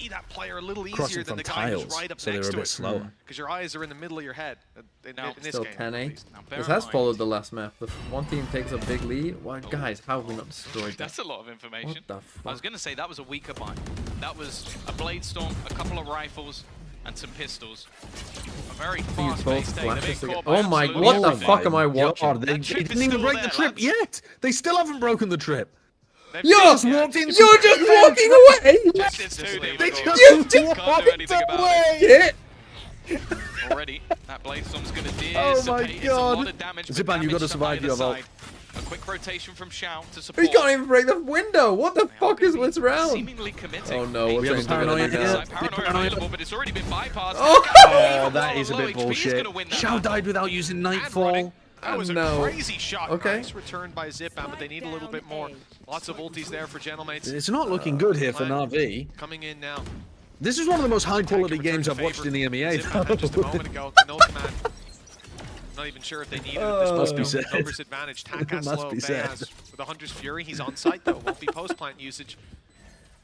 see that player a little crossing easier than from the guy who's tiles, right up so they next were a to bit it. slower. Because your eyes are in the middle of your head in this Still game. 10, at eh? least. Now, bear This in has mind- followed the last map. The one team takes a big lead. Well, guys, how have we not destroyed that? That's a lot of information. What the I was fuck? going to say that was a weaker buy. That was a Blade Storm, a couple of rifles, and some pistols. A very These fast both base take. flashes They've been again. caught by Oh my, absolutely what the everything. fuck am I watching? God, they That trip is didn't even still break there, the trip lads. yet. They still haven't broken the trip. They've Yo, just walked in. You're just walking away! It's too They difficult. just Can't do anything about it. Shit! already. That Blade Storm's going to dissipate. Oh my It's a God. lot of damage. but Zipan, you damage gotta to survive either your vault. side. A quick rotation from Shao to support. He can't even break the window. What the fuck is what's around? Seemingly committing. Oh no, what's have Angel paranoia gonna do here. now? Paranoia available, but it's already been bypassed. Oh! That is a bit bullshit. Shao died without using Nightfall. That was a No. crazy shot. Okay. Nice return by Zipan, but they need a little bit more. Lots of ultis there for Gentlemates. It's not looking good here for Navi. Coming in now. This is one of the most high-quality Taken games return I've to watched favor. in the EMEA. Zipan had just a moment ago. No command. Not even sure if they needed it at this Must be point. said. Numbers advantage. Takas Must low. be said. Bayaz with a Hunter's Fury. He's on site though. Won't be post-plant usage.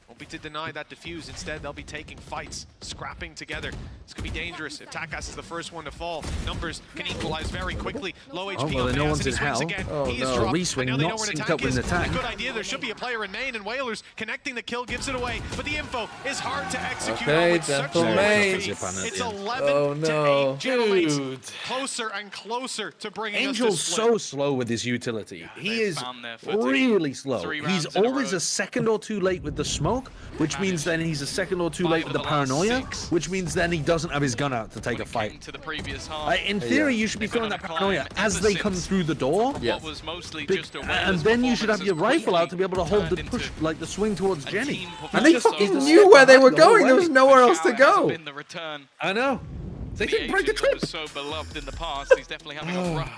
Won't be to deny that diffuse. Instead, they'll be taking fights, scrapping together. This could be dangerous if Takas is the first one to fall. Numbers can equalize very quickly. Low HP well, on no Bayaz, one's and he in swings hell. again. Oh, He is no. dropped, Reswing and now they not know where an synced attack up with is. an attack. A good idea. There should be a player in main, and Whalers connecting the kill gives it away. But the info is hard to execute Okay, on with such Gentle low Mates. HP. It's Yeah. 11 Oh, to no. 8. Gentlemates Dude. closer and closer to bringing Angel's us to split. so slow with his utility. He they've is found their footing. really slow. 3 He's rounds in a always row. a second or two late with the smoke, which means then he's a second or two 5 late of with the the last paranoia, 6. which means then he doesn't have his gun out to take a fight. To the previous half. In theory, you should be They've been throwing on that a paranoia climb as ever they come since. through the door. Yes. What was mostly Be- just a and Whalers then you should have performance your has rifle out to be able to hold the turned push, into like the swing towards a Jenny. team And they performance. fucking just knew step where they back were the whole going. There way. was nowhere else to Shao has go. been the return. I know. They The didn't break the agent that trip. was so beloved in the past. He's definitely having a rough.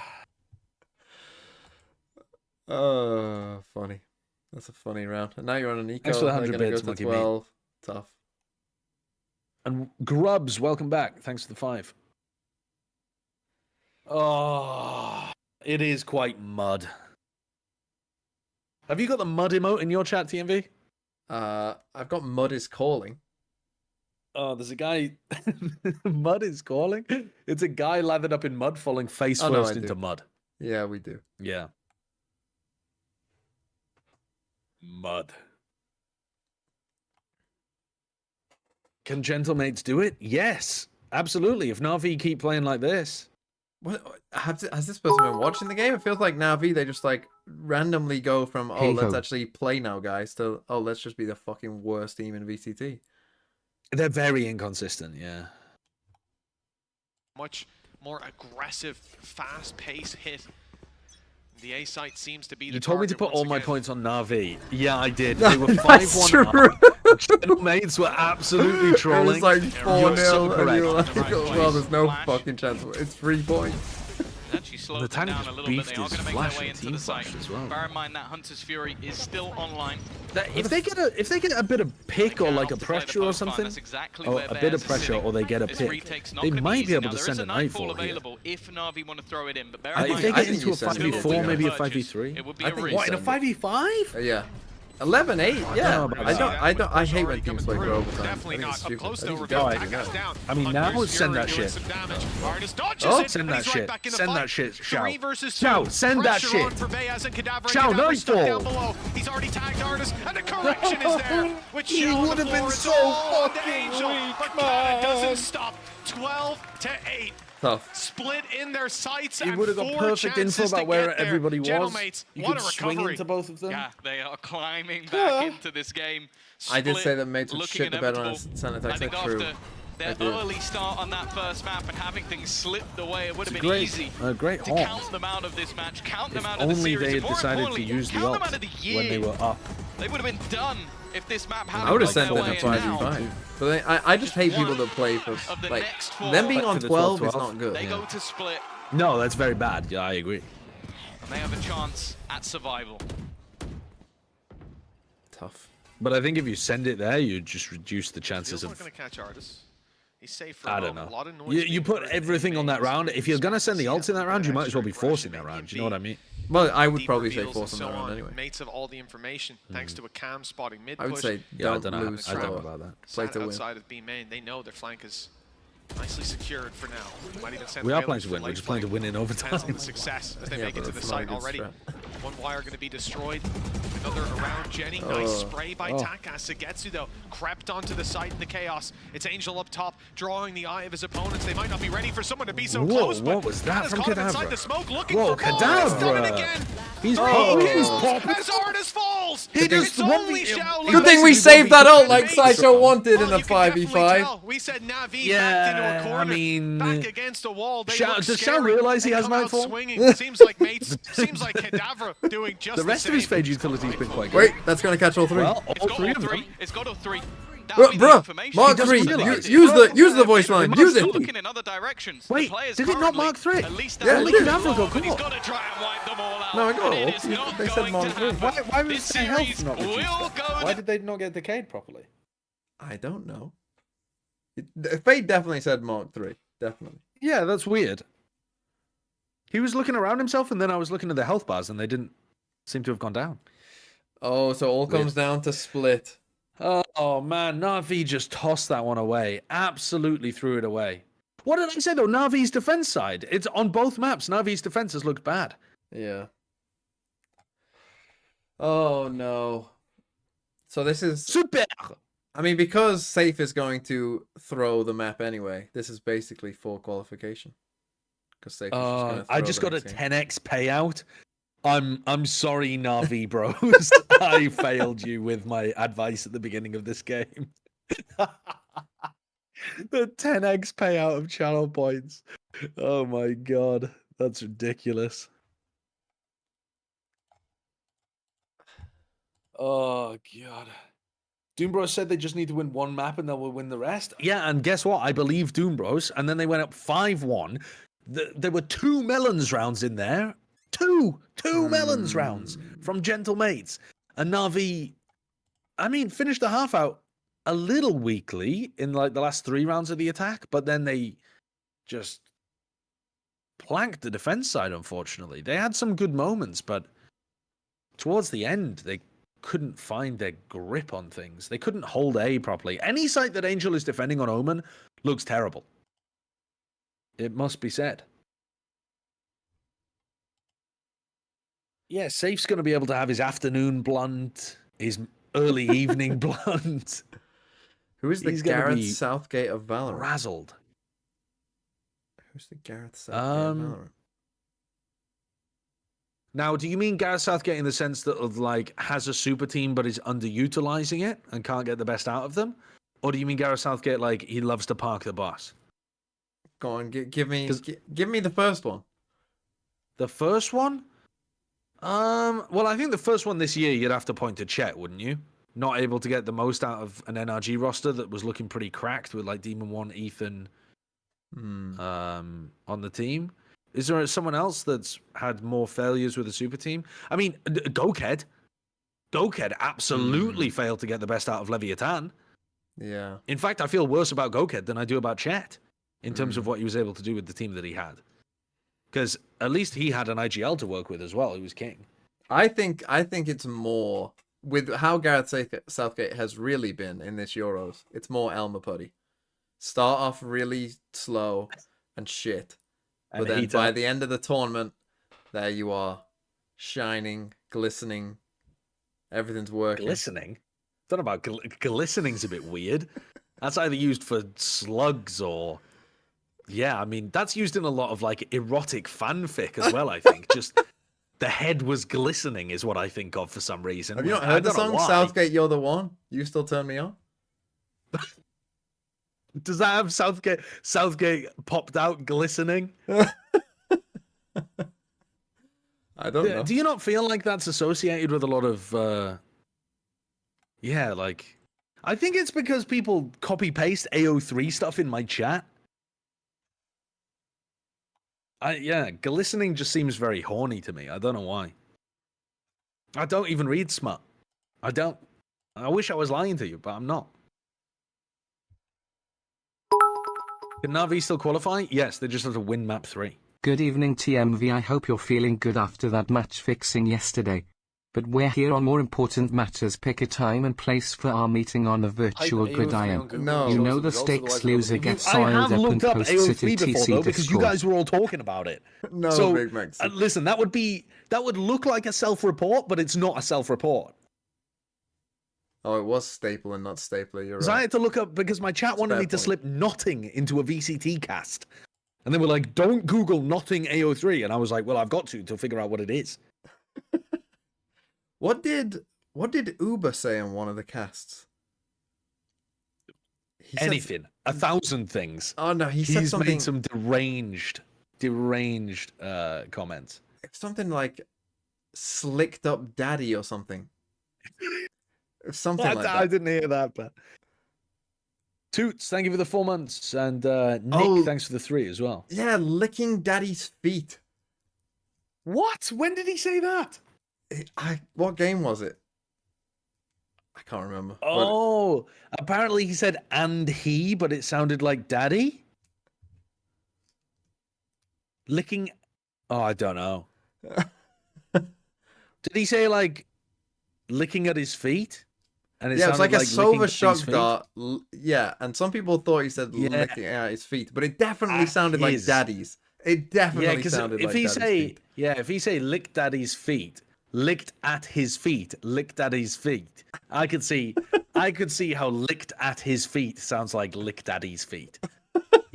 Funny. That's a funny round. And now you're on an eco. Thanks for the They're 100 gonna bits, go Monkey to Meat. 12. Tough. And Grubs, welcome back. Thanks for the 5. Oh, it is quite mud. Have you got the mud emote in your chat, TMV? I've got Mud is Calling. Oh, there's a guy. Mud is calling. It's a guy lathered up in mud, falling face Oh, no, first I do. into mud. Yeah, we do. Yeah. Mud. Can Gentlemates do it? Yes, absolutely. If Navi keep playing like this. What has this person been watching the game? It feels like Navi, they just like randomly go from, oh, Hey, let's ho. actually play now, guys, to, oh, let's just be the fucking worst team in VCT. They're very inconsistent, yeah. Much more aggressive, fast-paced hit. The A site seems to be the You told me to target put all once my again. points on Navi. Yeah, I did. They were That's 5-1 true. up. Gentlemates were absolutely It trolling. was like You're so 4-0, and you were correct. like, oh, well, there's no fucking chance. It's 3 points. Actually slowed The them tank down just a little bit. beefed They are his going to make flash their way and into team the site. flash as well. Bear in mind that Hunter's Fury is still online. If they get a bit of pick or like a Off to play the pressure or post line, something, that's exactly or where a bit of Bears is pressure, sitting. or they get a This pick, retake's not they gonna be might be easy. able Now, to there send is a a Nightfall Nightfall here. available if Navi want to throw it in, but bear If in mind they that get into a still 5v4, will maybe a purchase. 5v3. It would be I a think risk. What, in a 5v5? Yeah. 11-8, yeah. about I that. don't. I hate when Already teams coming play for through. overtime. Definitely I think not it's up stupid. close I to think it's reveal. dumb. Takas down. I mean, now Hunter's send Fury that doing shit. some damage. Artist dodges Oh, it, send and that he's right shit. back in the Send fight. that shit, Shao. 3 versus 2. Shao, send that Pressure on shit. for Bayaz and Cadaver. Shao, Cadaver stuck Nightfall. down below. He's already tagged Artist, and the correction is there. With He Shao on would the have been floor, it's so all on to fucking Angel, weak, but man. Kada doesn't stop. 12-8. Tough. Split in their sights, You and would have got 4 perfect info chances about to where get there. everybody was. Gentlemates, You what could a swing recovery. into both of them. Yeah, they are climbing back into this game. I did Split, say that mates would looking shit the bed on inevitable. us. Send I attacks. think That's true. after their I did. early start on that first map and having things slip the way, it would have been Great, easy great to haunt. count them out of this match, count them If out of the only series, they and had more decided to importantly, use the count them ult out of the year. when they were up. They would have been done if this map hadn't I would have gone sent their them a way, and now 5v5. But I just hate people that play for, of the like, next 4, them being Back on to the 12 is 12-12. not good. they go to split, No, that's very bad. Yeah, I agree. and they have a chance at survival. Tough. But I think if you send it there, you just reduce the chances Feels not of. going to catch Artist. He's safe for I a don't moment. know. A lot of noise You being put heard everything on that mains. round. If you're gonna send the ults in that round, you might as well be Extra forcing that aggression, round. Do you know what I mean? Well, I would deep probably say reveals force and them so around on. anyway. Mates have all the information thanks to a cam spotting mid I would push. say Yeah, I don't don't know. lose I don't know slower. about that. Play Sat to win. outside of B main, they know their flank is nicely secured for now. Might even send We are Whalers playing to for win. We're late just playing to flank. win in Depends on overtime. the success as they Yeah, make it but to the it's not a site good already. strat. One wire going to be destroyed. Another around Jenny. Nice spray by Takasetsu, though. Crept onto the side in the chaos. It's Angel up top, drawing the eye of his opponents. They might not be ready for someone to be so close, but what was that from caught him inside Kadabra? the smoke, looking Whoa, for Kadabra. He's done it Kadabra! again. He's Kills as Artis falls. just It's only Shaolin. Good thing we saved that out like Sideshow wanted in a You can definitely 5v5. tell. We said Navi backed into a corner, I mean, back against a wall. They Shao- look does Shao scary. realise he They has come out Nightfall? swinging. Seems like Mates, seems like Kadabra doing just The rest of his same. phase utility's been quite good. Wait, that's gonna catch all three. Well, It's all got three all of them. three. It's got all three. That'll be the Bruh, information. Mark He 3, doesn't realise it. use the voice line, use it. Looking in other directions. The Wait, players did it not currently, mark 3? At least Yeah, Only it did. Kadabra got but he's caught. got to try and wipe them all out. No, I got and it all. is not They said going Mark to 3. happen. Why was This their health series not reduced? will then? go Why did they not get decayed properly? I don't know. Fate definitely said Mark 3. Definitely. Yeah, that's weird. He was looking around himself, and then I was looking at the health bars, and they didn't seem to have gone down. Oh, so all comes down to split. Oh man, Navi just tossed that one away. Absolutely threw it away. What did I say though? Navi's defense side. It's on both maps. Navi's defense has looked bad. Yeah. Oh no. So this is Super. I mean, because Safe is going to throw the map anyway, this is basically for qualification. Because Safe is just going to I throw just the got a next game. 10x payout. I'm sorry, Navi bros. I failed you with my advice at the beginning of this game. The 10x payout of channel points. Oh my god, that's ridiculous. Oh god. Doombros said they just need to win one map and they will win the rest. Yeah, and guess what? I believe Doombros, and then they went up 5-1. There were 2 melons rounds in there. Two melons rounds from Gentle Mates. And Navi, I mean, finished the half out a little weakly in like the last 3 rounds of the attack, but then they just planked the defense side, unfortunately. They had some good moments, but towards the end, they couldn't find their grip on things. They couldn't hold A properly. Any site that Angel is defending on Omen looks terrible. It must be said. Yeah, Safe's going to be able to have his afternoon blunt, his early evening blunt. Who is the He's gonna Gareth be Southgate of Valorant? Razzled. Who's the Gareth Southgate of Valorant? Now, do you mean Gareth Southgate in the sense that like has a super team but is underutilizing it and can't get the best out of them? Or do you mean Gareth Southgate like he loves to park the bus? Go on, give me the first one. The first one? Well, I think the first one this year you'd have to point to Chet, wouldn't you? Not able to get the most out of an NRG roster that was looking pretty cracked with like Demon 1, Ethan on the team. Is there someone else that's had more failures with a super team? I mean, Goked. Goked absolutely failed to get the best out of Leviathan. Yeah. In fact, I feel worse about Goked than I do about Chet in terms of what he was able to do with the team that he had. Because at least he had an IGL to work with as well. He was king. I think it's more with how Gareth Southgate has really been in this Euros. It's more Elmer Putty. Start off really slow and shit. But then by the end of the tournament, there you are. Shining, glistening. Everything's working. Glistening? Don't know about glistening's a bit weird. That's either used for slugs or... Yeah, I mean, that's used in a lot of like erotic fanfic as well, I think. Just the head was glistening is what I think of for some reason. Have you not heard the song Southgate, You're the One? You Still Turn Me On? Does that have Southgate popped out glistening? I don't know. Do you not feel like that's associated with a lot of yeah, like I think it's because people copy paste AO3 stuff in my chat. Yeah, glistening just seems very horny to me. I don't know why. I don't even read smut. I don't. I wish I was lying to you, but I'm not. Can Navi still qualify? Yes, they just have to win map 3. Good evening TMV, I hope you're feeling good after that match fixing yesterday. But we're here on more important matters. Pick a time and place for our meeting on the virtual AO3 gridiron. on Google No. You shows know the the results, stakes otherwise loser nobody gets will- I soiled have up and looked up posted to AO3 before TC though, because you Discord. guys were all talking about it. No, So Big Mac. listen, that would look like a self-report, but it's not a self-report. Oh, it was Staple and not Stapler. You're Because I right. had to look up because my chat wanted fair me to point. slip knotting into a VCT cast, and they were like, "Don't Google knotting AO3," and I was like, "Well, I've got to figure out what it is." What did Uber say on one of the casts? He said- Anything, 1,000 things. Oh no, he said He's something. made some deranged comments. Something like "slicked up daddy" or something. Something like I that. didn't hear that, but Toots, thank you for the 4 months, and Nick, Oh. thanks for the 3 as well. Yeah, licking daddy's feet. What? When did he say that? What game was it? I can't remember. but- Oh, apparently he said "and he," but it sounded like "daddy." Licking. Oh, I don't know. Did he say like licking at his feet? And yeah, it was like a licking silver at his shock feet? dart. Yeah, and some people thought he said Yeah. licking at his feet, but it definitely At sounded like his. daddy's. It Yeah, definitely because sounded if like he daddy's say feet. if he say lick daddy's feet, licked at his feet, licked at his feet, I could see how licked at his feet sounds like lick daddy's feet.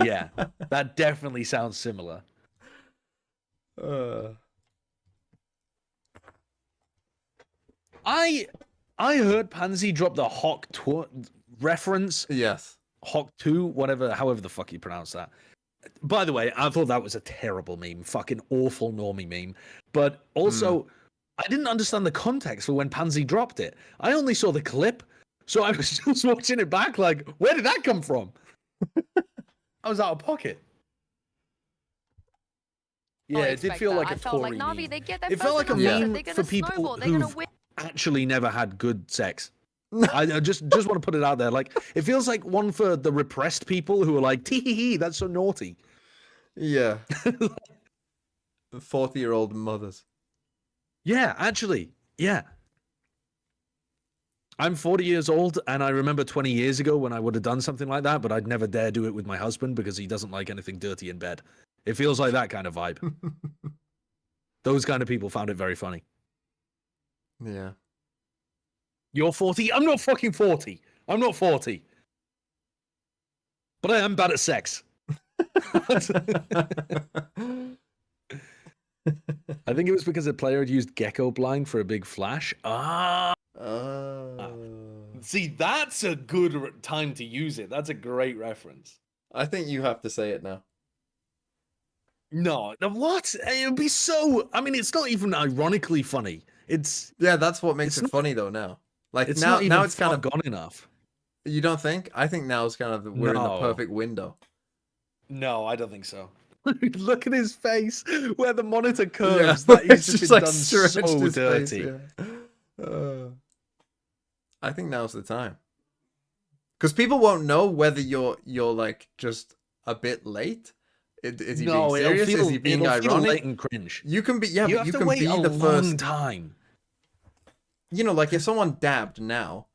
Yeah, that definitely sounds similar. I heard Pansy drop the Hawk 2 reference. Yes. Hawk 2, however the fuck you pronounce that. By the way, I thought that was a terrible meme, fucking awful normie meme. But also, I didn't understand the context for when Pansy dropped it. I only saw the clip, so I was just watching it back like, where did that come from? I was out of pocket. Yeah, it did feel like a I felt Tory like Navi, meme. they get their It felt like a first meme they're gonna for people snowball, they're gonna who've win. actually never had good sex. I just want to put it out there. Like, it feels like one for the repressed people who are like, tee hee hee, that's so naughty. Yeah. 40-year-old mothers. Yeah, actually, yeah. I'm 40 years old, and I remember 20 years ago when I would have done something like that, but I'd never dare do it with my husband because he doesn't like anything dirty in bed. It feels like that kind of vibe. Those kind of people found it very funny. Yeah. You're 40? I'm not fucking 40. I'm not 40. But I am bad at sex. I think it was because the player had used Gecko Blind for a big flash. See, that's a good time to use it. That's a great reference. I think you have to say it now. No, what? It would be so... I mean, it's not even ironically funny. It's... Yeah, that's what makes it's it not- funny though now. Like It's now not even now it's kind of gone enough. You don't think? I think now it's kind of we're in the No. perfect window. No, I don't think so. Look at his face where the monitor curves. Yeah, That he's it's just been done stretched so his face, dirty. yeah. I think now's the time. Because people won't know whether you're like just a bit late. Is he No, being it'll serious? feel, Is he being it'll feel ironic? late and cringe. You can be yeah, You but have you to can wait be a the long first time. You know, like if someone dabbed now,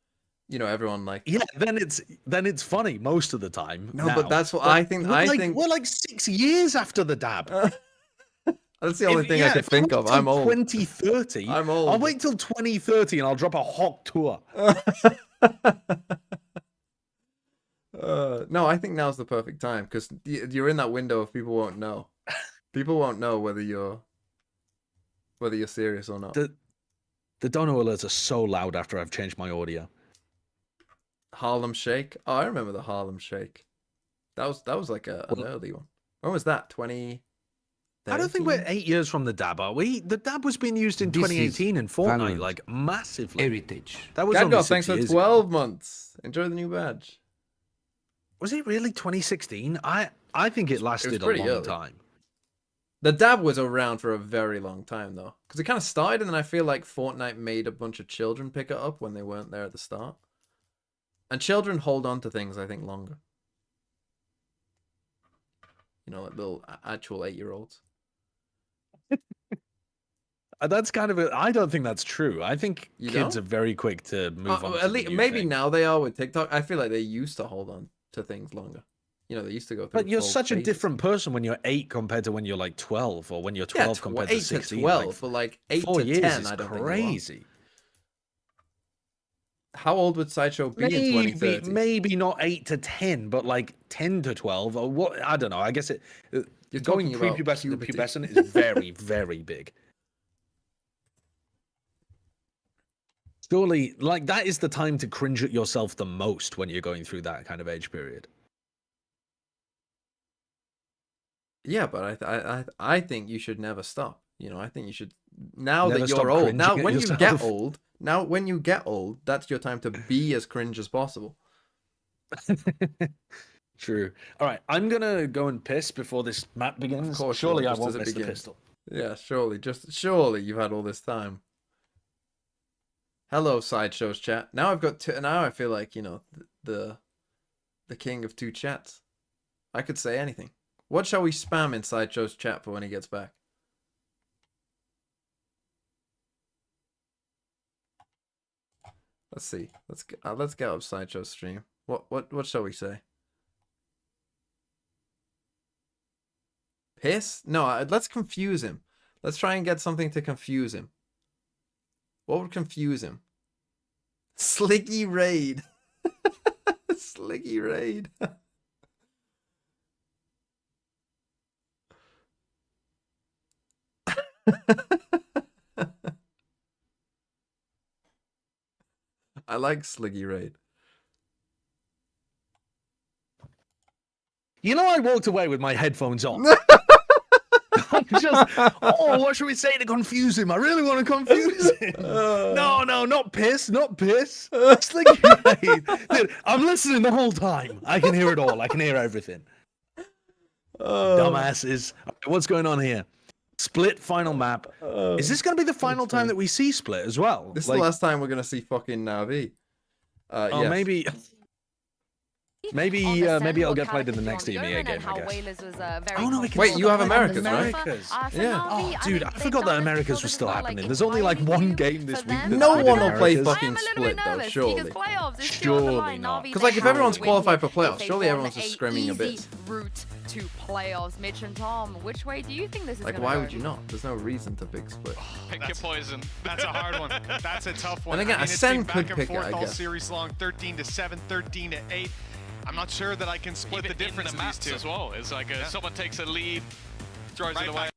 you know, everyone like Yeah, then it's funny most of the time. No, now. but that's what I think. I think we're like 6 years after the dab. That's the only thing I could if think wait of. till I'm old. 2030. I'm old. I'll wait till 2030 and I'll drop a Hawk tour. No, I think now's the perfect time because you're in that window of people won't know. People won't know whether you're serious or not. The dono alerts are so loud after I've changed my audio. Harlem Shake. Oh, I remember the Harlem Shake. That was like an early one. When was that? 20. I don't think we're 8 years from the dab, are we? The dab was being used in This 2018 in is Fortnite, Valorant. like massively. Heritage. That was only Gadgoff, 6 thanks for years 12 months. Enjoy the new badge. Was it really 2016? I think it lasted a pretty long early. time. The dab was around for a very long time though, because it kind of started, and then I feel like Fortnite made a bunch of children pick it up when they weren't there at the start. And children hold on to things, I think, longer. You know, like little actual 8-year-olds. That's kind of I don't think that's true. I think You kids don't? are very quick to move on. To At the least new maybe thing. now they are with TikTok. I feel like they used to hold on to things longer. You know, they used to go through. But you're full such a phases. different person when you're 8 compared to when you're like 12, or when you're 12 Yeah, compared 8 to 16. to 12, like, but like 8 4 to years 10, is I don't think you are. crazy. How old would Sideshow be in 2030? Maybe not 8 to 10, but like 10 to 12, or what? I don't know. I guess it. You're Going talking about prepubescent to puberty. pubescent is very, very big. Surely, like that is the time to cringe at yourself the most when you're going through that kind of age period. Yeah, but I think you should never stop. You know, I think you should now Never that stop you're old. cringing Now at when you get yourself. old, that's your time to be as cringe as possible. True. All right, I'm gonna go and piss before this map begins. Of course, Surely I just won't as it miss the begins. pistol. Yeah, surely you've had all this time. Hello, Sideshow's chat. Now I've got two. Now I feel like, you know, the king of two chats. I could say anything. What shall we spam in Sideshow's chat for when he gets back? Let's see. Let's get up Sideshow's stream. What shall we say? Piss? No, let's confuse him. Let's try and get something to confuse him. What would confuse him? Sliggy Raid. Sliggy Raid. I like Sliggy Raid. You know, I walked away with my headphones on. I'm just, what should we say to confuse him? I really want to confuse him. No, not piss, not piss. Sliggy Raid. Dude, I'm listening the whole time. I can hear it all. I can hear everything. Dumbasses. What's going on here? Split final map. Is this going to be the final time that we see Split as well? This is the last time we're going to see fucking Navi. Oh, yes. Maybe I'll get played in the next EMEA game, I guess. Oh no, we can Wait, still you have play Americas, in right? Americas. Yeah. Oh, dude, I forgot that Americas was still happening. There's only like one game this week. No one will play Americas. fucking Split though, surely. Surely not. Because like if everyone's qualified for playoffs, surely everyone's just screaming a bit. Route to playoffs. Mitch and Tom, which way do you think this is Like going to why go? would you not? There's no reason to pick Split. Pick your poison. That's a hard one. That's a tough one. And again, I mean, it's Ascend been back could and pick it, forth I all guess. series long, 13-7, 13-8. I'm not sure that I can split Even the difference in of the these maps two. as well. It's like someone takes a lead, throws it away.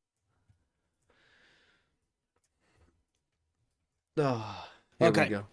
Oh, here we Okay. go.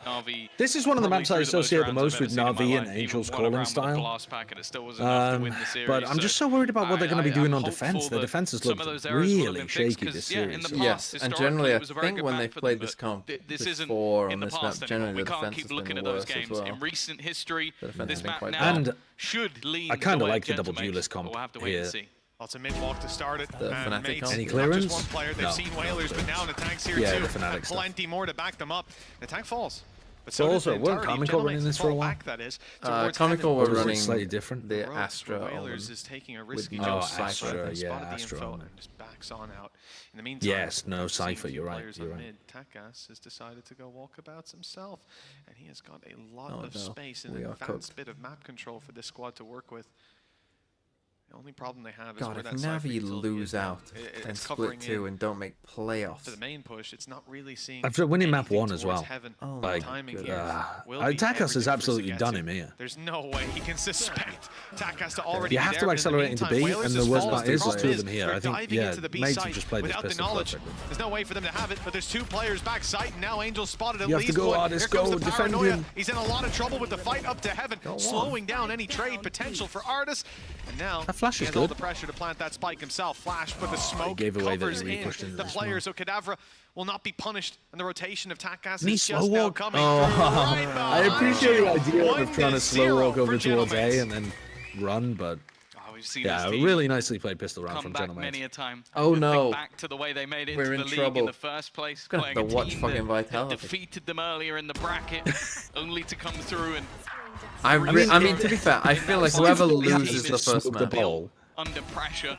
Navi. This is one of the probably maps I through the associate the rounds most I've with ever seen in my Navi life. and Even Angel's won a calling round with a style. glass pack and it still wasn't enough to win the series, But I'm just so worried about what they're going to be doing on I'm defense. hopeful Their that defense has some looked of those errors will have really been fixed, shaky 'cause, this yeah, in series. the Yes, past, and generally historically, I it was a very think good when map they've for played them, this comp but this isn't before in on the this map, past generally anymore. We the can't defense keep has been looking the at those worst as games. well. In recent history, The defense this has been map quite now bad. And should lean I kind the of way like the of double Gentlemen, duelist but comp we'll have to wait here. and see. Well, it's a mid-walk to start it. The and Fnatic Mates, comp. Any not clearance? just one player. They've No. seen Whalers, but now an attack's here Yeah, too. the Fnatic And stuff. plenty more to back them up. The tank falls. But So does also, the weren't entirety of Comical running Gentlemen's this for a fall while? back, that is, towards Comical Heaven. were Or was it running slightly different? the Rogues, Astra but on Whalers is taking a with risky no jump. Cypher, I think. Yeah, Spotted the Astra info on. and just backs on out. In the meantime, Yes, no we've seen Cypher, a few you're right, players you're on right. mid. Takas has decided to go walkabouts himself, and he has got a lot Oh, of no. space and We an are advanced cooked. bit of map control for this squad to work with. The only problem they have is God, where if that Cypher Navi utility lose is now. out and It's Split covering 2 in and don't make playoffs. for the main push. It's not really seeing After winning map anything 1 as towards well. Heaven. Oh The my timing goodness. here will be Takas has everything for absolutely done Zagetsu. him here. There's no way he can suspect Takas to already You be have there, to but in the accelerate into meantime, B, Whalers and the has worst fallen. part is The there's two of problem them here. they're I think, diving yeah, into the B Mates site have just played this without the pistol knowledge. perfectly. There's no way for them to have it, but there's two players back site, and now Angel spotted at You have to least go, one. Artist, Here comes go, the defend paranoia. him. He's in a lot of trouble with the fight up to Heaven, Go on. slowing down any trade potential for Artist. And now That flash he is has all good. the pressure to plant that spike himself. Flash, but the smoke gave away that covers he in pushed into the the players, so Kadavra will not be punished, and the rotation of Takas Me is slow just now walk? coming Oh, through right I behind appreciate you. the idea of 1-0 trying to slow walk for over towards A Gentlemen. and then run, but Oh, we've seen yeah, this a team really nicely played pistol round come from back Gentlemen. many a time. Oh, Think no. Back to the way they made it We're into in the league trouble. in the first place. Gonna Playing have a to watch team fucking that Vitality. defeated them earlier in the bracket, only to come through and I mean, to be fair, I feel like whoever loses the first the match. ball. under pressure.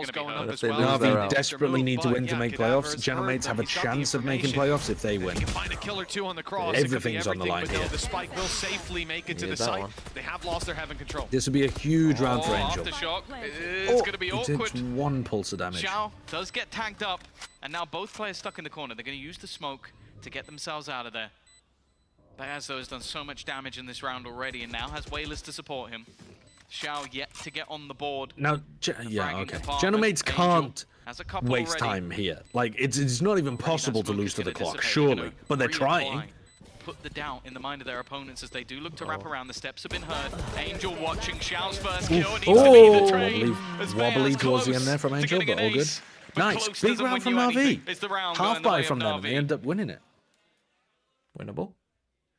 Controls gonna be going hurt. up If as they well. lose, Navi they're out. desperately need to win to But, make yeah, playoffs. Cadaver's General hurt Mates them. have a He's got the chance of making information. playoffs if they If win. he can find a kill or two on the cross, Everything's it on could the be line everything, here. but no, the spike will safely make it to Yeah, the that site. one. They have lost their heaven control. This would be a huge round for Angel. Aftershock. It's going to be He awkward. takes 1 pulse of damage. Xiao does get tagged up, and now both players stuck in the corner. They're going to use the smoke to get themselves out of there. Beazo has done so much damage in this round already and now has Wailers to support him. Xiao yet to get on the board. Now, yeah, okay. Gentlemates can't waste time here. Like, it's not even possible to lose to the clock, surely. But they're trying. Put the doubt in the mind of their opponents as they do look to wrap around. The steps have been heard. Angel watching Xiao's first kill. It needs to be the trade. Wobbly towards the end there from Angel, but all good. Nice, big round from Navi. Half buy from them, and they end up winning it. Winnable.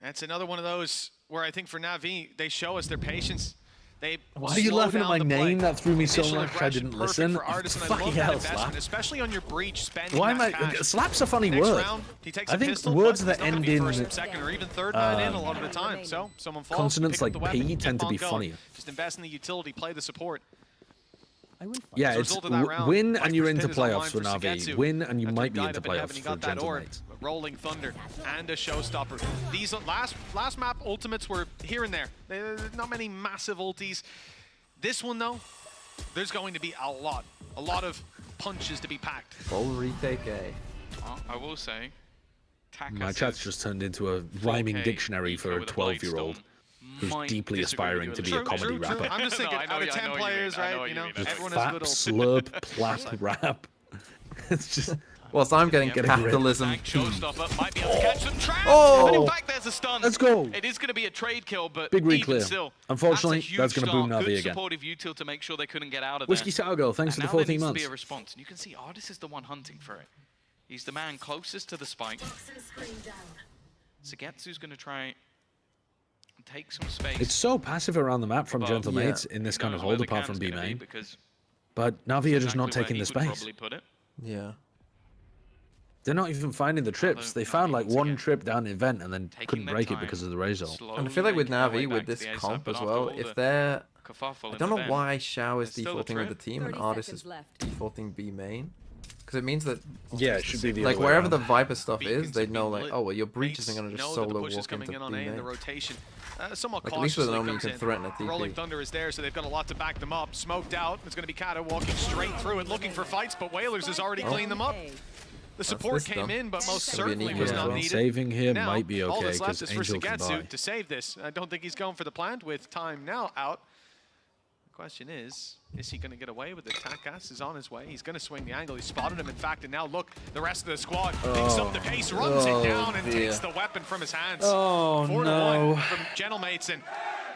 That's another one of those where I think for Navi, they show us their patience. Why are you laughing at my name? That threw me so much I didn't listen. Fucking hell, Slap. Especially on your breach, spending Why am I? Slap's a funny word. I think words that end in second or even third man in a lot of the time. So someone falls, consonants like P tend to be going. funnier. Just invest in the utility, play the support. Yeah, it's win and you're into playoffs for Navi. Win and you might be into playoffs for Gentlemates. Rolling Thunder and a showstopper. These last map ultimates were here and there. Not many massive ultis. This one though, there's going to be a lot of punches to be packed. Full retake A. Well, I will say, my chat's just turned into a rhyming dictionary for a 12-year-old. Who's deeply aspiring to be a comedy rapper. I'm just thinking, out of 10 players, right? You know, everyone fap, has good slurp, plap, rap. It's just. Whilst I'm getting capitalism. Might be able to catch them trapped. Oh! And in fact, there's a stun. Let's go. It is going to be a trade kill, but big even re-clear. Still, unfortunately, that's going to boom Navi good again. Supportive util to make sure they couldn't get out of Whiskey there. Sour Girl, thanks and for the 14 months. months. Be a response, and you can see Artis is the one hunting for it. He's the man closest to the spike. Sugetsu's going to try. Take some space. It's so passive around the map from Gentlemates in this kind of hold apart from B main. But Navi are just not taking the space. Yeah. They're not even finding the trips. They found like one trip down the event and then couldn't break it because of the Razor. And I feel like with Navi, with this comp as well, if they're... I don't know why Xiao is defaulting with the team and Artis is defaulting B main. Because it means that, yeah, it should be the like other way wherever around. the Viper stuff is, they know like, oh well, your breach isn't gonna just solo walk into B main. Like at least with an Omen you can threaten a TP. Rolling Thunder is there, so they've got a lot to back them up. Smoked out, it's going to be Kata walking straight through it, looking for fights, but Wailers has already cleaned them up. The support came in, but most certainly was not needed. Saving here now, might be all okay that's left because is for Angel can buy. Sugetsu to save this. I don't think he's going for the plant with time now out. The question is he going to get away with it? Takas is on his way. He's going to swing the angle. He spotted him, in fact, and now look, the rest of the squad picks up the pace, runs it down, and takes the weapon from his hands. Oh, 4-1 from Gentlemates, and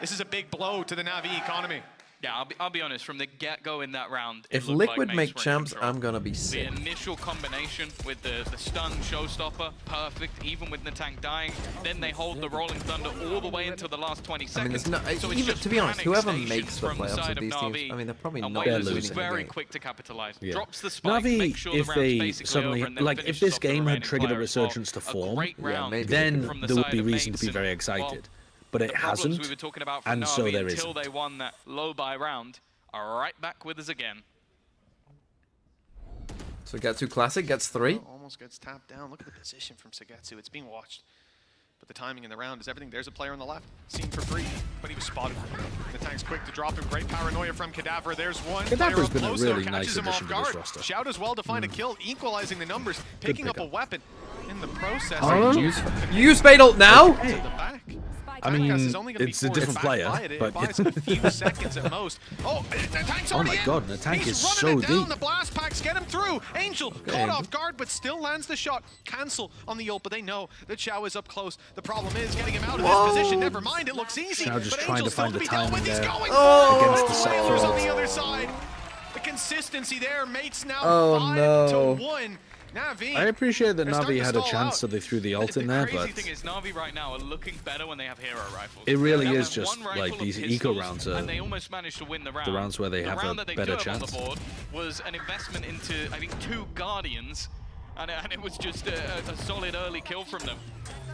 this is a big blow to the Navi economy. Yeah, I'll be honest, from the get-go in that round, if Liquid make champs, I'm gonna be sick. The initial combination with the stun showstopper, perfect, even with Natank dying. Then they hold the Rolling Thunder all the way until the last 20 seconds. I mean, there's no, even, to be honest, whoever makes the playoffs of these teams, I mean, they're probably not losing very quick to capitalize. Yeah. Drops the spike, Navi, sure if the they suddenly, like, if this game had triggered a resurgence to form, then there would be reason to be very excited. But it hasn't, we were talking about and Navi so there until isn't. they won that low buy round are right back with us again. Sugetsu Classic gets 3. Almost gets tapped down. Look at the position from Sugetsu. It's being watched. But the timing in the round is everything. There's a player on the left, seen for free, but he was spotted. The tank's quick to drop him. Great paranoia from Cadaver. There's one. Cadaver's been a really catches nice him off addition to guard. this roster. Shout as well to find a kill, equalizing the numbers, picking up a weapon in the process. Use Fatal now? To the back. I mean, it's a different player, but buys a few seconds at most. Oh, the tank's oh already my god, the tank He's is running so it down. deep. The blast packs get him through. Angel caught off guard, but still lands the shot. Cancel on the ult, but they know that Xiao is up close. The problem is getting him out of this position. Never mind, it looks easy. Xiao just but trying Angel's to find still the be dealt timing with. He's there going against the set Wailers on throw. the other side. The consistency there, mates now 5-1. Navi, I appreciate that Navi had a chance, so they threw the ult in there, the but crazy thing is Navi right now are looking better when they have hero rifles. it really They is have just one rifle like of these pistols, eco rounds are and they almost managed to win the round. the rounds where they have round a that they better do have chance. on the board was an investment into, I think, 2 Guardians, and it was just a solid early kill from them.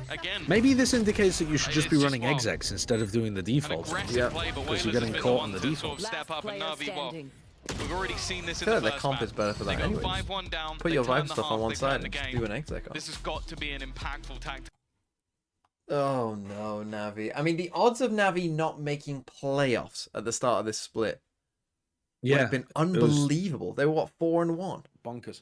Again, Maybe this indicates that you should just be it's running just, execs instead of doing the default. aggressive play, but because you're Wailers getting has been caught the on the one to default. sort of step up, and Navi, well, we've already seen this in I feel the like first the comp map. is better for that They go anyways. 5-1 down, Put they your turn Vibe the stuff on half, one they turn side the and just game. do an exec on. This has got to be an impactful tactic. Oh no, Navi. I mean, the odds of Navi not making playoffs at the start of this split would have been unbelievable. They were what, 4-1? Bonkers.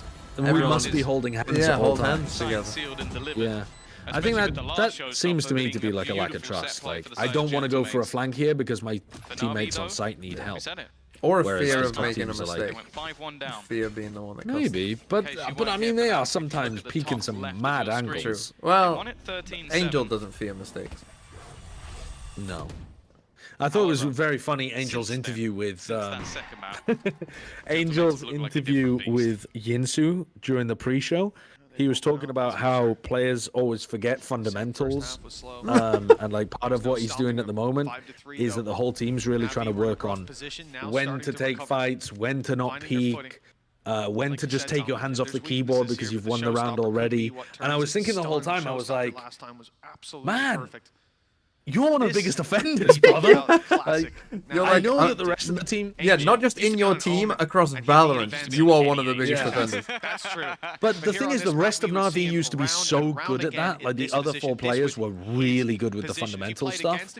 guys. And we must be holding hands Yeah, at all hold times. hands together. Sealed and delivered. Yeah. I think that seems to me to be like a lack of trust. Like, I don't want to go for a flank here because my teammates on site need help. Or a Whereas fear these of top making a teams are like- mistake. Went 5-1 down. Fear being the one that costs. Maybe, but I mean they are sometimes peeking some mad True. angles. Well, won it 13-7. Angel doesn't fear mistakes. No. I thought it was very funny Angel's interview with Angel's interview with Yinsu during the pre-show. He was talking about how players always forget fundamentals, and like part of what he's doing at the moment is that the whole team's really trying to work on when to take fights, when to not peek, when to just take your hands off the keyboard because you've won the round already. And I was thinking the whole time, I was like, man, you're one of the biggest offenders, brother. Like, I know that the rest of the team... Yeah, not just in your team, across Valorant, you are one of the biggest offenders. That's true. But the thing is, the rest of Navi used to be so good at that. Like, the other 4 players were really good with the fundamental stuff.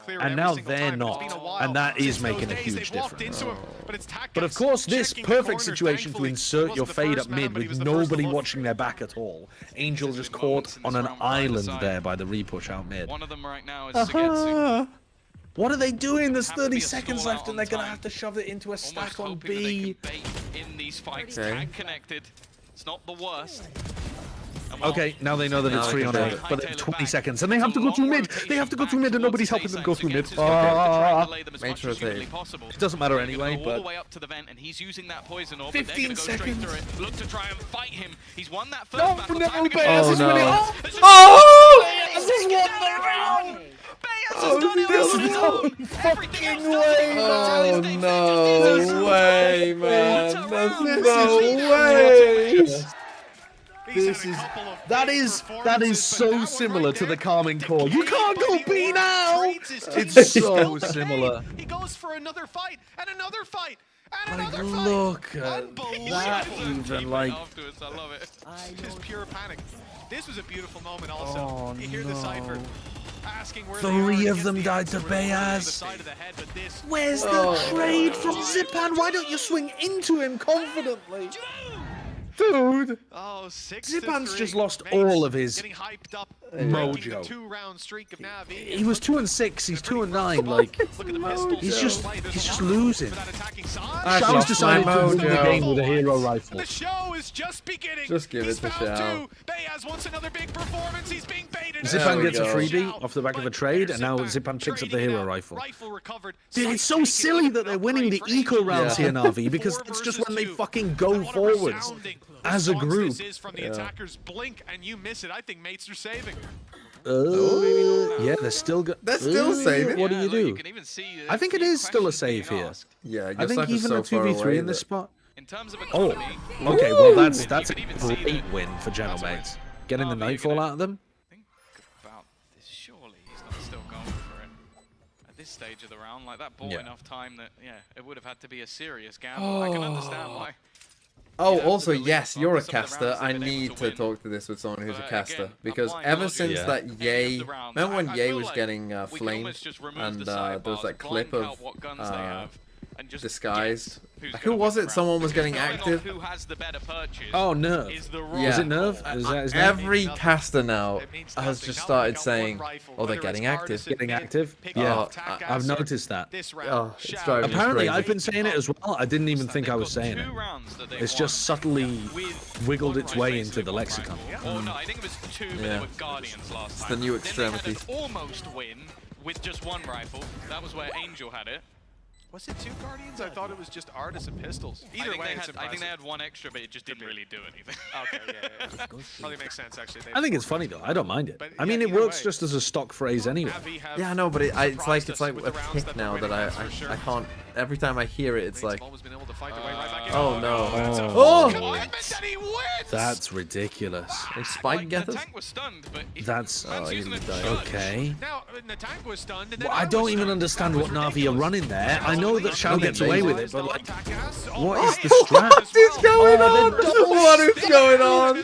And now they're not. And that is making a huge difference. But of course, this perfect situation to insert your fade up mid with nobody watching their back at all. Angel just caught on an island there by the repush out mid. One of them right now is What are they doing? There's 30 seconds left and they're going to have to shove it into a stack on B. In these fights, tag connected. It's not the worst. Okay, now they know that it's 3 on 8, but it's 20 seconds, and they have to go through mid. They have to go through mid, and nobody's helping them go through mid. Make sure they... It doesn't matter anyway, but... all the way up to the vent, and he's using that poison orb. 15 seconds. Look to try and fight him. He's won that first No, battle. no, Time to go. Bears is winning. Oh! This is won the round! No fucking way! Oh, no way, man. There's no way! That is so similar to the Calming Core. You can't go B now! It's so similar. He goes for another fight, and another fight, and Like, another fight. look at that even, like... Afterwards, I love it. Just pure panic. This was a beautiful moment also. You hear the Cypher asking where 3 of them died to Bayaz. Where's the trade from Zipan? Why don't you swing into him confidently? Dude! Oh, Zipan's just lost all of his mojo. He was 2-6. He's 2-9. Like, he's just losing. Show's decided to win the game with a hero rifle. The show is just beginning. Just give it to Shao. Bayaz wants another big performance. He's being baited. Zipan gets a freebie off the back of a trade, and now Zipan picks up the hero rifle. Dude, it's so silly that they're winning the eco rounds here, Navi, because it's just when they fucking go forwards as a group. From the attackers blink and you miss it. I think mates are saving. Yeah, they're still saving. What do you do? You can even see I think it is still a save here. Yeah, I think even a 2v3 in this spot. in terms of Oh, economy, okay. Well, that's you a can even see great that- win for General that's why Mates. Getting the Navi nightfall gonna out of them. think about this. Surely he's not still going for it at this stage of the round. Like that bought enough time that it would have had to be a serious gamble. I can understand why. Oh, also, yes, you're a caster. I need to talk to this with someone who's a caster. Because ever since that Ye... Remember when Ye was getting flamed? And there was that clip of Disguised? Who was it? Someone was getting active? Oh, Nerve. Yeah. Is it Nerve? Is that his name? Every caster now has just started saying, oh, they're getting active. Getting active? Yeah, I've noticed that. Oh, it's driving me Apparently, crazy. I've been saying it as well. I didn't even think I was saying it. It's just subtly wiggled its way into the lexicon. Oh no, I think it was 2, but they were Guardians last It's time. the new Then extremity. they had an almost win with just 1 rifle. That was where Angel had it. Was it 2 Guardians? I thought it was just Artis and pistols. Either way, it's impressive. I think they had 1 extra, but it just didn't really do anything. Okay, yeah. Probably makes sense, actually. I think it's funny though. I don't mind it. But, I mean, yeah, it either works way. just as a stock phrase anyway. Yeah, I know, but it's like a tick now that I can't. Every time I hear it, it's like, oh no. Oh, that's ridiculous. They spike get us? Tank was stunned, but That's okay. Now, the tank was stunned, and Well, I don't even understand what Navi are running there. I know that Shao gets away with it, but like, what is the strat? What is going on? What is going on?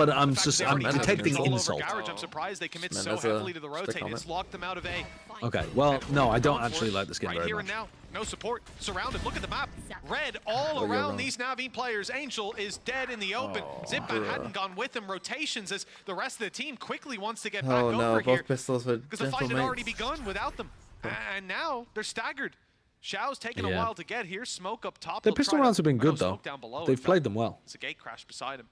but I'm The fact just they I'm already have detecting fucking all over insult. Garage. I'm surprised they commit Man, so that's a heavily to the stick rotate. on It's it. locked them out of A. Okay, well, no, I don't Going for actually it. like the skin right very here much. and now. No support. Surrounded. Look at the map. Red all you're around wrong. these Navi players. Angel is dead in the open. Zipman hadn't gone with him. Rotations as the rest of the team quickly wants to get back Oh no, over both here. pistols were Because the gentle fight had already mates. begun without them. And now they're staggered. Xiao's taken a Yeah. while to get here. Smoke up top. The They'll pistol try to- rounds have been oh, no, good, though. smoke down below. They've In played fact, them well. It's a gate crash beside him.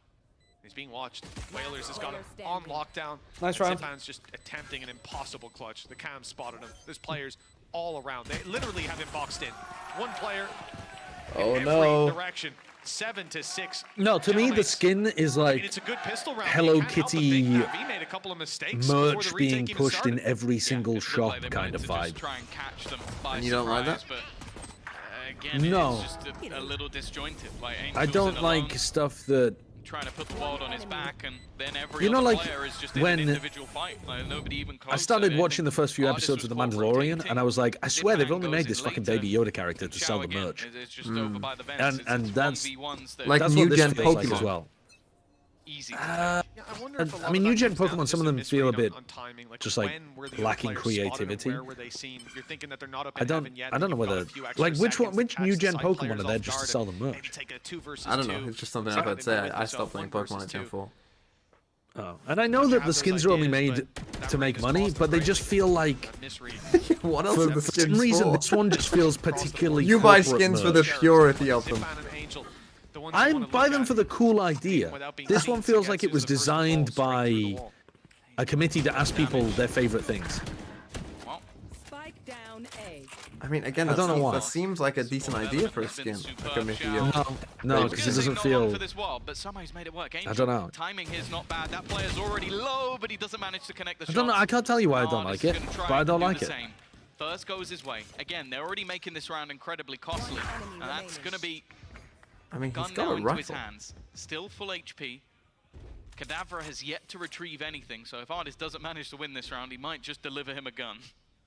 He's being watched. Whalers has got him on lockdown. Nice and round. Zipan's just attempting an impossible clutch. The cam spotted him. There's players all around. They literally have him boxed in. One player Oh in no. every direction. 7-6. No, to me, the Gentlemen, skin is I mean, like it's a good pistol round. Hello You can't help but think Kitty Navi made a couple of mistakes before the merch retake being even pushed in started. every single It looked shop like they kind wanted of to just vibe. try and catch them by And you don't like surprise, that? But again, No. it's just a little disjointed. Like I Angel's don't in like alone, stuff that trying to put the world on his back, and then every You know, other like, player is just in when an individual fight. Like, nobody even close. I started So watching the think first few Artist episodes of was The caught Mandalorian, rotating. and I was like, I swear they've Zipman only goes made in this fucking later, Baby Yoda character and to sell Xiao the again. merch. It's just over by the vents. And- It's and that's- 1v1s that Like That's new what this gen feels like as Pokemon. well. easy. Yeah, I wonder if a I lot mean, of new that gen comes down Pokemon, to some of just a them feel a misread bit on timing. Like, just like when were the other lacking players spotted and creativity. where were they seen? You're thinking that they're not up I in don't, heaven yet, I don't know you've got whether, a few extra like, which seconds which to new catch gen the side Pokemon players are there off just to guard sell the and merch? maybe take a 2 versus I don't know. 2. It's just something So I've heard they say. move with I yourself, stopped playing 1 Pokemon at versus Gen 2. 4. Oh, and I know You that have the those skins are only ideas, made but to that make ring is money, cost but they ring. just feel like, A misread. What else for are the some skins reason, for? this one just feels particularly You buy corporate skins for merch. the purity of them. Zipman and Angel, the ones you I wanna buy look them at for the cool idea. without being This seen one feels against like it who's was the first to fall designed straight through the by wall. a committee that asked people their favorite things. Well, Spike down A. I mean, again, I don't know why. that seems like a decent idea for a skin. Like a Mickey No, No, Maybe. because It's it doesn't not long feel. for this while, but somehow he's made it work. I don't know. Timing here is not bad. That player's already low, but he doesn't manage to connect the I shots. don't know. I can't tell you why I don't Artist like is it, gonna try but I and don't do like the it. same. First goes his way. Again, they're already making this round incredibly costly, and that's going to be I mean, he's gun got now a into his rifle. hands. Still full HP. Cadavra has yet to retrieve anything, so if Artist doesn't manage to win this round, he might just deliver him a gun.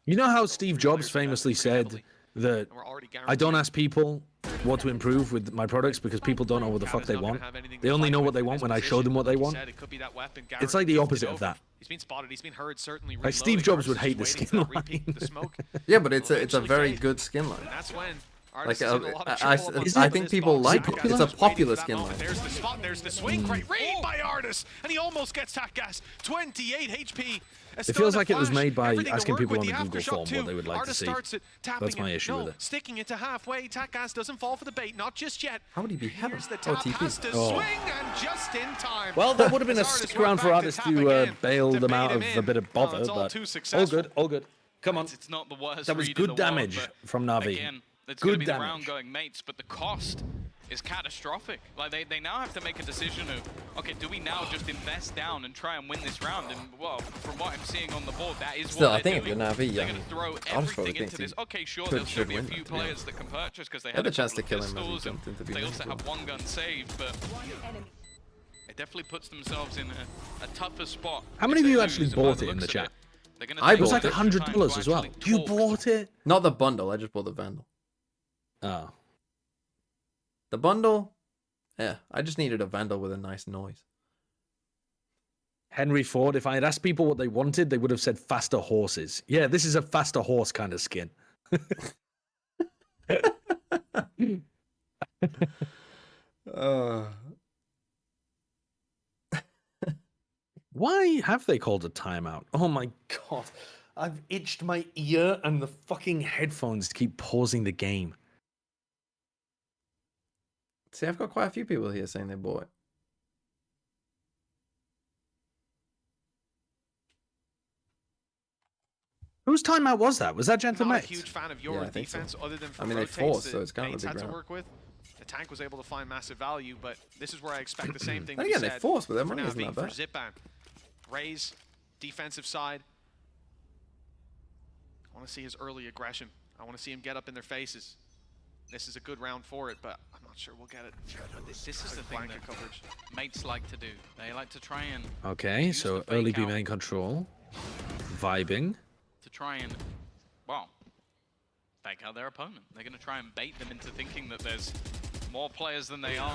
You know how Steve Jobs famously said that And we're already I don't guaranteed. ask people what to improve with my products because people don't know what the fuck they want. They only know what they want when I show them what they want. It could be that weapon. It's like the opposite of that. He's been spotted. He's been heard. Certainly. Like, Steve reloading. Jobs would Artist hate just the waiting skin for that repeat, line. the smoke. Yeah, but it's a Eventually very fade. good skin line. And that's when Like, Artist is in a lot of I trouble amongst I this think box. people like Zach it. Gas It's a is waiting popular for that skin moment. line. There's the spot. There's the swing. Great read by Artist, and he almost gets that gas. 28 HP. It feels like it was made by Everything to asking work people with on the the Google aftershock form too. what they would like to Artist see. starts it, tapping That's my it. issue No, with it. sticking it to halfway. Gas doesn't fall for the bait. Not just yet. How would he be heaven? Here's the Oh, tap. TP. Has to Oh. swing and just in time. Well, that would have been a As Artist sick went round for back Artist tap to again bail to them bait out him of a in. bit of Well, bother, it's all but too all successful. good, all good. Come on. It's not the worst That was read good in the world, damage but from Navi. Again, it's going to Good be the damage. round going mates, but the cost is catastrophic. Like, they now have to make a decision of, okay, do we now just invest down and try and win this round? And, well, from what I'm seeing on the board, that is Still, what I they're think if doing. you're Navi, They're yeah, going to throw probably everything thinks into he this. Okay, sure, could- there's going should to be a win few that, yeah. players that can purchase because they Had have the a chance couple to of kill him as he pistols, and jumped into they beginning also as have one gun saved, but One enemy. it definitely puts themselves in a tougher spot. How many if of you they actually lose, and by bought the it in the looks of chat? they're gonna I take It was bought like it. some time to $100 as well. actually You talk. bought it? Not the bundle. I just bought the Vandal. Oh. The bundle? Yeah, I just needed a Vandal with a nice noise. Henry Ford, if I had asked people what they wanted, they would have said faster horses. Yeah, this is a faster horse kind of skin. Why have they called a timeout? Oh my god. I've itched my ear and the fucking headphones keep pausing the game. See, I've got quite a few people here saying they bought it. Whose timeout was that? Was that Gentle Not a Mates? huge fan of your Yeah, I think so. defense, other than for I mean, they rotates forced, that so it's kind of a Mates big had to round. work with. The tank was able to find massive value, but this is where I expect the same thing. And to be again, they said forced, but their for money isn't Navi, that for bad. Zipan. Raise, defensive side. I want to see his early aggression. I want to see him get up in their faces. This is a good round for it, but I'm not sure we'll get it. This is the thing Blanket that coverage. mates like to do. They like to try and Okay, use so the early fake B out main control. Vibing. to try and, well, fake out their opponent. They're going to try and bait them into thinking that there's more players than they are.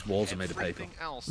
These walls are made of paper. Everything else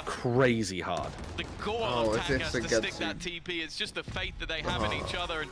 crazy hard. The goal Oh, on if Tack it's has a to get stick that TP. It's just the faith that they have in each other. And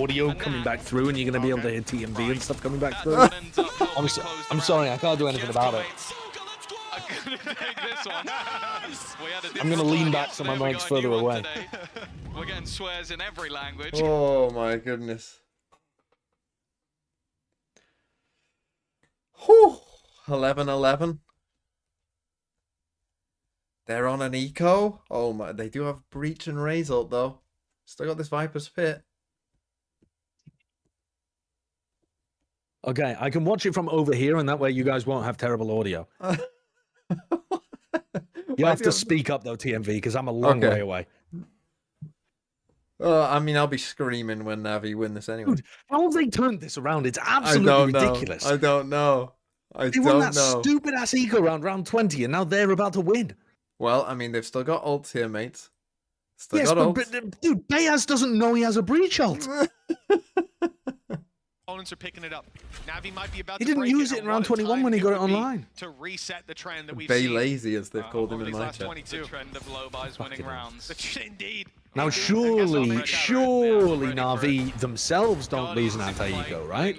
audio coming back through, and you're going to be able to hear TMV and stuff coming back through. I'm sorry, I can't do anything about it. Gonna take this one. We had a I'm gonna different lean one back so my yesterday, we mic's got a new further one away. today. We're getting swears in every language. Oh my goodness. Whew. 11-11. They're on an eco. Oh my, they do have Breach and Raise ult though. Still got this Viper's Pit. Okay, I can watch it from over here, and that way you guys won't have terrible audio. You have to speak up though, TMV, because I'm a long way away. I mean, I'll be screaming when Navi win this anyway. Dude, how have they turned this around? It's absolutely ridiculous. I don't know. They won that stupid ass eco round 20, and now they're about to win. Well, I mean, they've still got ults here, mates. Still Yes, got but ults. dude, Bayaz doesn't know he has a breach ult. Opponents are picking it up. Navi might be about He to didn't break use it in and round what a 21 time when he got it would be online. To reset the trend that we've Bay seen. lazy, as they've called him over in these my last chat. 22. The trend of low buys winning rounds. Indeed. Now, surely Navi themselves don't lose an anti-eco, right?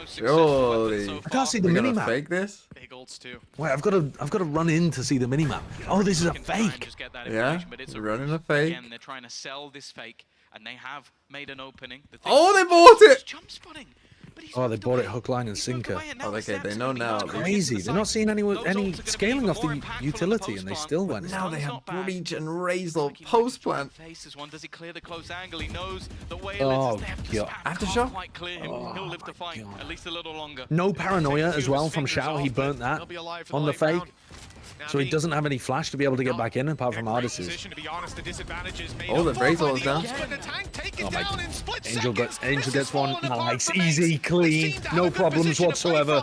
Surely. I can't see the We're gonna minimap. fake this? Big ults too. Wait, I've got to run in to see the minimap. Oh, this is a fake. Yeah, we're running a fake. Again, they're trying to sell this fake, and they have made an opening. Oh, they bought it! Jump spotting. Oh, they bought it hook, line, and sinker. Oh, okay, they know now. Crazy. They're not seeing any scaling of the utility, and they still went. Now they have Breach and Raise ult post plant. Faces one. Does he clear the close angle? He knows the way Oh, God. Aftershock? quite clear him. He'll live to fight at least a little longer. No paranoia as well from Shao. He burnt that on the fake. So he doesn't have any flash to be able to get back in, apart from Ardis's. Oh, the Raise ult is down. Oh my! Angel gets one. Nice, easy, clean, no problems whatsoever.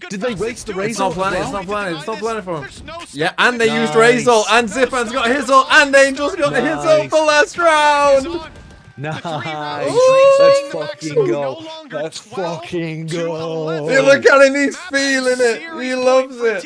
Did they waste the Raise ult? It's not planning. It's not planning for him. Yeah, and they used Raise ult, and Zipan's got his ult, and Angel's got his ult for last round. Nice. Let's fucking go. Let's fucking go. Hey, look at him. He's feeling it. He loves it.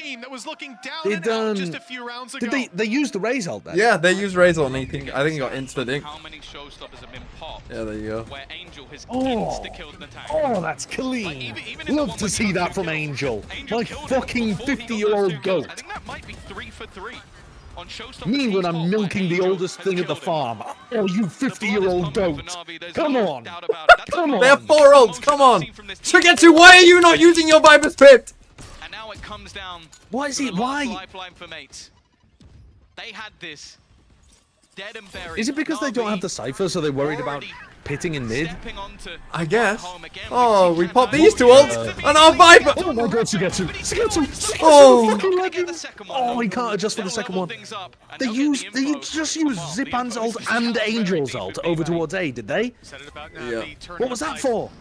Did they use the Raise ult then? Yeah, they used Raise ult, and I think he got insta dink. How many showstoppers have been popped? Yeah, there you go. Where Angel has Oh, insta-killed an attack. oh, that's clean. Love to see that from Angel. Like fucking 50-year-old goat. I think that might be 3 for 3. On showstoppers, Me when he's I'm popped milking where the Angel oldest has thing at the killed him. farm. Oh, you 50-year-old goat. Come on. Come on. They have 4 ults. Come on. Shigetsu, why are you not using your Viper's Pit? And now it comes down. Why is to he? the last Why? lifeline for mates. They had this dead and buried. Is it because they don't have the Navi cipher, so they're worried about pitting in mid? stepping onto I guess. home again. Oh, We've we seen popped Cat these 2 Warrior. ults, and our Viper. Oh my god, Shigetsu! Oh. Fucking Gonna get legend! the second one, Oh, though. he can't adjust for the They'll second level one. things up, and They they'll get used, the they info. just used Well, the Zipan's info ult is and very Angel's deep ult with over B-Bay. towards A, did they? Said it about Yeah. Navi, turning What was the that fight. for?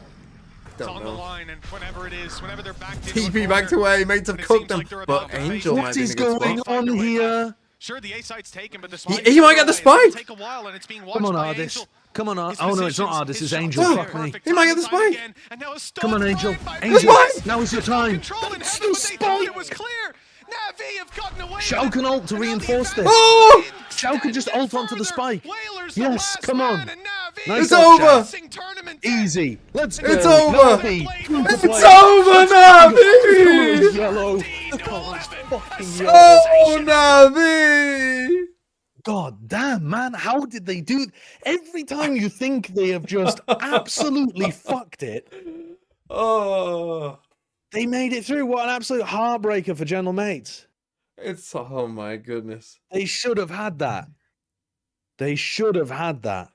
It's on the line, and whenever it is, whenever they're backed into TP a back to corner, A. Mates have and it cooked seems them, like they're about but to face Angel it. might What be in is a good going spot. on here? Sure, the A site's taken, but the He might get the spike. Take a while, and it's being Come watched on, by Ardis. Angel. Come on, His oh no, it's not positions, Ardis, his it's shots Angel. are Fuck me. perfect He might get the time and time spike. again, and now a stop Come on, Angel. line by Angel, spike. now is your time. Control in That's heaven, the but they thought spike. it was clear. Navi have gotten away with Shao it, can ult to and now the reinforce this. advantage Oh! is Shao can just ult onto the further. spike. Whalers the Yes, last come man, on. and Navi Nice It's ult, over. Shao. tournament Easy. Let's go. It's over. Navi, through the It's play. over, Navi. Navi. Yellow. The color's fucking yellow. Oh, Navi. God damn, man. How did they do? Every time you think they have just absolutely fucked it, Oh, they made it through. What an absolute heartbreaker for General Mates. it's oh my goodness. They should have had that. They should have had that.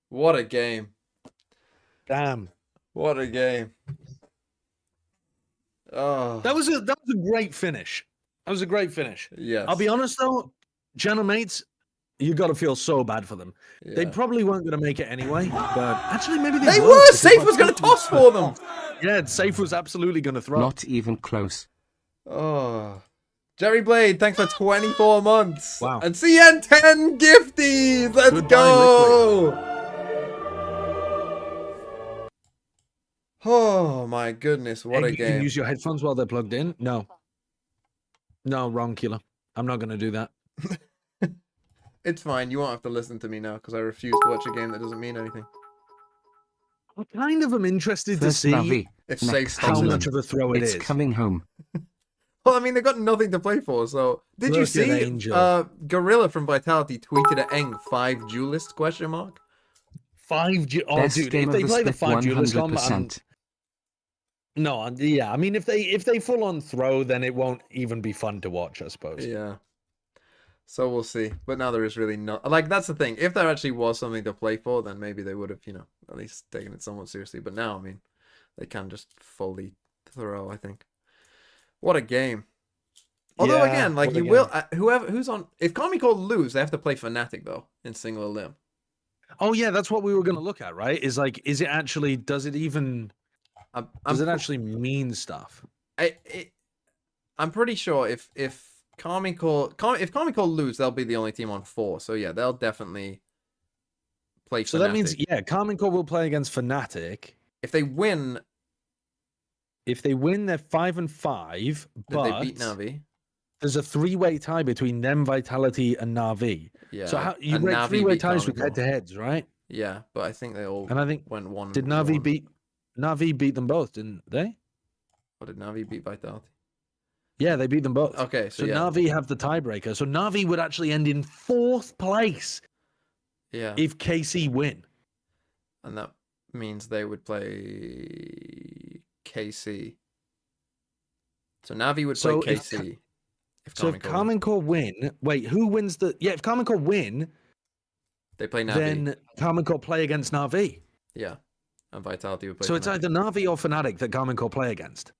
What a game. Damn. What a game. Oh, That was a great finish. That was a great finish. yes. I'll be honest though, General Mates, you got to feel so bad for them. They Yeah. probably weren't going to make it anyway, but actually maybe They were. were. because Safe my was going to team- toss for them. Yeah, Safe was absolutely going to throw. Not even close. Oh. Jerry Blade, thanks for 24 months. Wow. And CN10 gifties. Let's Goodbye, go. Oh my goodness, what a You can game. use your headphones while they're plugged in. No, wrong, killer. I'm not going to do that. It's fine. You won't have to listen to me now because I refuse to watch a game that doesn't mean anything. I kind of am interested to First see Navi, If next Safe how Scotland. much of a throw it it's is. coming home. Well, I mean, they've got nothing to play for, so... Did you Look at see Angel. Gorilla from Vitality tweeted at Eng 5 duelist question mark? 5 Oh, Best dude, game if of they the play the split 5 duelist comp, 100%. no, yeah, I mean, if they full on throw, then it won't even be fun to watch, I suppose. Yeah. So we'll see. But now there is really not... Like, that's the thing. If there actually was something to play for, then maybe they would have, you know, at least taken it somewhat seriously. But now, I mean, they can just fully throw, I think. What a game. Although, Yeah, again, like, what a you will... game. who's on... If Kami Call lose, they have to play Fnatic, though, in single limb. Oh, yeah, that's what we were going to look at, right? Is like, is it actually... Does it even... Does it actually mean stuff? I'm pretty sure if Kami Call lose, they'll be the only team on 4. So yeah, they'll definitely play Fnatic. So that means, yeah, Carmine Core will play against Fnatic. If they win, they're 5-5, but they beat Navi. There's a 3-way tie between them, Vitality, and Navi. Yeah. So how you and rate Navi 3-way beat ties with Kami Call. head-to-heads, right? Yeah, but I think they all and I think went 1. Did Navi beat Navi beat them both, didn't they? Or did Navi beat Vitality? Yeah, they beat them both. Okay, so yeah. Navi have the tiebreaker. So Navi would actually end in 4th place. Yeah. If KC win. And that means they would play KC. So Navi would play KC. If Carmine Core win, wait, who wins the? Yeah, if Carmine Core win, they play Navi. Then Carmine Core play against Navi. Yeah, and Vitality would play. So it's either Navi or Fnatic that Carmine Core play against.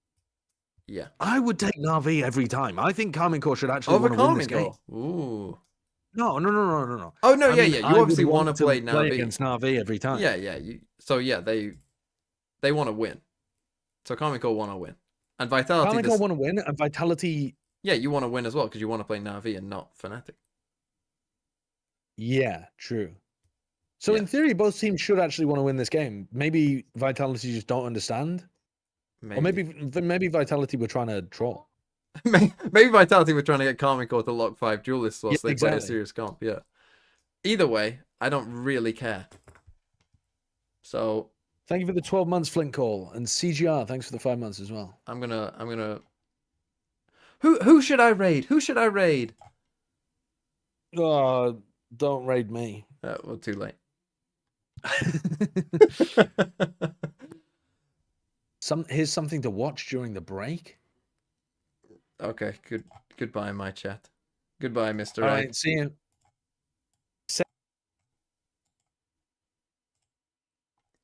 Yeah, I would take Navi every time. I think Carmine Core should actually want to win this game. Ooh. No. Oh no, yeah. You obviously want to play Navi play against Navi every time. Yeah. So yeah, they want to win. So Carmine Core want to win, and Vitality. Carmine Core want to win, and Vitality. Yeah, you want to win as well because you want to play Navi and not Fnatic. Yeah, true. So in theory, both teams should actually want to win this game. Maybe Vitality just don't understand. Or maybe Vitality were trying to troll. Maybe Vitality were trying to get Carmine Core to lock 5 duelists whilst they play a serious comp. Yeah. Either way, I don't really care. So thank you for the 12 months, Flint Call, and CGR. Thanks for the 5 months as well. I'm gonna. Who should I raid? Who should I raid? Don't raid me. Well, too late. Here's something to watch during the break. Okay, goodbye, my chat. Goodbye, Mr. All A. right, see you.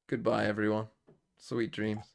Goodbye, everyone. Sweet dreams.